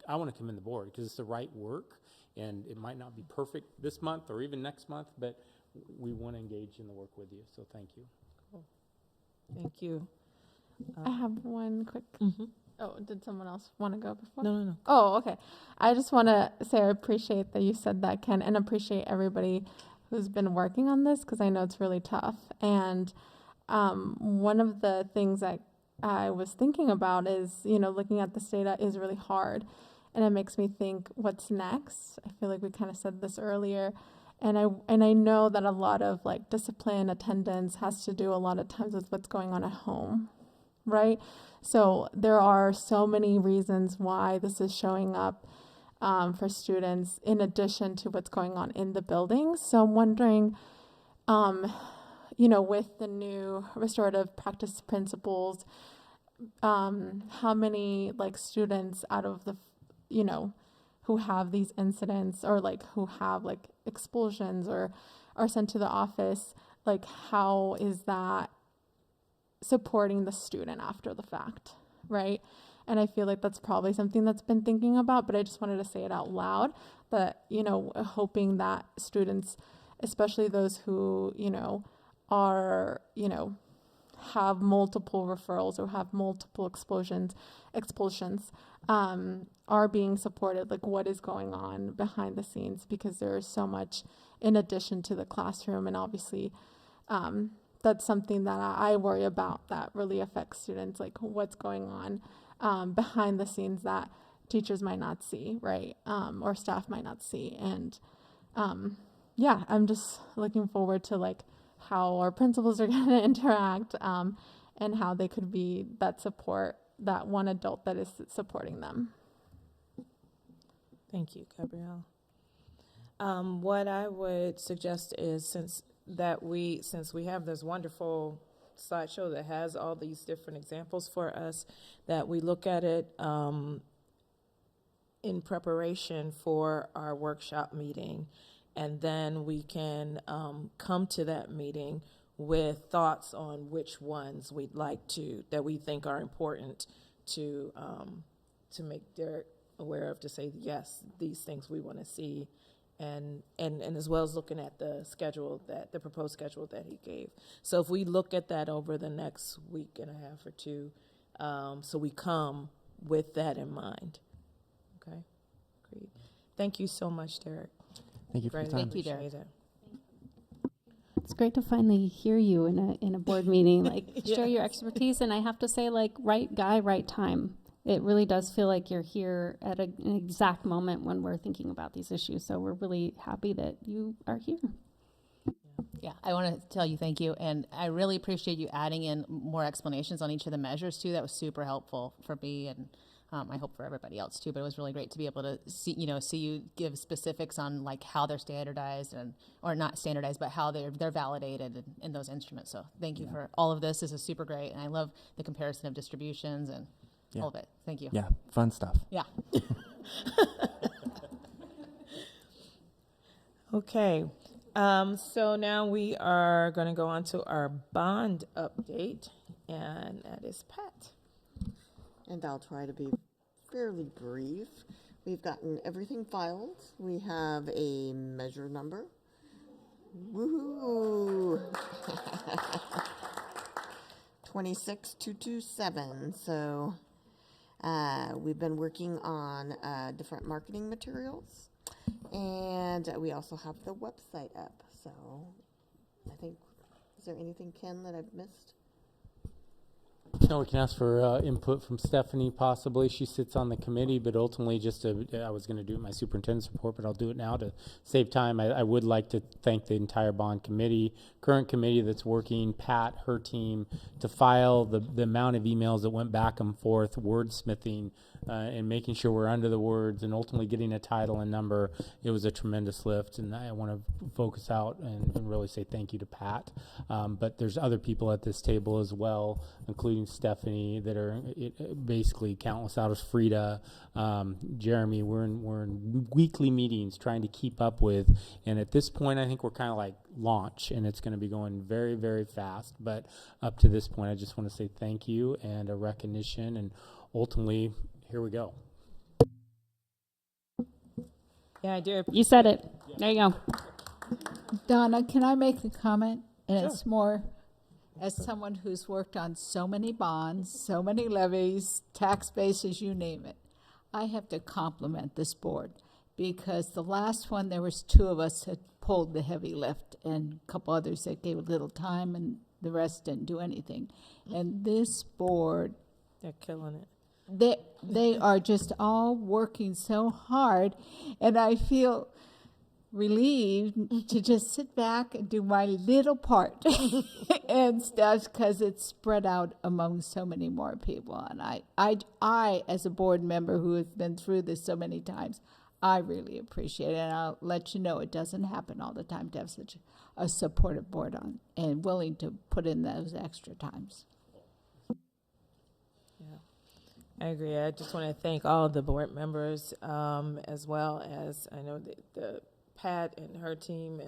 S20: I want to commend the board because it's the right work, and it might not be perfect this month or even next month, but we want to engage in the work with you. So thank you.
S1: Cool. Thank you.
S2: I have one quick. Oh, did someone else want to go before?
S1: No.
S2: Oh, okay. I just want to say I appreciate that you said that, Ken, and appreciate everybody who's been working on this because I know it's really tough. And one of the things that I was thinking about is, looking at this data is really hard. And it makes me think, what's next? I feel like we kind of said this earlier. And I know that a lot of like discipline, attendance has to do a lot of times with what's going on at home, right? So there are so many reasons why this is showing up for students in addition to what's going on in the buildings. So I'm wondering, with the new restorative practice principles, how many like students out of the, who have these incidents or like who have like expulsions or are sent to the office, like how is that supporting the student after the fact, right? And I feel like that's probably something that's been thinking about, but I just wanted to say it out loud that, hoping that students, especially those who, are, have multiple referrals or have multiple expulsions, are being supported, like what is going on behind the scenes, because there is so much in addition to the classroom. And obviously, that's something that I worry about that really affects students, like what's going on behind the scenes that teachers might not see, right? Or staff might not see. And I'm just looking forward to like how our principals are going to interact and how they could be that support, that one adult that is supporting them.
S1: Thank you, Gabrielle. What I would suggest is since we have this wonderful slideshow that has all these different examples for us, that we look at it in preparation for our workshop meeting, and then we can come to that meeting with thoughts on which ones we'd like that we think are important to make Derek aware of, to say, yes, these things we want to see, and as well as looking at the proposed schedule that he gave. So if we look at that over the next week and a half or two, so we come with that in mind. Okay, great. Thank you so much, Derek.
S19: Thank you for your time.
S16: Thank you, Derek.
S17: It's great to finally hear you in a board meeting, like share your expertise. And I have to say, like, right guy, right time. It really does feel like you're here at an exact moment when we're thinking about these issues. So we're really happy that you are here.
S16: Yeah, I want to tell you thank you, and I really appreciate you adding in more explanations on each of the measures too. That was super helpful for me, and I hope for everybody else too. But it was really great to be able to see you give specifics on like how they're standardized or not standardized, but how they're validated in those instruments. So thank you for all of this. This is super great, and I love the comparison of distributions and all of it. Thank you.
S19: Yeah, fun stuff.
S16: Yeah.
S1: Okay. So now we are going to go on to our bond update, and that is Pat.
S6: And I'll try to be fairly brief. We've gotten everything filed. We have a measure number. Woohoo! 26227. So we've been working on different marketing materials. And we also have the website up. So I think, is there anything, Ken, that I've missed?
S20: No, we can ask for input from Stephanie, possibly. She sits on the committee, but ultimately I was going to do it in my superintendent's report, but I'll do it now to save time. I would like to thank the entire bond committee, current committee that's working, Pat, her team, to file the amount of emails that went back and forth, wordsmithing, and making sure we're under the words and ultimately getting a title and number. It was a tremendous lift, and I want to focus out and really say thank you to Pat. But there's other people at this table as well, including Stephanie, that are basically countless hours. Frida, Jeremy, we're in weekly meetings trying to keep up with, and at this point I think we're kind of like launch, and it's going to be going very, very fast. But up to this point I just want to say thank you and a recognition, and ultimately here we go.
S1: Yeah, I do.
S17: You said it. There you go.
S15: Donna, can I make a comment? And
S1: Sure.
S15: it's more as someone who's worked on so many bonds, so many levies, tax bases, you name it. I have to compliment this board, because the last one, there was 2 of us that pulled the heavy lift and a couple others that gave a little time, and the rest didn't do anything. And this board,
S1: they're killing it.
S15: They are just all working so hard, and I feel relieved to just sit back and do my little part and stuff because it's spread out among so many more people. And I, as a board member who has been through this so many times, I really appreciate it. And I'll let you know it doesn't happen all the time to have such a supportive board on and willing to put in those extra times.
S1: I agree. I just want to thank all of the board members, as well as I know the Pat and her team.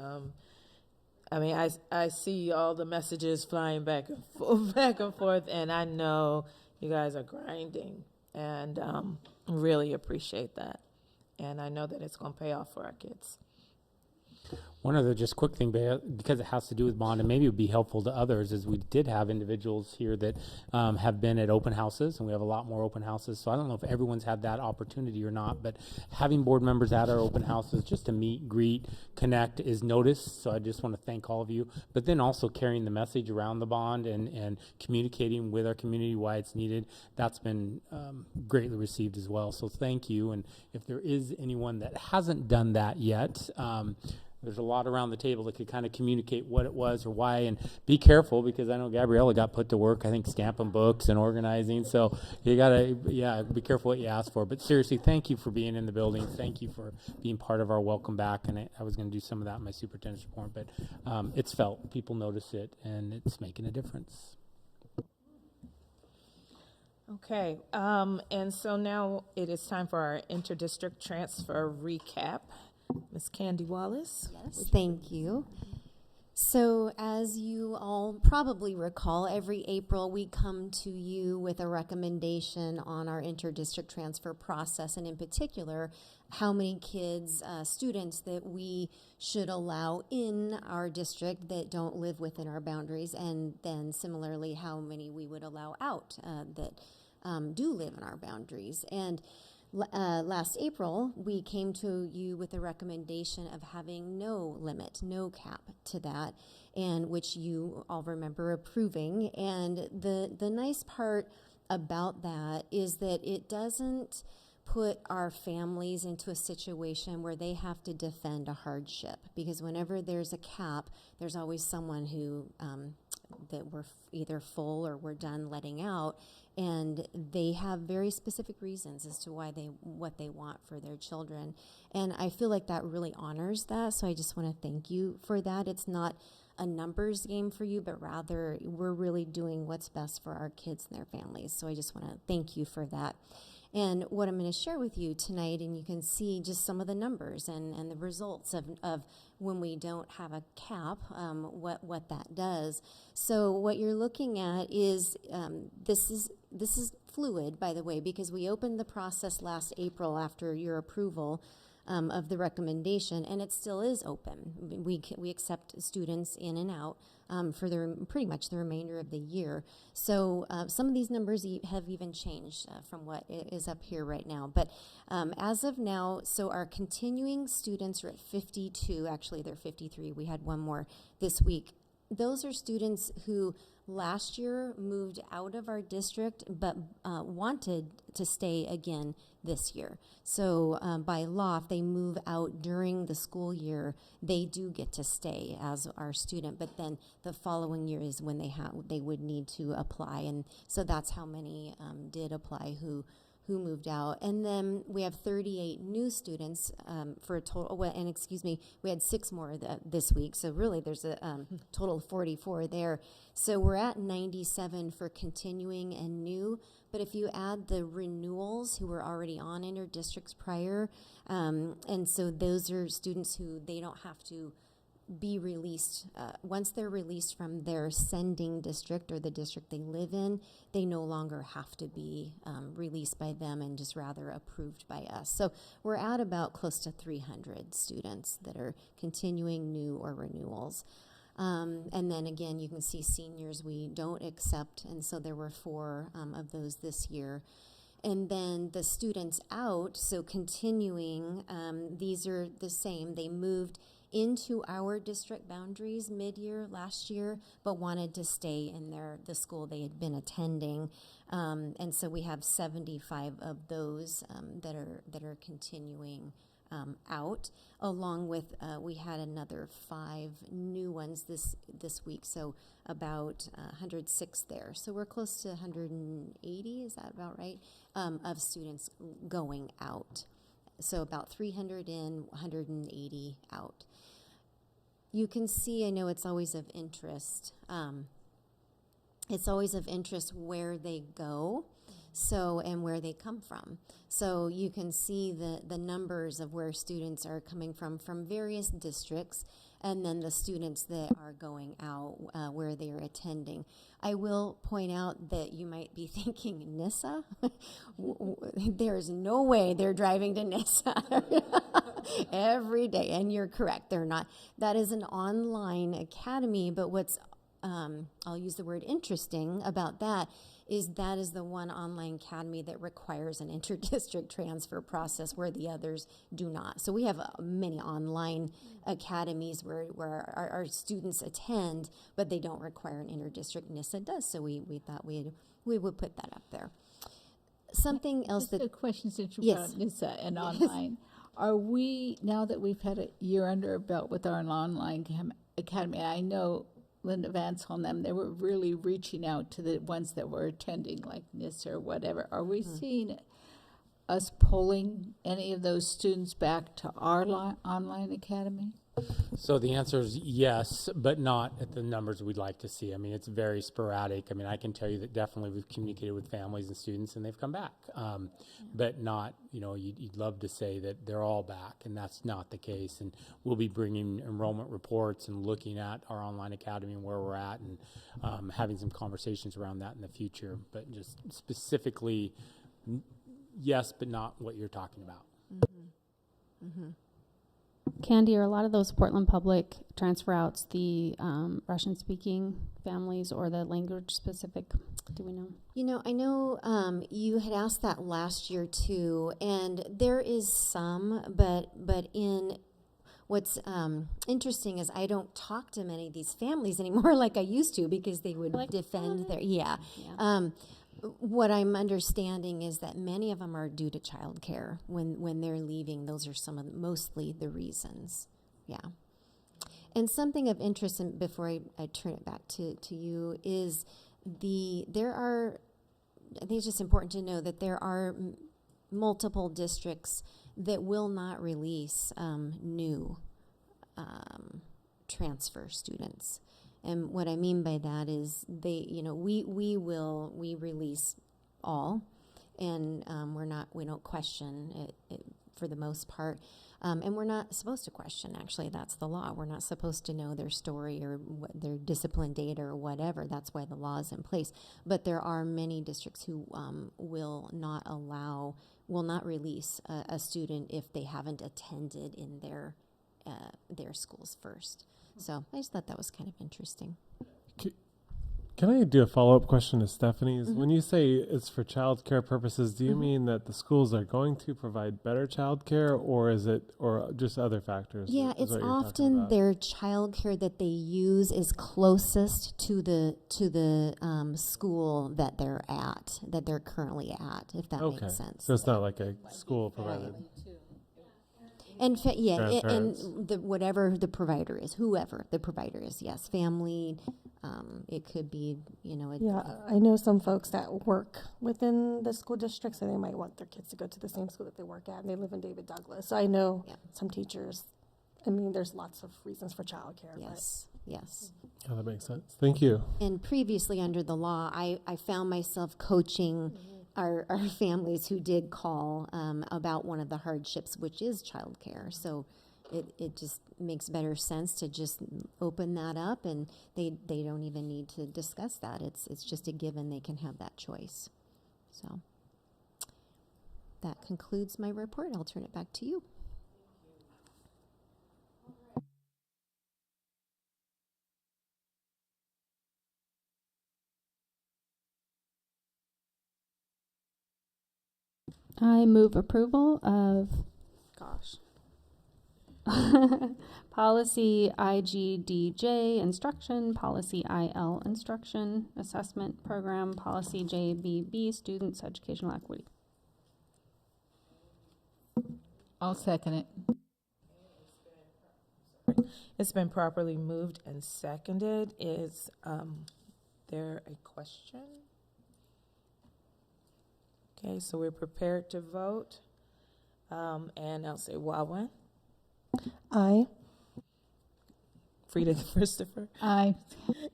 S1: I mean, I see all the messages flying back and forth, and I know you guys are grinding, and really appreciate that. And I know that it's going to pay off for our kids.
S20: One other just quick thing, because it has to do with bond, and maybe it would be helpful to others, is we did have individuals here that have been at open houses, and we have a lot more open houses. So I don't know if everyone's had that opportunity or not, but having board members at our open houses just to meet, greet, connect is noticed. So I just want to thank all of you. But then also carrying the message around the bond and communicating with our community why it's needed, that's been greatly received as well. So thank you. And if there is anyone that hasn't done that yet, there's a lot around the table that could kind of communicate what it was or why, and be careful because I know Gabriella got put to work, I think, stamping books and organizing. So you gotta, be careful what you ask for. But seriously, thank you for being in the building. Thank you for being part of our welcome back. And I was going to do some of that in my superintendent's report, but it's felt. People notice it, and it's making a difference.
S1: Okay, and so now it is time for our interdistrict transfer recap. Ms. Candy Wallace.
S7: Yes, thank you. So as you all probably recall, every April we come to you with a recommendation on our interdistrict transfer process, and in particular, how many kids, students that we should allow in our district that don't live within our boundaries, and then similarly, how many we would allow out that do live in our boundaries. And last April, we came to you with a recommendation of having no limit, no cap to that, and which you all remember approving. And the nice part about that is that it doesn't put our families into a situation where they have to defend a hardship, because whenever there's a cap, there's always someone who that we're either full or we're done letting out, and they have very specific reasons as to why what they want for their children. And I feel like that really honors that, so I just want to thank you for that. It's not a numbers game for you, but rather we're really doing what's best for our kids and their families. So I just want to thank you for that. And what I'm going to share with you tonight, and you can see just some of the numbers and the results of when we don't have a cap, what that does. So what you're looking at is, this is fluid, by the way, because we opened the process last April after your approval of the recommendation, and it still is open. We accept students in and out for pretty much the remainder of the year. So some of these numbers have even changed from what is up here right now. But as of now, so our continuing students are at 52. Actually, they're 53. We had one more this week. Those are students who last year moved out of our district but wanted to stay again this year. So by law, if they move out during the school year, they do get to stay as our student, but then the following year is when they would need to apply. And so that's how many did apply who moved out. And then we have 38 new students for a total, and excuse me, we had 6 more this week. So really there's a total of 44 there. So we're at 97 for continuing and new. But if you add the renewals who were already on interdistricts prior, and so those are students who they don't have to be released. Once they're released from their sending district or the district they live in, they no longer have to be released by them and just rather approved by us. So we're at about close to 300 students that are continuing, new, or renewals. And then again, you can see seniors we don't accept, and so there were 4 of those this year. And then the students out, so continuing, these are the same. They moved into our district boundaries mid-year last year, but wanted to stay in the school they had been attending. And so we have 75 of those that are continuing out, along with we had another 5 new ones this week, so about 106 there. So we're close to 180, is that about right, of students going out. So about 300 in, 180 out. You can see, I know it's always of interest. It's always of interest where they go, so, and where they come from. So you can see the numbers of where students are coming from various districts, and then the students that are going out, where they are attending. I will point out that you might be thinking, NISA? There's no way they're driving to NISA every day, and you're correct, they're not. That is an online academy, but what's, I'll use the word interesting about that is the one online academy that requires an inter-district transfer process where the others do not. So we have many online academies where our students attend, but they don't require an inter-district. NISA does, so we thought we would put that up there. Something else
S15: Just a question since you
S7: yes.
S15: brought NISA and online. Are we, now that we've had a year under our belt with our online academy, and I know Linda Vance on them, they were really reaching out to the ones that were attending, like NISA or whatever. Are we seeing us pulling any of those students back to our online academy?
S20: So the answer is yes, but not at the numbers we'd like to see. I mean, it's very sporadic. I mean, I can tell you that definitely we've communicated with families and students and they've come back, but not, you know, you'd love to say that they're all back, and that's not the case. And we'll be bringing enrollment reports and looking at our online academy and where we're at, and having some conversations around that in the future. But just specifically, yes, but not what you're talking about.
S7: Mm-hmm. Mm-hmm.
S17: Candy, are a lot of those Portland Public transfer outs the Russian-speaking families or the language-specific? Do we know?
S7: You know, I know you had asked that last year too, and there is some, but in what's interesting is I don't talk to many of these families anymore like I used to, because they would defend their what I'm understanding is that many of them are due to childcare when they're leaving. Those are some of mostly the reasons. Yeah. And something of interest, and before I turn it back to you, is there are, I think it's just important to know that there are multiple districts that will not release new transfer students. And what I mean by that is we release all, and we don't question it for the most part. And we're not supposed to question, actually. That's the law. We're not supposed to know their story or their discipline data or whatever. That's why the law is in place. But there are many districts who will not release a student if they haven't attended in their schools first. So I just thought that was kind of interesting.
S3: Can I do a follow-up question to Stephanie's?
S7: Mm-hmm.
S3: When you say it's for child care purposes, do you mean that the schools are going to provide better child care, or just other factors?
S7: Yeah, it's often their child care that they use is closest to the school that they're currently at, if that makes sense.
S3: So it's not like a school provided.
S7: And whatever the provider is, whoever the provider is, yes, family. It could be,
S14: I know some folks that work within the school district, so they might want their kids to go to the same school that they work at, and they live in David Douglas. So I know some teachers. I mean, there's lots of reasons for childcare.
S7: Yes, yes.
S3: Oh, that makes sense. Thank you.
S7: And previously under the law, I found myself coaching our families who did call about one of the hardships, which is childcare. So it just makes better sense to just open that up, and they don't even need to discuss that. It's just a given. They can have that choice. So that concludes my report. I'll turn it back to you.
S17: I move approval of policy IGDJ instruction, policy IL instruction, assessment program, policy JBB students educational equity.
S15: I'll second it.
S1: It's been properly moved and seconded. Is there a question? Okay, so we're prepared to vote. And I'll say Wawan.
S14: Aye.
S1: Frida Christopher.
S15: Aye.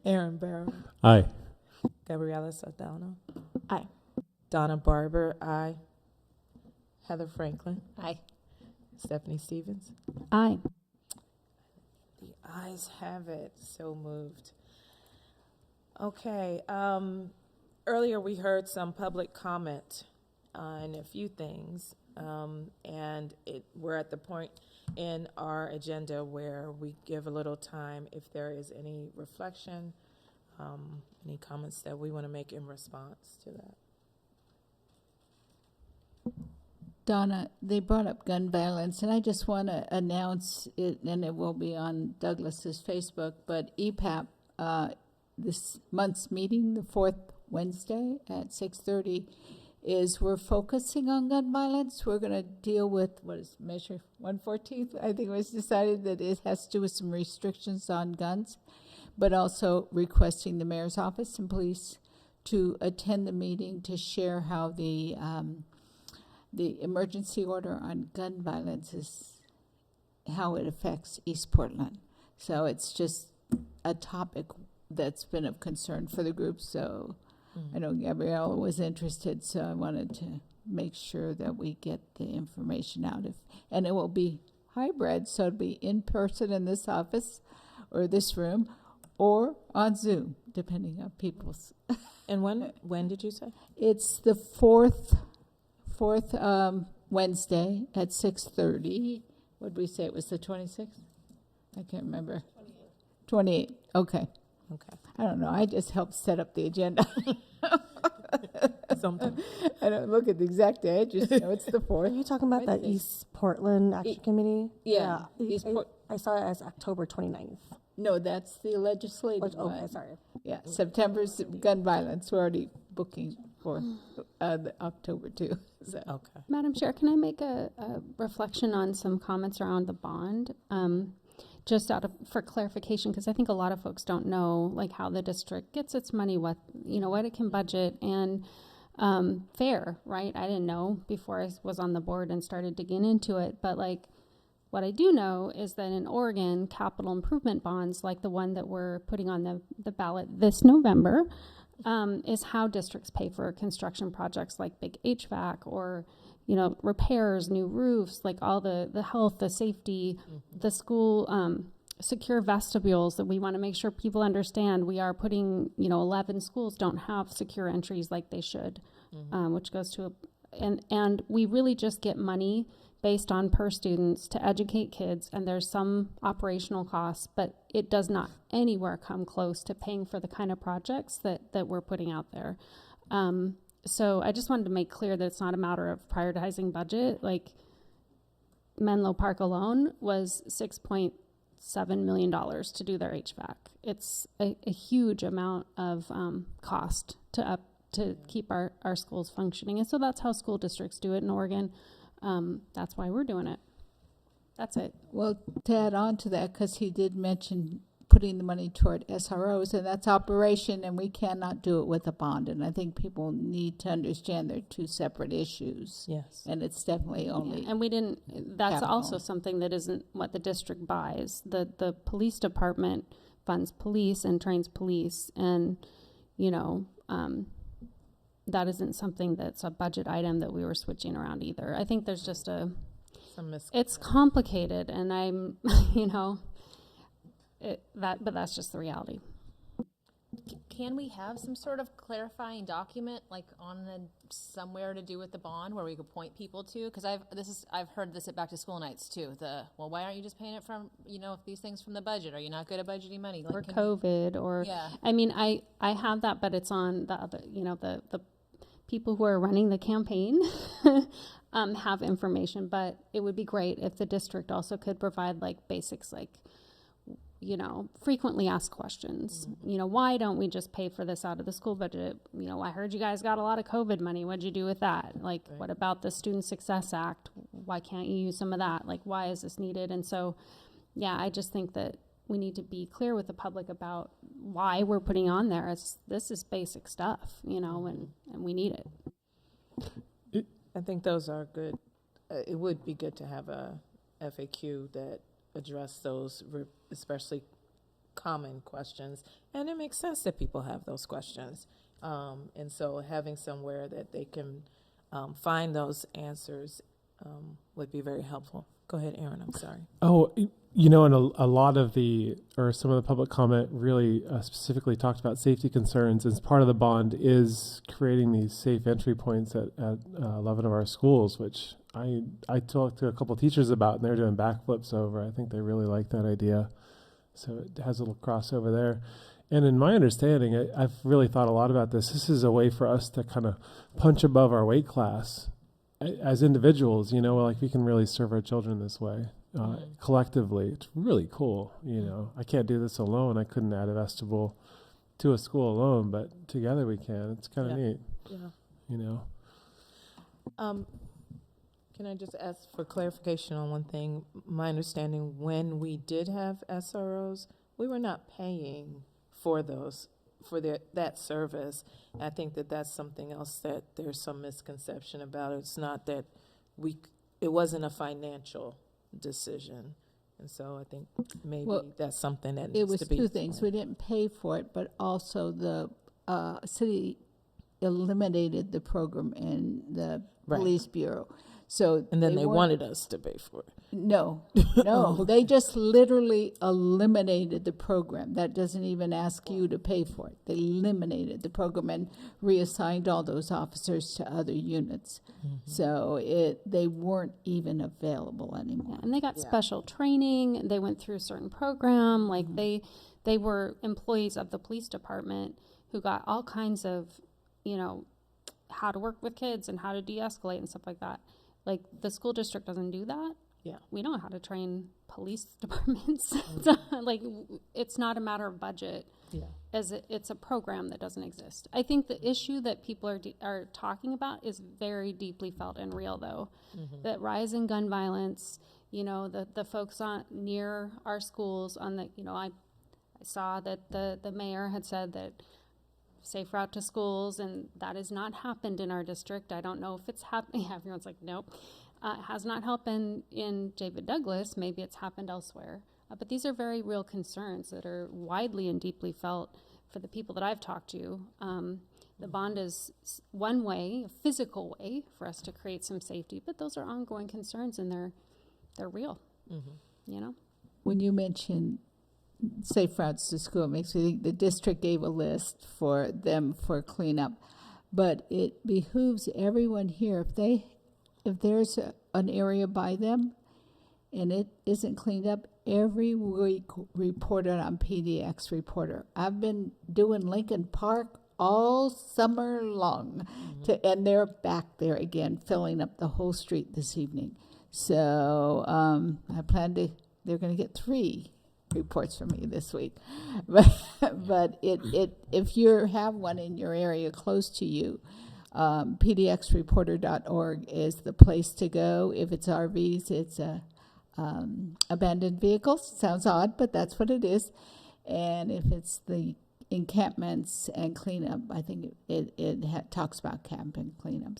S1: Aaron Barrow.
S3: Aye.
S1: Gabriela Saldana.
S2: Aye.
S1: Donna Barber. Aye. Heather Franklin.
S16: Aye.
S1: Stephanie Stevens.
S17: Aye.
S1: The ayes have it. So moved. Okay. Earlier we heard some public comment on a few things, and we're at the point in our agenda where we give a little time if there is any reflection, any comments that we want to make in response to that.
S15: Donna, they brought up gun violence, and I just want to announce it, and it will be on Douglas's Facebook, but EPAP, this month's meeting, the fourth Wednesday at 6:30, is we're focusing on gun violence. We're going to deal with, what is Measure 114? I think it was decided that it has to do with some restrictions on guns, but also requesting the mayor's office and police to attend the meeting to share how the emergency order on gun violence is, how it affects East Portland. So it's just a topic that's been of concern for the group. So I know Gabrielle was interested, so I wanted to make sure that we get the information out. And it will be hybrid, so it'll be in person in this office or this room or on Zoom, depending on people's.
S1: And when did you say?
S15: It's the fourth Wednesday at 6:30. What did we say? It was the 26th? I can't remember. 28. Okay.
S1: Okay.
S15: I don't know. I just helped set up the agenda.
S1: Something.
S15: I don't look at the exact day. I just know it's the 4th.
S14: Are you talking about the East Portland Action Committee?
S15: Yeah.
S14: I saw it as October 29th.
S15: No, that's the legislative one.
S14: Okay, sorry.
S15: Yeah, September's gun violence. We're already booking for the October too. So.
S1: Okay.
S17: Madam Chair, can I make a reflection on some comments around the bond? Just for clarification, because I think a lot of folks don't know like how the district gets its money, what it can budget, and fair, right? I didn't know before I was on the board and started digging into it, but like what I do know is that in Oregon, capital improvement bonds, like the one that we're putting on the ballot this November, is how districts pay for construction projects like big HVAC or repairs, new roofs, like all the health, the safety, the school, secure vestibules that we want to make sure people understand. We are putting, 11 schools don't have secure entries like they should, which goes to and we really just get money based on per students to educate kids, and there's some operational costs, but it does not anywhere come close to paying for the kind of projects that we're putting out there. So I just wanted to make clear that it's not a matter of prioritizing budget. Like Menlo Park alone was $6.7 million to do their HVAC. It's a huge amount of cost to keep our schools functioning. And so that's how school districts do it in Oregon. That's why we're doing it. That's it.
S15: Well, to add on to that, because he did mention putting the money toward SROs, and that's operation, and we cannot do it with a bond. And I think people need to understand they're two separate issues.
S1: Yes.
S15: And it's definitely only.
S17: Yeah, and we didn't, that's
S15: capital.
S17: also something that isn't what the district buys. The police department funds police and trains police, and, that isn't something that's a budget item that we were switching around either. I think there's just it's complicated, and I'm, but that's just the reality.
S16: Can we have some sort of clarifying document, like somewhere to do with the bond, where we could point people to? Because I've heard this at back to school nights too. Why aren't you just paying it from these things from the budget? Are you not good at budgeting money?
S17: Or COVID, or
S16: yeah.
S17: I mean, I have that, but it's on the other, the people who are running the campaign have information. But it would be great if the district also could provide like basics, like frequently asked questions. Why don't we just pay for this out of the school budget? I heard you guys got a lot of COVID money. What'd you do with that? Like, what about the Student Success Act? why can't you use some of that? Like, why is this needed? And so, yeah, I just think that we need to be clear with the public about why we're putting on there. This is basic stuff, you know, and we need it.
S1: I think those are good. It would be good to have a FAQ that address those, especially common questions. And it makes sense that people have those questions. And so having somewhere that they can find those answers would be very helpful. Go ahead, Aaron, I'm sorry.
S3: Oh, you know, and a lot of some of the public comment really specifically talked about safety concerns. As part of the bond is creating these safe entry points at 11 of our schools, which I talked to a couple of teachers about, and they're doing backflips over. I think they really like that idea. So it has a little crossover there. And in my understanding, I've really thought a lot about this. This is a way for us to kind of punch above our weight class as individuals, you know, like we can really serve our children this way. Collectively, it's really cool. You know, I can't do this alone. I couldn't add a vestibule to a school alone, but together we can. It's kind of neat.
S1: Yeah.
S3: You know.
S1: Can I just ask for clarification on one thing? My understanding, when we did have SROs, we were not paying for those, for that service. I think that that's something else that there's some misconception about. It's not that it wasn't a financial decision. And so I think maybe that's something that needs to be.
S15: It was two things. We didn't pay for it, but also the city eliminated the program in the police bureau. So
S1: and then they wanted us to pay for it.
S15: No, they just literally eliminated the program. That doesn't even ask you to pay for it. They eliminated the program and reassigned all those officers to other units. So they weren't even available anymore.
S17: Yeah, and they got special training. They went through a certain program. Like they were employees of the police department who got all kinds of, you know, how to work with kids and how to de-escalate and stuff like that. Like the school district doesn't do that.
S1: Yeah.
S17: We know how to train police departments. Like it's not a matter of budget.
S1: Yeah.
S17: It's a program that doesn't exist. I think the issue that people are talking about is very deeply felt and real, though. That rise in gun violence, you know, the folks near our schools on the, you know, I saw that the mayor had said that safe route to schools, and that has not happened in our district. I don't know if it's happening. Everyone's like, nope. It has not happened in David Douglas. Maybe it's happened elsewhere. But these are very real concerns that are widely and deeply felt for the people that I've talked to. The bond is one way, a physical way, for us to create some safety, but those are ongoing concerns, and they're real, you know?
S15: When you mention safe routes to school, it makes me think the district gave a list for them for cleanup, but it behooves everyone here, if there's an area by them and it isn't cleaned up, every week report it on PDX Reporter. I've been doing Lincoln Park all summer long, and they're back there again, filling up the whole street this evening. So I plan they're going to get 3 reports from me this week. But if you have one in your area close to you, pdxreporter.org is the place to go. If it's RVs, it's abandoned vehicles. Sounds odd, but that's what it is. And if it's the encampments and cleanup, I think it talks about camp and cleanup.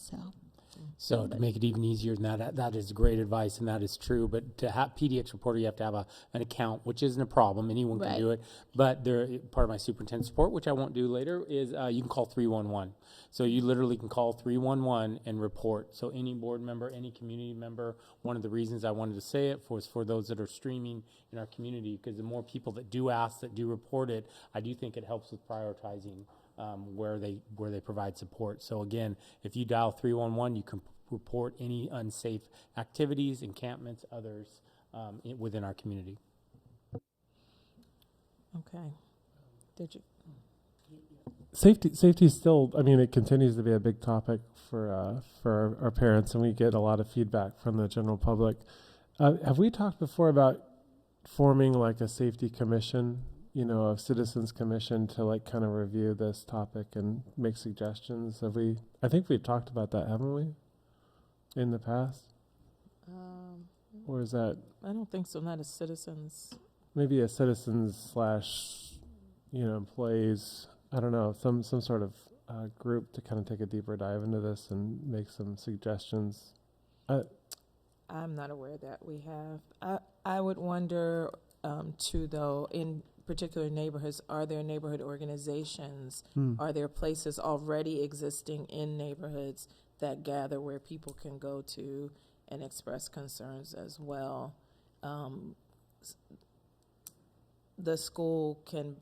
S20: So to make it even easier than that is great advice, and that is true. But to have PDX Reporter, you have to have an account, which isn't a problem. Anyone can do it. But part of my superintendent support, which I won't do later, is you can call 311. So you literally can call 311 and report. So any board member, any community member, one of the reasons I wanted to say it was for those that are streaming in our community, because the more people that do ask, that do report it, I do think it helps with prioritizing where they provide support. So again, if you dial 311, you can report any unsafe activities, encampments, others within our community.
S1: Okay. Did you?
S3: Safety still, I mean, it continues to be a big topic for our parents, and we get a lot of feedback from the general public. Have we talked before about forming like a safety commission, a citizens commission to like kind of review this topic and make suggestions? I think we've talked about that, haven't we, in the past? Or is that
S1: I don't think so, not as citizens.
S3: maybe a citizens / employees? I don't know, some sort of group to kind of take a deeper dive into this and make some suggestions.
S1: I'm not aware that we have. I would wonder, too, though, in particular neighborhoods, are there neighborhood organizations? Are there places already existing in neighborhoods that gather where people can go to and express concerns as well? The school can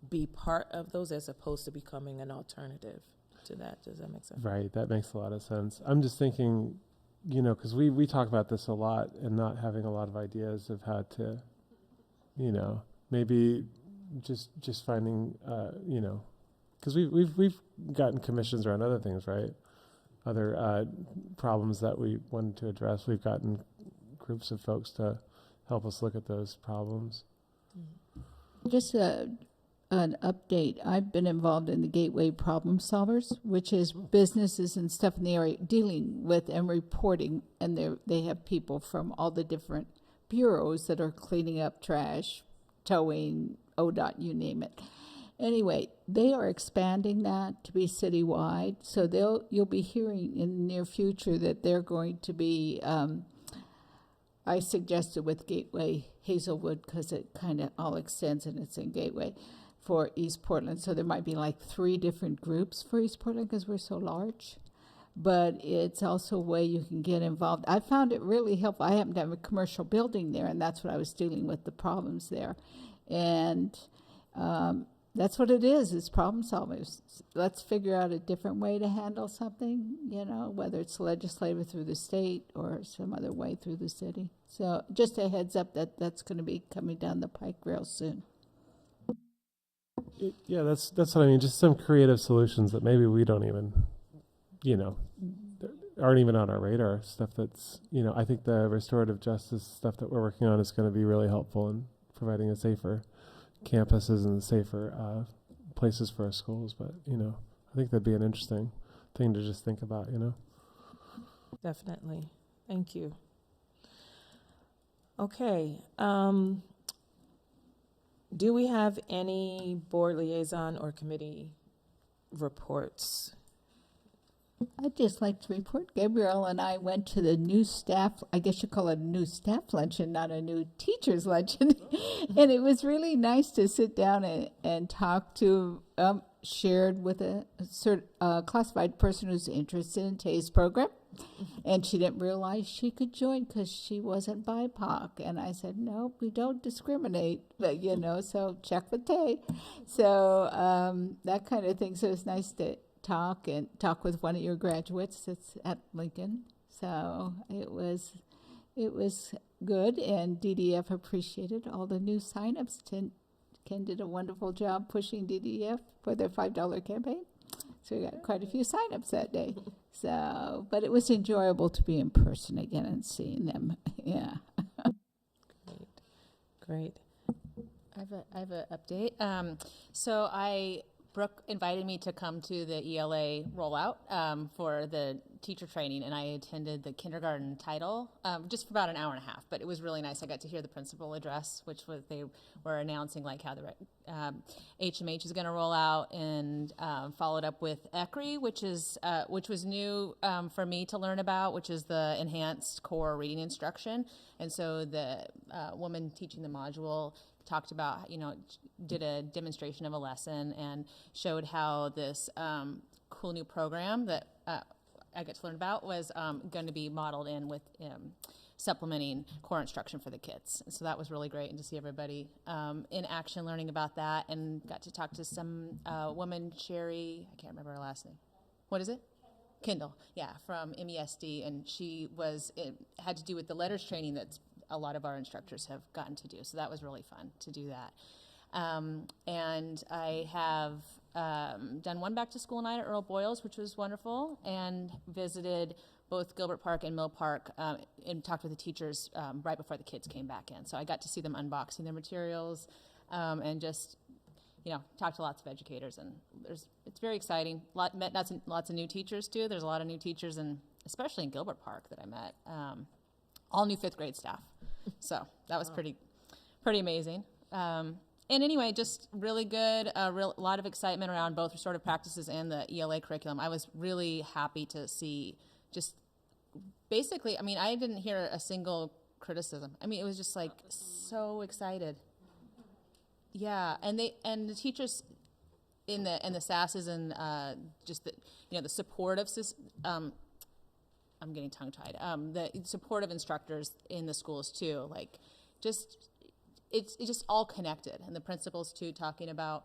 S1: be part of those as opposed to becoming an alternative to that. Does that make sense?
S3: Right, that makes a lot of sense. I'm just thinking, because we talk about this a lot and not having a lot of ideas of how to, maybe just finding, because we've gotten commissions around other things, right? Other problems that we wanted to address. We've gotten groups of folks to help us look at those problems.
S15: Just an update. I've been involved in the Gateway Problem Solvers, which is businesses and stuff in the area dealing with and reporting, and they have people from all the different bureaus that are cleaning up trash, towing, ODOT, you name it. Anyway, they are expanding that to be citywide, so you'll be hearing in the near future that they're going to be. I suggested with Gateway Hazelwood because it kind of all extends and it's in Gateway for East Portland. So there might be like 3 different groups for East Portland because we're so large. But it's also a way you can get involved. I found it really helpful. I happen to have a commercial building there, and that's what I was dealing with, the problems there. And that's what it is. It's problem solvers. Let's figure out a different way to handle something, whether it's legislative through the state or some other way through the city. So just a heads up that's going to be coming down the pike real soon.
S3: Yeah, that's what I mean. Just some creative solutions that maybe we don't even, aren't even on our radar. Stuff that's, I think the restorative justice stuff that we're working on is going to be really helpful in providing a safer campuses and safer places for our schools. But, I think that'd be an interesting thing to just think about,
S1: Definitely. Thank you. Okay. Do we have any board liaison or committee reports?
S15: I'd just like to report Gabrielle and I went to the new staff, I guess you call it a new staff luncheon, not a new teacher's luncheon. And it was really nice to sit down and talk to, shared with a classified person who's interested in Tay's program. And she didn't realize she could join because she wasn't BIPOC. And I said, no, we don't discriminate, but, so check with Tay. So that kind of thing. So it's nice to talk with one of your graduates that's at Lincoln. So it was good, and DDF appreciated all the new signups. Ken did a wonderful job pushing DDF for their $5 campaign. So we got quite a few signups that day. So, but it was enjoyable to be in person again and seeing them. Yeah.
S1: Great.
S16: I have an update. Brooke invited me to come to the ELA rollout for the teacher training, and I attended the kindergarten title just for about an hour and a half, but it was really nice. I got to hear the principal address, which was they were announcing like how the HMH is going to roll out, and followed up with ECRI, which was new for me to learn about, which is the enhanced core reading instruction. And so the woman teaching the module talked about, did a demonstration of a lesson and showed how this cool new program that I get to learn about was going to be modeled in with supplementing core instruction for the kids. And so that was really great, and to see everybody in action learning about that, and got to talk to some woman, Sherry, I can't remember her last name. What is it? Kendall, yeah, from MESD, and it had to do with the letters training that's a lot of our instructors have gotten to do. So that was really fun to do that. And I have done one back to school night at Earl Boyle's, which was wonderful, and visited both Gilbert Park and Mill Park and talked with the teachers right before the kids came back in. So I got to see them unboxing their materials and just, talked to lots of educators. And it's very exciting. Met lots of new teachers too. There's a lot of new teachers, and especially in Gilbert Park that I met. all new 5th grade staff. So that was pretty amazing. And anyway, just really good, a lot of excitement around both restorative practices and the ELA curriculum. I was really happy to see just basically, I mean, I didn't hear a single criticism. I mean, it was just like so excited. Yeah, and the teachers in the SASs and just the, the supportive I'm getting tongue-tied. The supportive instructors in the schools too, like just it's just all connected, and the principals too, talking about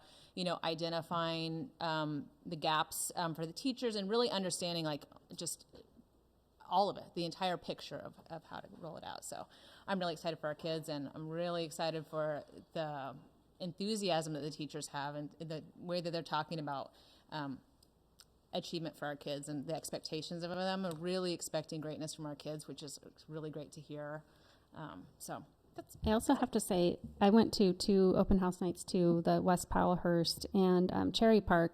S16: identifying the gaps for the teachers and really understanding like just all of it, the entire picture of how to roll it out. So I'm really excited for our kids, and I'm really excited for the enthusiasm that the teachers have and the way that they're talking about achievement for our kids and the expectations of them. Are really expecting greatness from our kids, which is really great to hear. So that's.
S17: I also have to say, I went to 2 open house nights to the West Powellhurst and Cherry Park,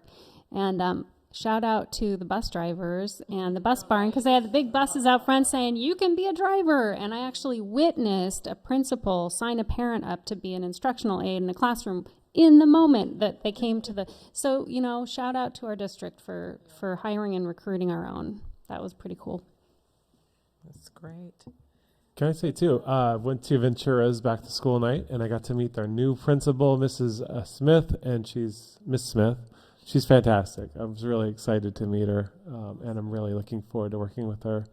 S17: and shout out to the bus drivers and the bus barn, because they had the big buses out front saying, you can be a driver. And I actually witnessed a principal sign a parent up to be an instructional aide in a classroom in the moment that they came to the, so, shout out to our district for hiring and recruiting our own. That was pretty cool.
S1: That's great.
S3: Can I say too, went to Ventura's back to school night, and I got to meet their new principal, Mrs. Smith, and she's Miss Smith. She's fantastic. I was really excited to meet her, and I'm really looking forward to working with her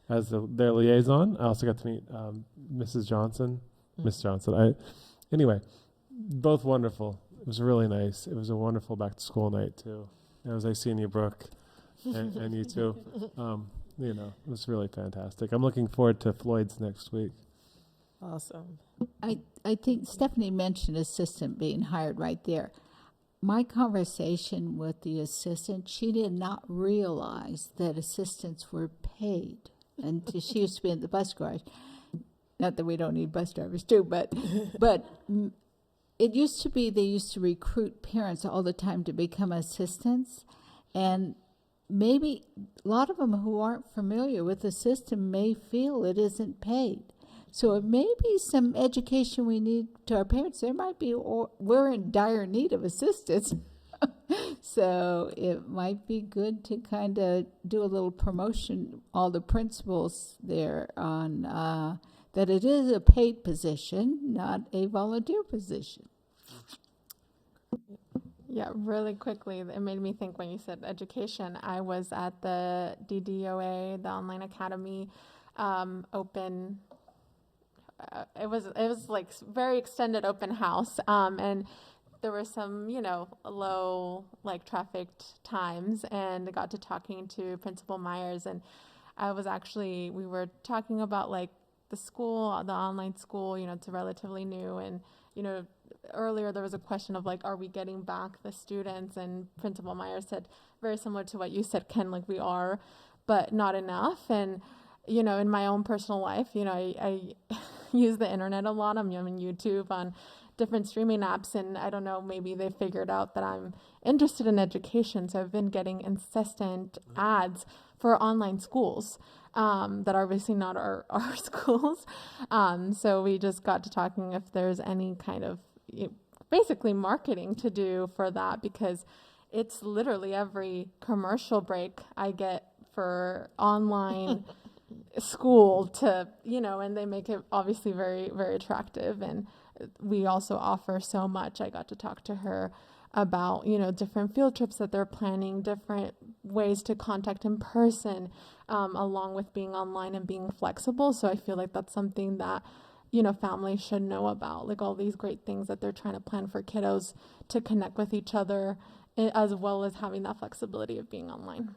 S3: as their liaison. I also got to meet Mrs. Johnson, Miss Johnson. Anyway, both wonderful. It was really nice. It was a wonderful back to school night too. As I seen you, Brooke, and you too. It was really fantastic. I'm looking forward to Floyd's next week.
S1: Awesome.
S15: I think Stephanie mentioned assistant being hired right there. My conversation with the assistant, she did not realize that assistants were paid. And she used to be in the bus garage. Not that we don't need bus drivers too, but it used to be they used to recruit parents all the time to become assistants. And maybe a lot of them who aren't familiar with the system may feel it isn't paid. So it may be some education we need to our parents. There might be, or we're in dire need of assistance. So it might be good to kind of do a little promotion, all the principals there on that it is a paid position, not a volunteer position.
S2: Yeah, really quickly, it made me think when you said education. I was at the DDOA, the Online Academy, open. It was like very extended open house, and there were some low trafficked times, and I got to talking to Principal Myers, and we were talking about the school, the online school. It's relatively new, and earlier there was a question of are we getting back the students, and Principal Myers said very similar to what you said, Ken, we are, but not enough. And in my own personal life, I use the internet a lot. I'm on YouTube, on different streaming apps, and I don't know, maybe they figured out that I'm interested in education, so I've been getting incessant ads for online schools that are obviously not our schools. So we just got to talking if there's any kind of basically marketing to do for that, because it's literally every commercial break I get for online school to, and they make it obviously very, very attractive. And we also offer so much. I got to talk to her about, different field trips that they're planning, different ways to contact in person, along with being online and being flexible. So I feel like that's something that, families should know about, all these great things that they're trying to plan for kiddos to connect with each other, as well as having that flexibility of being online.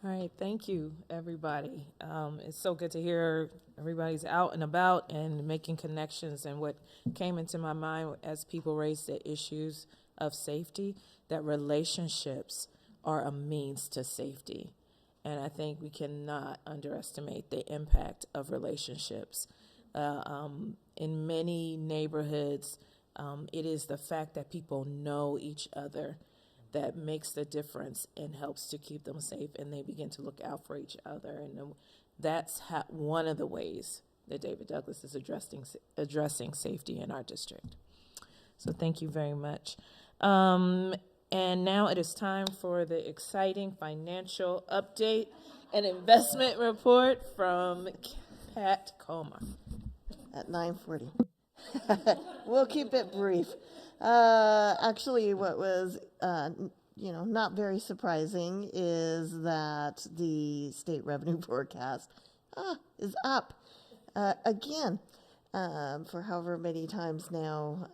S1: All right, thank you, everybody. It's so good to hear everybody's out and about and making connections. And what came into my mind as people raised the issues of safety, that relationships are a means to safety. And I think we cannot underestimate the impact of relationships. In many neighborhoods, it is the fact that people know each other that makes the difference and helps to keep them safe, and they begin to look out for each other. And that's one of the ways that David Douglas is addressing safety in our district. So thank you very much. And now it is time for the exciting financial update and investment report from Pat Comer.
S6: At 9:40. We'll keep it brief. Actually, what was, not very surprising is that the state revenue forecast is up again for however many times now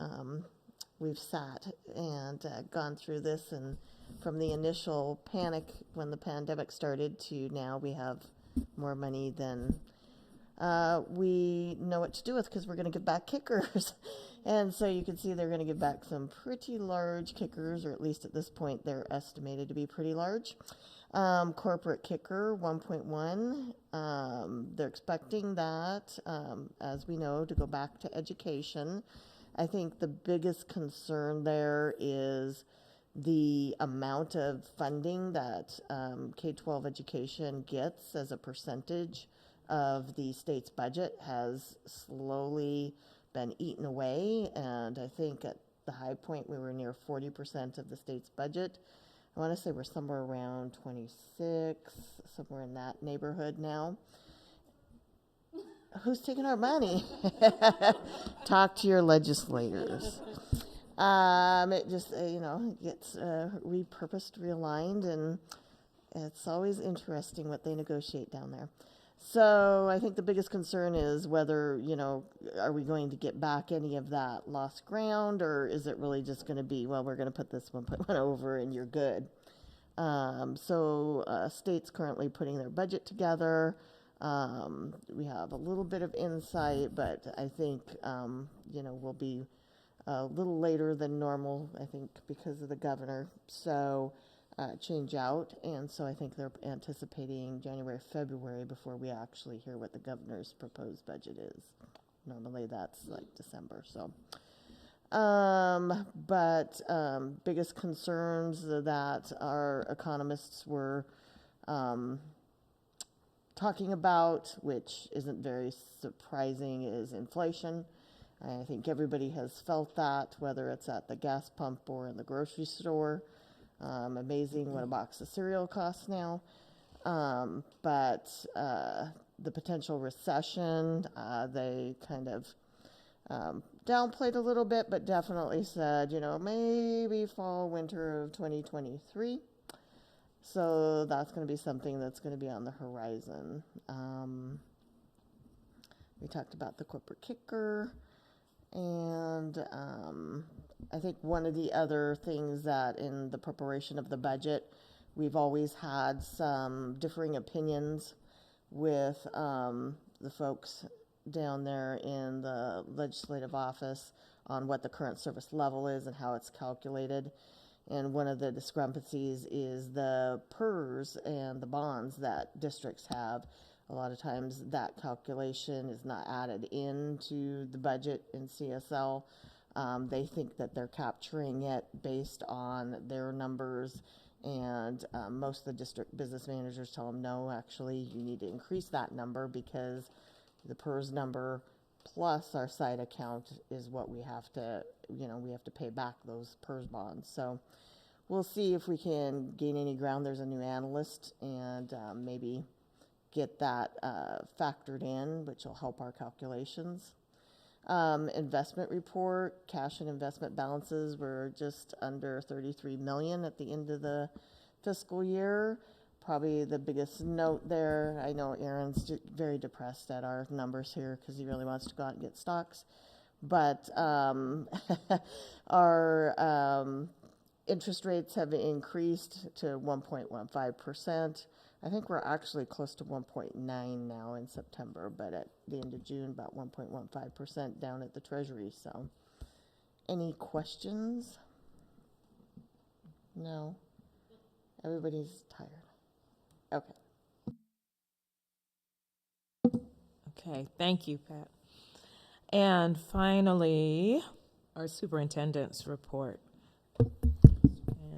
S6: we've sat and gone through this, and from the initial panic when the pandemic started to now we have more money than we know what to do with, because we're going to give back kickers. And so you can see they're going to give back some pretty large kickers, or at least at this point they're estimated to be pretty large. Corporate kicker 1.1. They're expecting that, as we know, to go back to education. I think the biggest concern there is the amount of funding that K-12 education gets as a percentage of the state's budget has slowly been eaten away, and I think at the high point we were near 40% of the state's budget. I want to say we're somewhere around 26, somewhere in that neighborhood now. Who's taking our money? Talk to your legislators. It just, gets repurposed, realigned, and it's always interesting what they negotiate down there. So I think the biggest concern is whether, are we going to get back any of that lost ground, or is it really just going to be, well, we're going to put this 1.1 over and you're good. State's currently putting their budget together. We have a little bit of insight, but I think, we'll be a little later than normal, I think, because of the governor. So change out. And so I think they're anticipating January, February before we actually hear what the governor's proposed budget is. Normally that's like December. So, biggest concerns that our economists were talking about, which isn't very surprising, is inflation. I think everybody has felt that, whether it's at the gas pump or in the grocery store. Amazing what a box of cereal costs now. The potential recession, they kind of downplayed a little bit, but definitely said, maybe fall, winter of 2023. So that's going to be something that's going to be on the horizon. We talked about the corporate kicker. And I think one of the other things that in the preparation of the budget, we've always had some differing opinions with the folks down there in the legislative office on what the current service level is and how it's calculated. And one of the discrepancies is the PERS and the bonds that districts have. A lot of times that calculation is not added into the budget in CSL. They think that they're capturing it based on their numbers, and most of the district business managers tell them, no, actually, you need to increase that number because the PERS number plus our side account is what we have to, we have to pay back those PERS bonds. So we'll see if we can gain any ground. There's a new analyst, and maybe get that factored in, which will help our calculations. Investment report, cash and investment balances were just under $33 million at the end of the fiscal year. Probably the biggest note there, I know Aaron's very depressed at our numbers here because he really wants to go out and get stocks. But our interest rates have increased to 1.15%. I think we're actually close to 1.9 now in September, but at the end of June, about 1.15% down at the Treasury. So, any questions? No? Everybody's tired. Okay.
S1: Okay, thank you, Pat. And finally, our superintendent's report.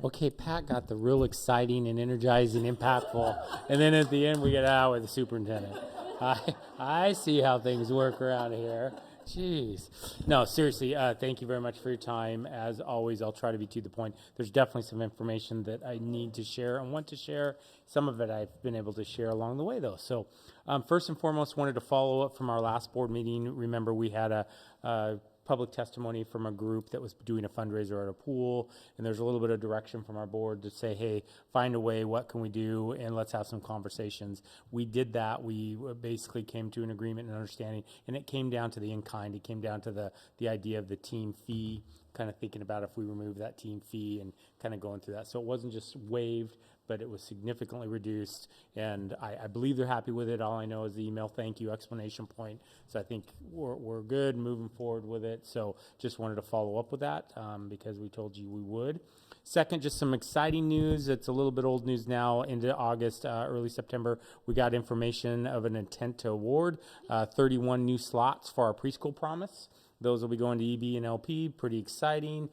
S20: Okay, Pat got the real exciting and energizing, impactful, and then at the end we get out with the superintendent. I see how things work around here. Jeez. No, seriously, thank you very much for your time. As always, I'll try to be to the point. There's definitely some information that I need to share and want to share. Some of it I've been able to share along the way, though. So first and foremost, wanted to follow up from our last board meeting. Remember, we had a public testimony from a group that was doing a fundraiser at a pool, and there's a little bit of direction from our board to say, hey, find a way, what can we do, and let's have some conversations. We did that. We basically came to an agreement and understanding, and it came down to the in-kind. It came down to the idea of the team fee, kind of thinking about if we remove that team fee and kind of going through that. So it wasn't just waived, but it was significantly reduced, and I believe they're happy with it. All I know is the email thank you explanation point. So I think we're good moving forward with it. So just wanted to follow up with that because we told you we would. Second, just some exciting news. It's a little bit old news now. Into August, early September, we got information of an intent to award 31 new slots for our preschool promise. Those will be going to EB and LP, pretty exciting.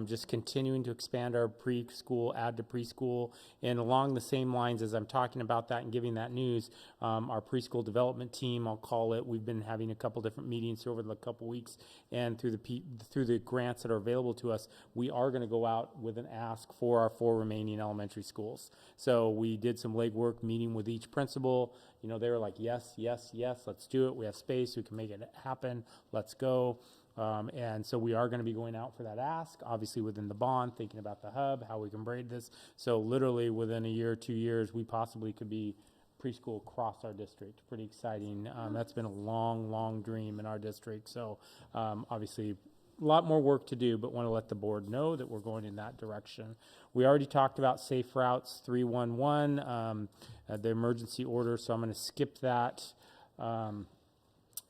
S20: Just continuing to expand our preschool, add to preschool. And along the same lines as I'm talking about that and giving that news, our preschool development team, I'll call it, we've been having a couple different meetings over the couple weeks, and through the grants that are available to us, we are gonna go out with an ask for our 4 remaining elementary schools. So we did some legwork meeting with each principal. You know, they were like, yes, yes, yes, let's do it. We have space, we can make it happen, let's go. And so we are going to be going out for that ask, obviously within the bond, thinking about the hub, how we can braid this. So literally within a year, 2 years, we possibly could be preschool across our district. Pretty exciting. That's been a long, long dream in our district. So obviously a lot more work to do, but want to let the board know that we're going in that direction. We already talked about Safe Routes 311, the emergency order, so I'm going to skip that.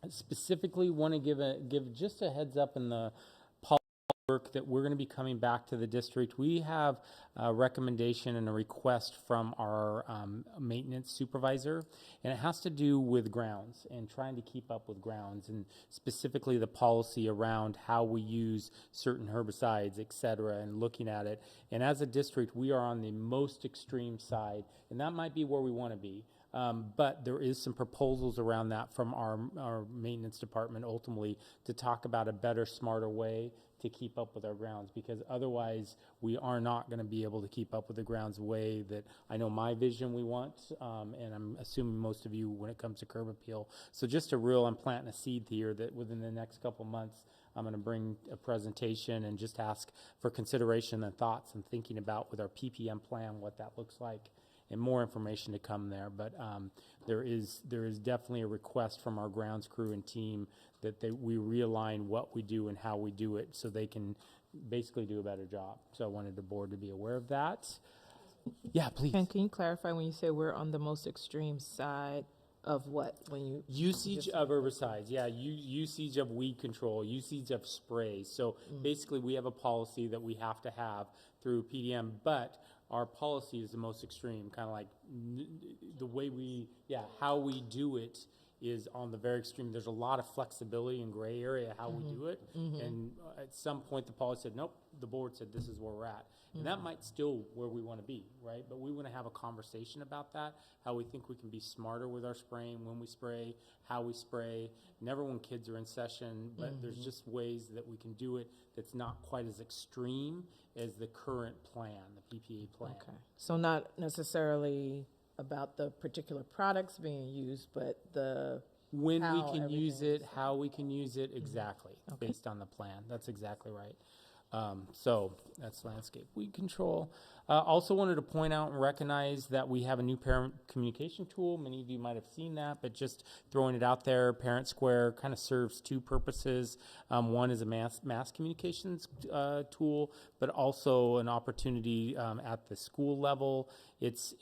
S20: Specifically want to give just a heads up in the policy work that we're going to be coming back to the district. We have a recommendation and a request from our maintenance supervisor, and it has to do with grounds and trying to keep up with grounds, and specifically the policy around how we use certain herbicides, et cetera, and looking at it. And as a district, we are on the most extreme side, and that might be where we want to be. But there is some proposals around that from our maintenance department ultimately to talk about a better, smarter way to keep up with our grounds, because otherwise we are not going to be able to keep up with the grounds way that I know my vision we want, and I'm assuming most of you when it comes to curb appeal. So just I'm planting a seed here that within the next couple months I'm going to bring a presentation and just ask for consideration and thoughts and thinking about with our PPM plan what that looks like. And more information to come there, but there is definitely a request from our grounds crew and team that we realign what we do and how we do it so they can basically do a better job. So I wanted the board to be aware of that. Yeah, please.
S1: And can you clarify when you say we're on the most extreme side of what? When you
S20: usage of herbicides, yeah, usage of weed control, usage of sprays. So basically, we have a policy that we have to have through PDM, but our policy is the most extreme, kind of like the way how we do it is on the very extreme. There's a lot of flexibility and gray area how we do it. And at some point the policy said, nope, the board said this is where we're at. And that might still where we want to be, right? But we want to have a conversation about that, how we think we can be smarter with our spraying, when we spray, how we spray, never when kids are in session, but there's just ways that we can do it that's not quite as extreme as the current plan, the PPA plan.
S1: Okay. So not necessarily about the particular products being used, but
S20: when we can use it, how we can use it, exactly, based on the plan. That's exactly right. So that's landscape weed control. Also wanted to point out and recognize that we have a new parent communication tool. Many of you might have seen that, but just throwing it out there. Parent Square kind of serves 2 purposes. One is a mass communications tool, but also an opportunity at the school level. It's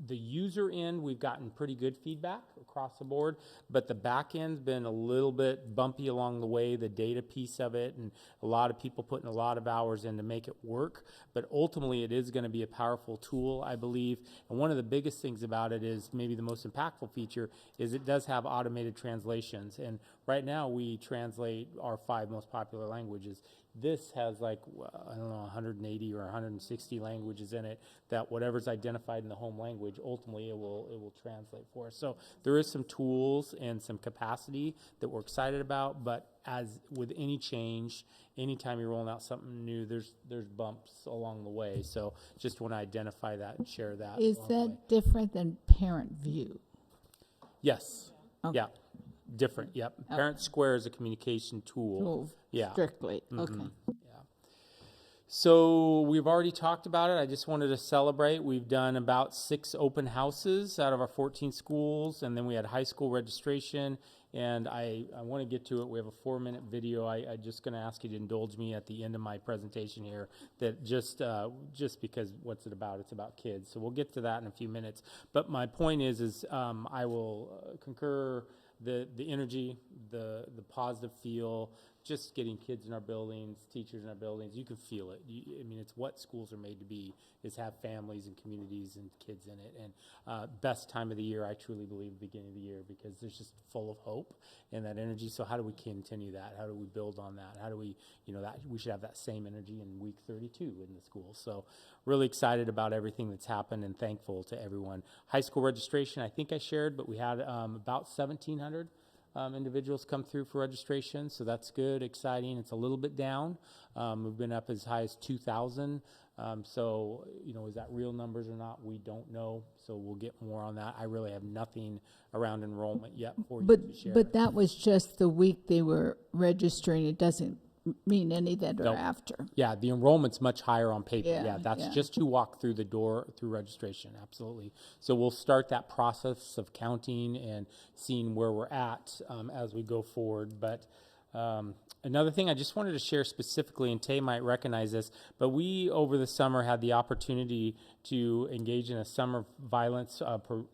S20: the user end, we've gotten pretty good feedback across the board, but the back end's been a little bit bumpy along the way, the data piece of it, and a lot of people putting a lot of hours in to make it work. But ultimately, it is going to be a powerful tool, I believe. And one of the biggest things about it is maybe the most impactful feature is it does have automated translations. And right now, we translate our 5 most popular languages This has like, I don't know, 180 or 160 languages in it, that whatever's identified in the home language, ultimately it will translate for us. So there is some tools and some capacity that we're excited about, but as with any change, anytime you're rolling out something new, there's bumps along the way. So just want to identify that and share that.
S15: Is
S20: along the way.
S15: that different than Parent View?
S20: Yes.
S15: Okay.
S20: Yeah. Different. Yep. Parent Square is a communication tool. Yeah.
S15: Strictly.
S20: Mhm.
S15: Okay.
S20: Yeah. So we've already talked about it. I just wanted to celebrate. We've done about 6 open houses out of our 14 schools, and then we had high school registration. And I want to get to it. We have a 4-minute video. I just going to ask you to indulge me at the end of my presentation here. That just because what's it about? It's about kids. So we'll get to that in a few minutes. But my point is I will concur the energy, the positive feel. Just getting kids in our buildings, teachers in our buildings, you can feel it. I mean, it's what schools are made to be, is have families and communities and kids in it. And best time of the year, I truly believe, the beginning of the year, because there's just full of hope and that energy. So how do we continue that? How do we build on that? How do we, that we should have that same energy in week 32 in the school. So really excited about everything that's happened and thankful to everyone. High school registration, I think I shared, but we had about 1,700 individuals come through for registration, so that's good, exciting. It's a little bit down. We've been up as high as 2,000. So, is that real numbers or not? We don't know. So we'll get more on that. I really have nothing around enrollment yet for you to share.
S15: But that was just the week they were registering. It doesn't mean any that are
S20: Nope.
S15: after.
S20: Yeah, the enrollment's much higher on paper.
S15: Yeah,
S20: That's
S15: yeah.
S20: just to walk through the door through registration. Absolutely. So we'll start that process of counting and seeing where we're at as we go forward. But another thing I just wanted to share specifically, and Tay might recognize this, but we over the summer had the opportunity to engage in a summer violence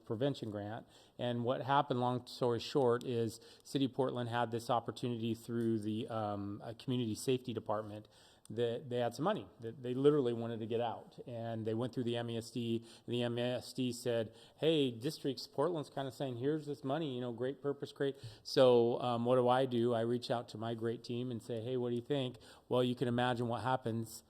S20: prevention grant. And what happened, long story short, is City of Portland had this opportunity through the community safety department that they had some money that they literally wanted to get out. And they went through the MESD. The MESD said, hey, districts, Portland's kind of saying, here's this money, great purpose, great. So what do? I reach out to my great team and say, hey, what do you think? Well, you can imagine what happens.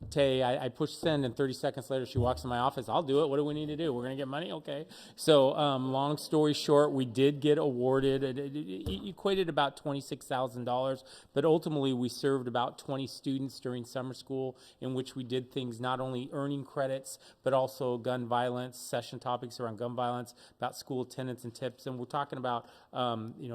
S20: Tay, I push send, and 30 seconds later she walks in my office. I'll do it. What do we need to do? We're going to get money? Okay. So long story short, we did get awarded. It equated about $26,000, but ultimately we served about 20 students during summer school, in which we did things not only earning credits, but also gun violence, session topics around gun violence, about school attendance and tips. And we're talking about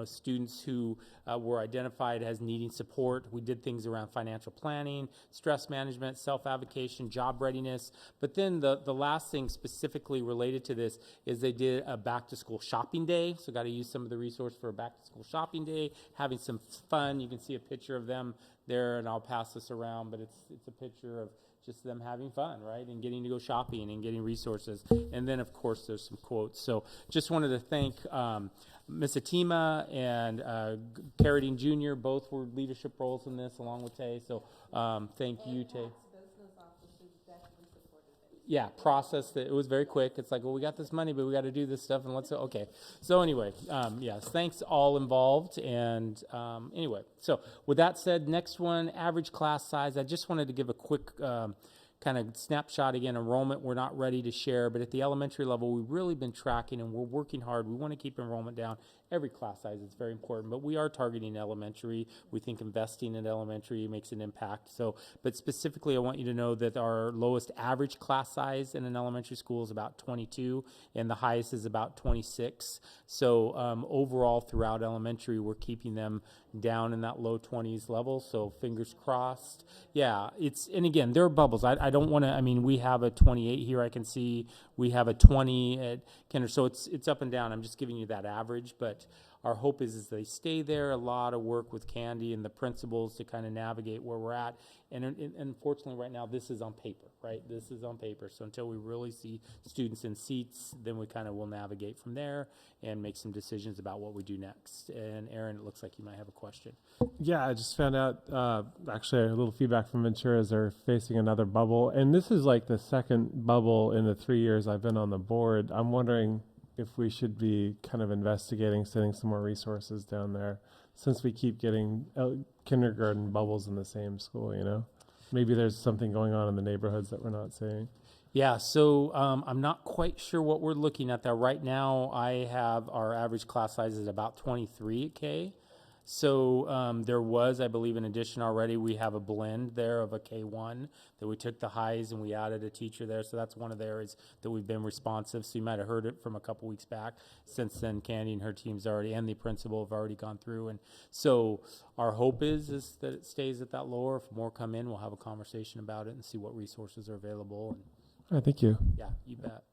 S20: students who were identified as needing support. We did things around financial planning, stress management, self-advocation, job readiness. But then the last thing specifically related to this is they did a back-to-school shopping day. So got to use some of the resource for a back-to-school shopping day, having some fun. You can see a picture of them there, and I'll pass this around, but it's a picture of just them having fun, right, and getting to go shopping and getting resources. And then, of course, there's some quotes. So just wanted to thank Ms. Atima and Carradine Jr. Both were leadership roles in this, along with Tay. So thank you, Tay. Yeah, process that. It was very quick. It's like, well, we got this money, but we got to do this stuff, and okay. So anyway, yes, thanks all involved. And anyway, so with that said, next one, average class size. I just wanted to give a quick kind of snapshot again. Enrollment, we're not ready to share, but at the elementary level, we've really been tracking, and we're working hard. We want to keep enrollment down. Every class size is very important, but we are targeting elementary. We think investing in elementary makes an impact. So, but specifically, I want you to know that our lowest average class size in an elementary school is about 22, and the highest is about 26. So overall, throughout elementary, we're keeping them down in that low 20s level. So fingers crossed. Yeah, and again, there are bubbles. I don't want to. We have a 28 here. I can see we have a 20 at Kinder. So it's up and down. I'm just giving you that average, but our hope is they stay there. A lot of work with Candy and the principals to kind of navigate where we're at. And unfortunately, right now, this is on paper, right? This is on paper. So until we really see students in seats, then we kind of will navigate from there and make some decisions about what we do next. And Aaron, it looks like you might have a question.
S3: Yeah, I just found out, actually, a little feedback from Ventura is they're facing another bubble. And this is like the second bubble in the 3 years I've been on the board. I'm wondering, if we should be kind of investigating sending some more resources down there, since we keep getting kindergarten bubbles in the same school, you know? Maybe there's something going on in the neighborhoods that we're not seeing.
S20: Yeah, so I'm not quite sure what we're looking at there. Right now, I have our average class size is about 23 at K. So there was, I believe, an addition already. We have a blend there of a K1 that we took the highs and we added a teacher there. So that's one of the areas that we've been responsive. So you might have heard it from a couple weeks back. Since then, Candy and her team's already, and the principal have already gone through. And so our hope is that it stays at that lower. If more come in, we'll have a conversation about it and see what resources are available. And
S3: All right, thank you.
S20: yeah, you bet.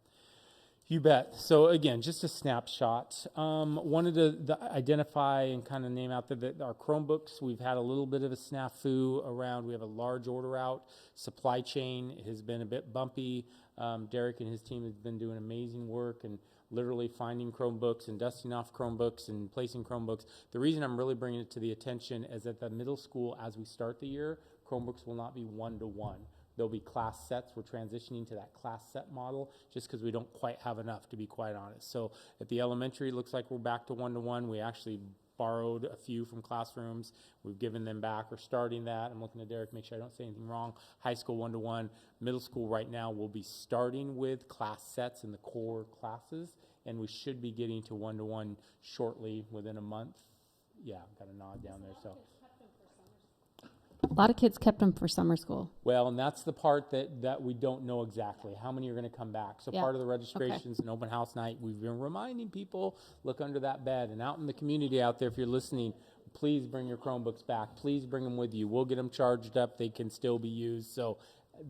S20: You bet. So again, just a snapshot. Wanted to identify and kind of name out that our Chromebooks, we've had a little bit of a snafu around. We have a large order out. Supply chain has been a bit bumpy. Derek and his team have been doing amazing work and literally finding Chromebooks and dusting off Chromebooks and placing Chromebooks. The reason I'm really bringing it to the attention is that the middle school, as we start the year, Chromebooks will not be one-to-one. There'll be class sets. We're transitioning to that class set model just because we don't quite have enough, to be quite honest. So at the elementary, it looks like we're back to one-to-one. We actually borrowed a few from classrooms. We've given them back. We're starting that. I'm looking at Derek, make sure I don't say anything wrong. High school one-to-one. Middle school right now will be starting with class sets in the core classes, and we should be getting to one-to-one shortly within a month. Yeah, got a nod down there. So.
S17: A lot of kids kept them for summer school.
S20: Well, and that's the part that we don't know exactly. How many are going to come back? So part of the registrations and open house night, we've been reminding people, look under that bed. And out in the community out there, if you're listening, please bring your Chromebooks back. Please bring them with you. We'll get them charged up. They can still be used. So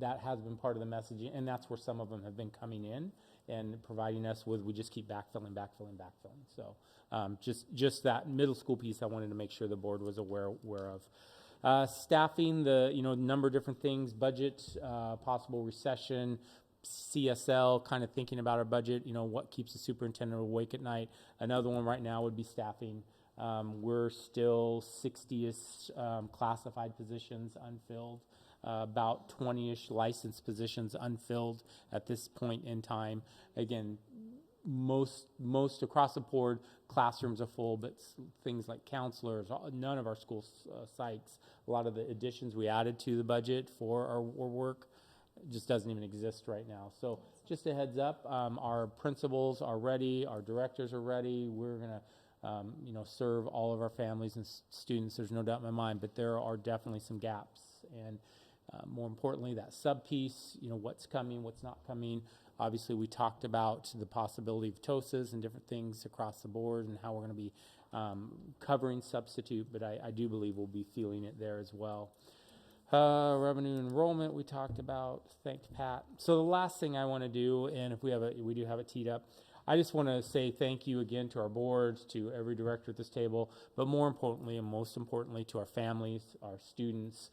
S20: that has been part of the messaging. And that's where some of them have been coming in and providing us with, we just keep backfilling. So just that middle school piece I wanted to make sure the board was aware of. Staffing, number of different things, budget, possible recession, CSL, kind of thinking about our budget, what keeps the superintendent awake at night. Another one right now would be staffing. We're still 60-ish classified positions unfilled, about 20-ish licensed positions unfilled at this point in time. Again, most across the board, classrooms are full, but things like counselors, none of our school psychs, a lot of the additions we added to the budget for our work just doesn't even exist right now. So just a heads up, our principals are ready, our directors are ready. We're going to serve all of our families and students. There's no doubt in my mind, but there are definitely some gaps. And more importantly, that sub piece, what's coming, what's not coming. Obviously, we talked about the possibility of TOSAs and different things across the board and how we're going to be covering substitute, but I do believe we'll be feeling it there as well. Revenue enrollment we talked about. Thanks, Pat. So the last thing I want to do, and if we do have it teed up, I just want to say thank you again to our boards, to every director at this table, but more importantly and most importantly to our families, our students,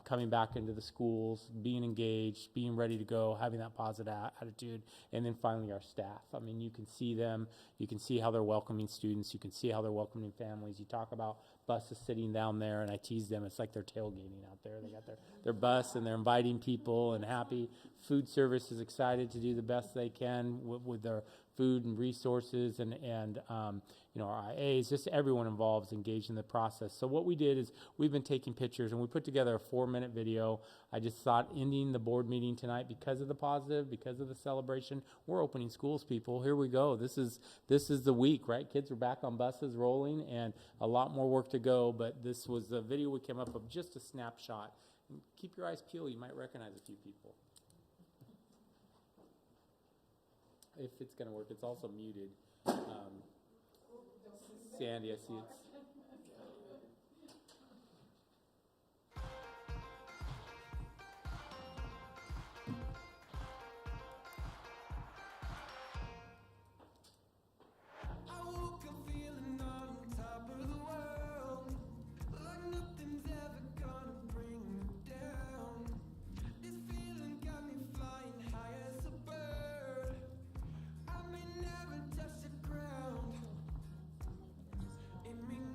S20: coming back into the schools, being engaged, being ready to go, having that positive attitude, and then finally our staff. I mean, you can see them, you can see how they're welcoming students, you can see how they're welcoming families. You talk about buses sitting down there, and I tease them, it's like they're tailgating out there. They got their bus, and they're inviting people and happy. Food service is excited to do the best they can with their food and resources, and our IAs, just everyone involved is engaged in the process. So what we did is we've been taking pictures, and we put together a 4-minute video. I just thought ending the board meeting tonight, because of the positive, because of the celebration, we're opening schools, people. Here we go. This is the week, right? Kids are back on buses rolling, and a lot more work to go, but this was the video we came up with, just a snapshot. And keep your eyes peeled. You might recognize a few people. If it's going to work. It's also muted. Sandy, I see it's...
S8: It may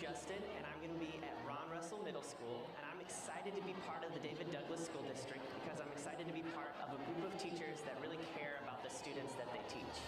S8: Justin, and I'm going to be at Ron Russell Middle School, and I'm excited to be part of the David Douglas School District because I'm excited to be part of a group of teachers that really care about the students that they teach.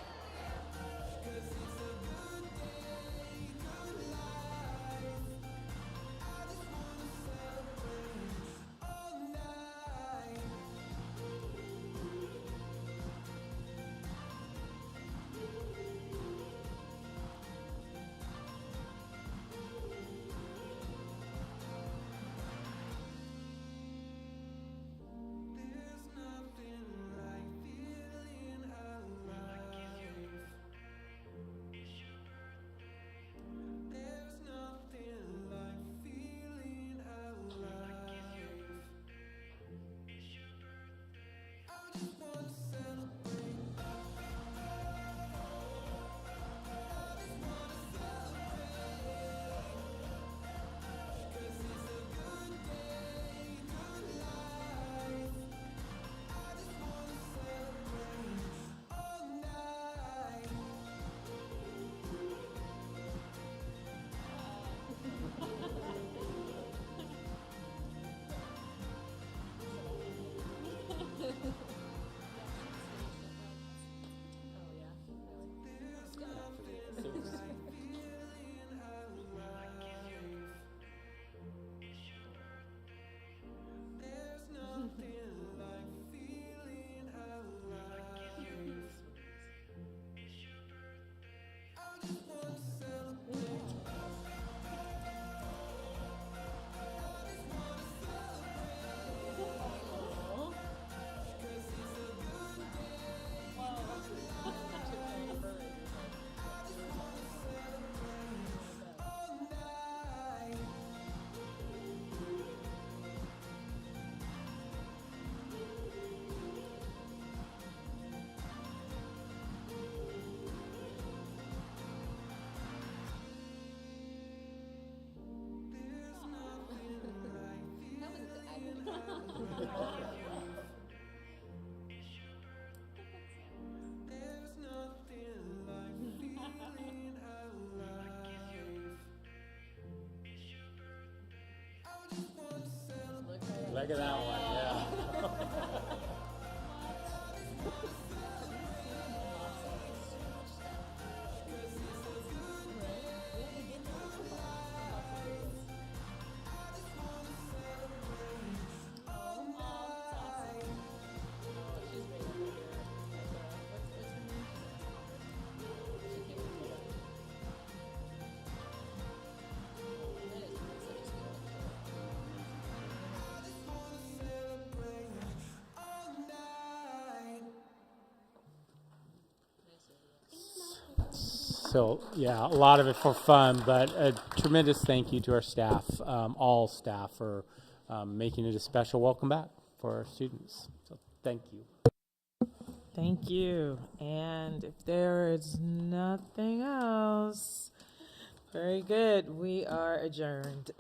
S20: Look at that one, yeah. So, yeah, a lot of it for fun, but a tremendous thank you to our staff, all staff, for making it a special welcome back for our students. So, thank you.
S1: Thank you. And if there is nothing else, very good. We are adjourned.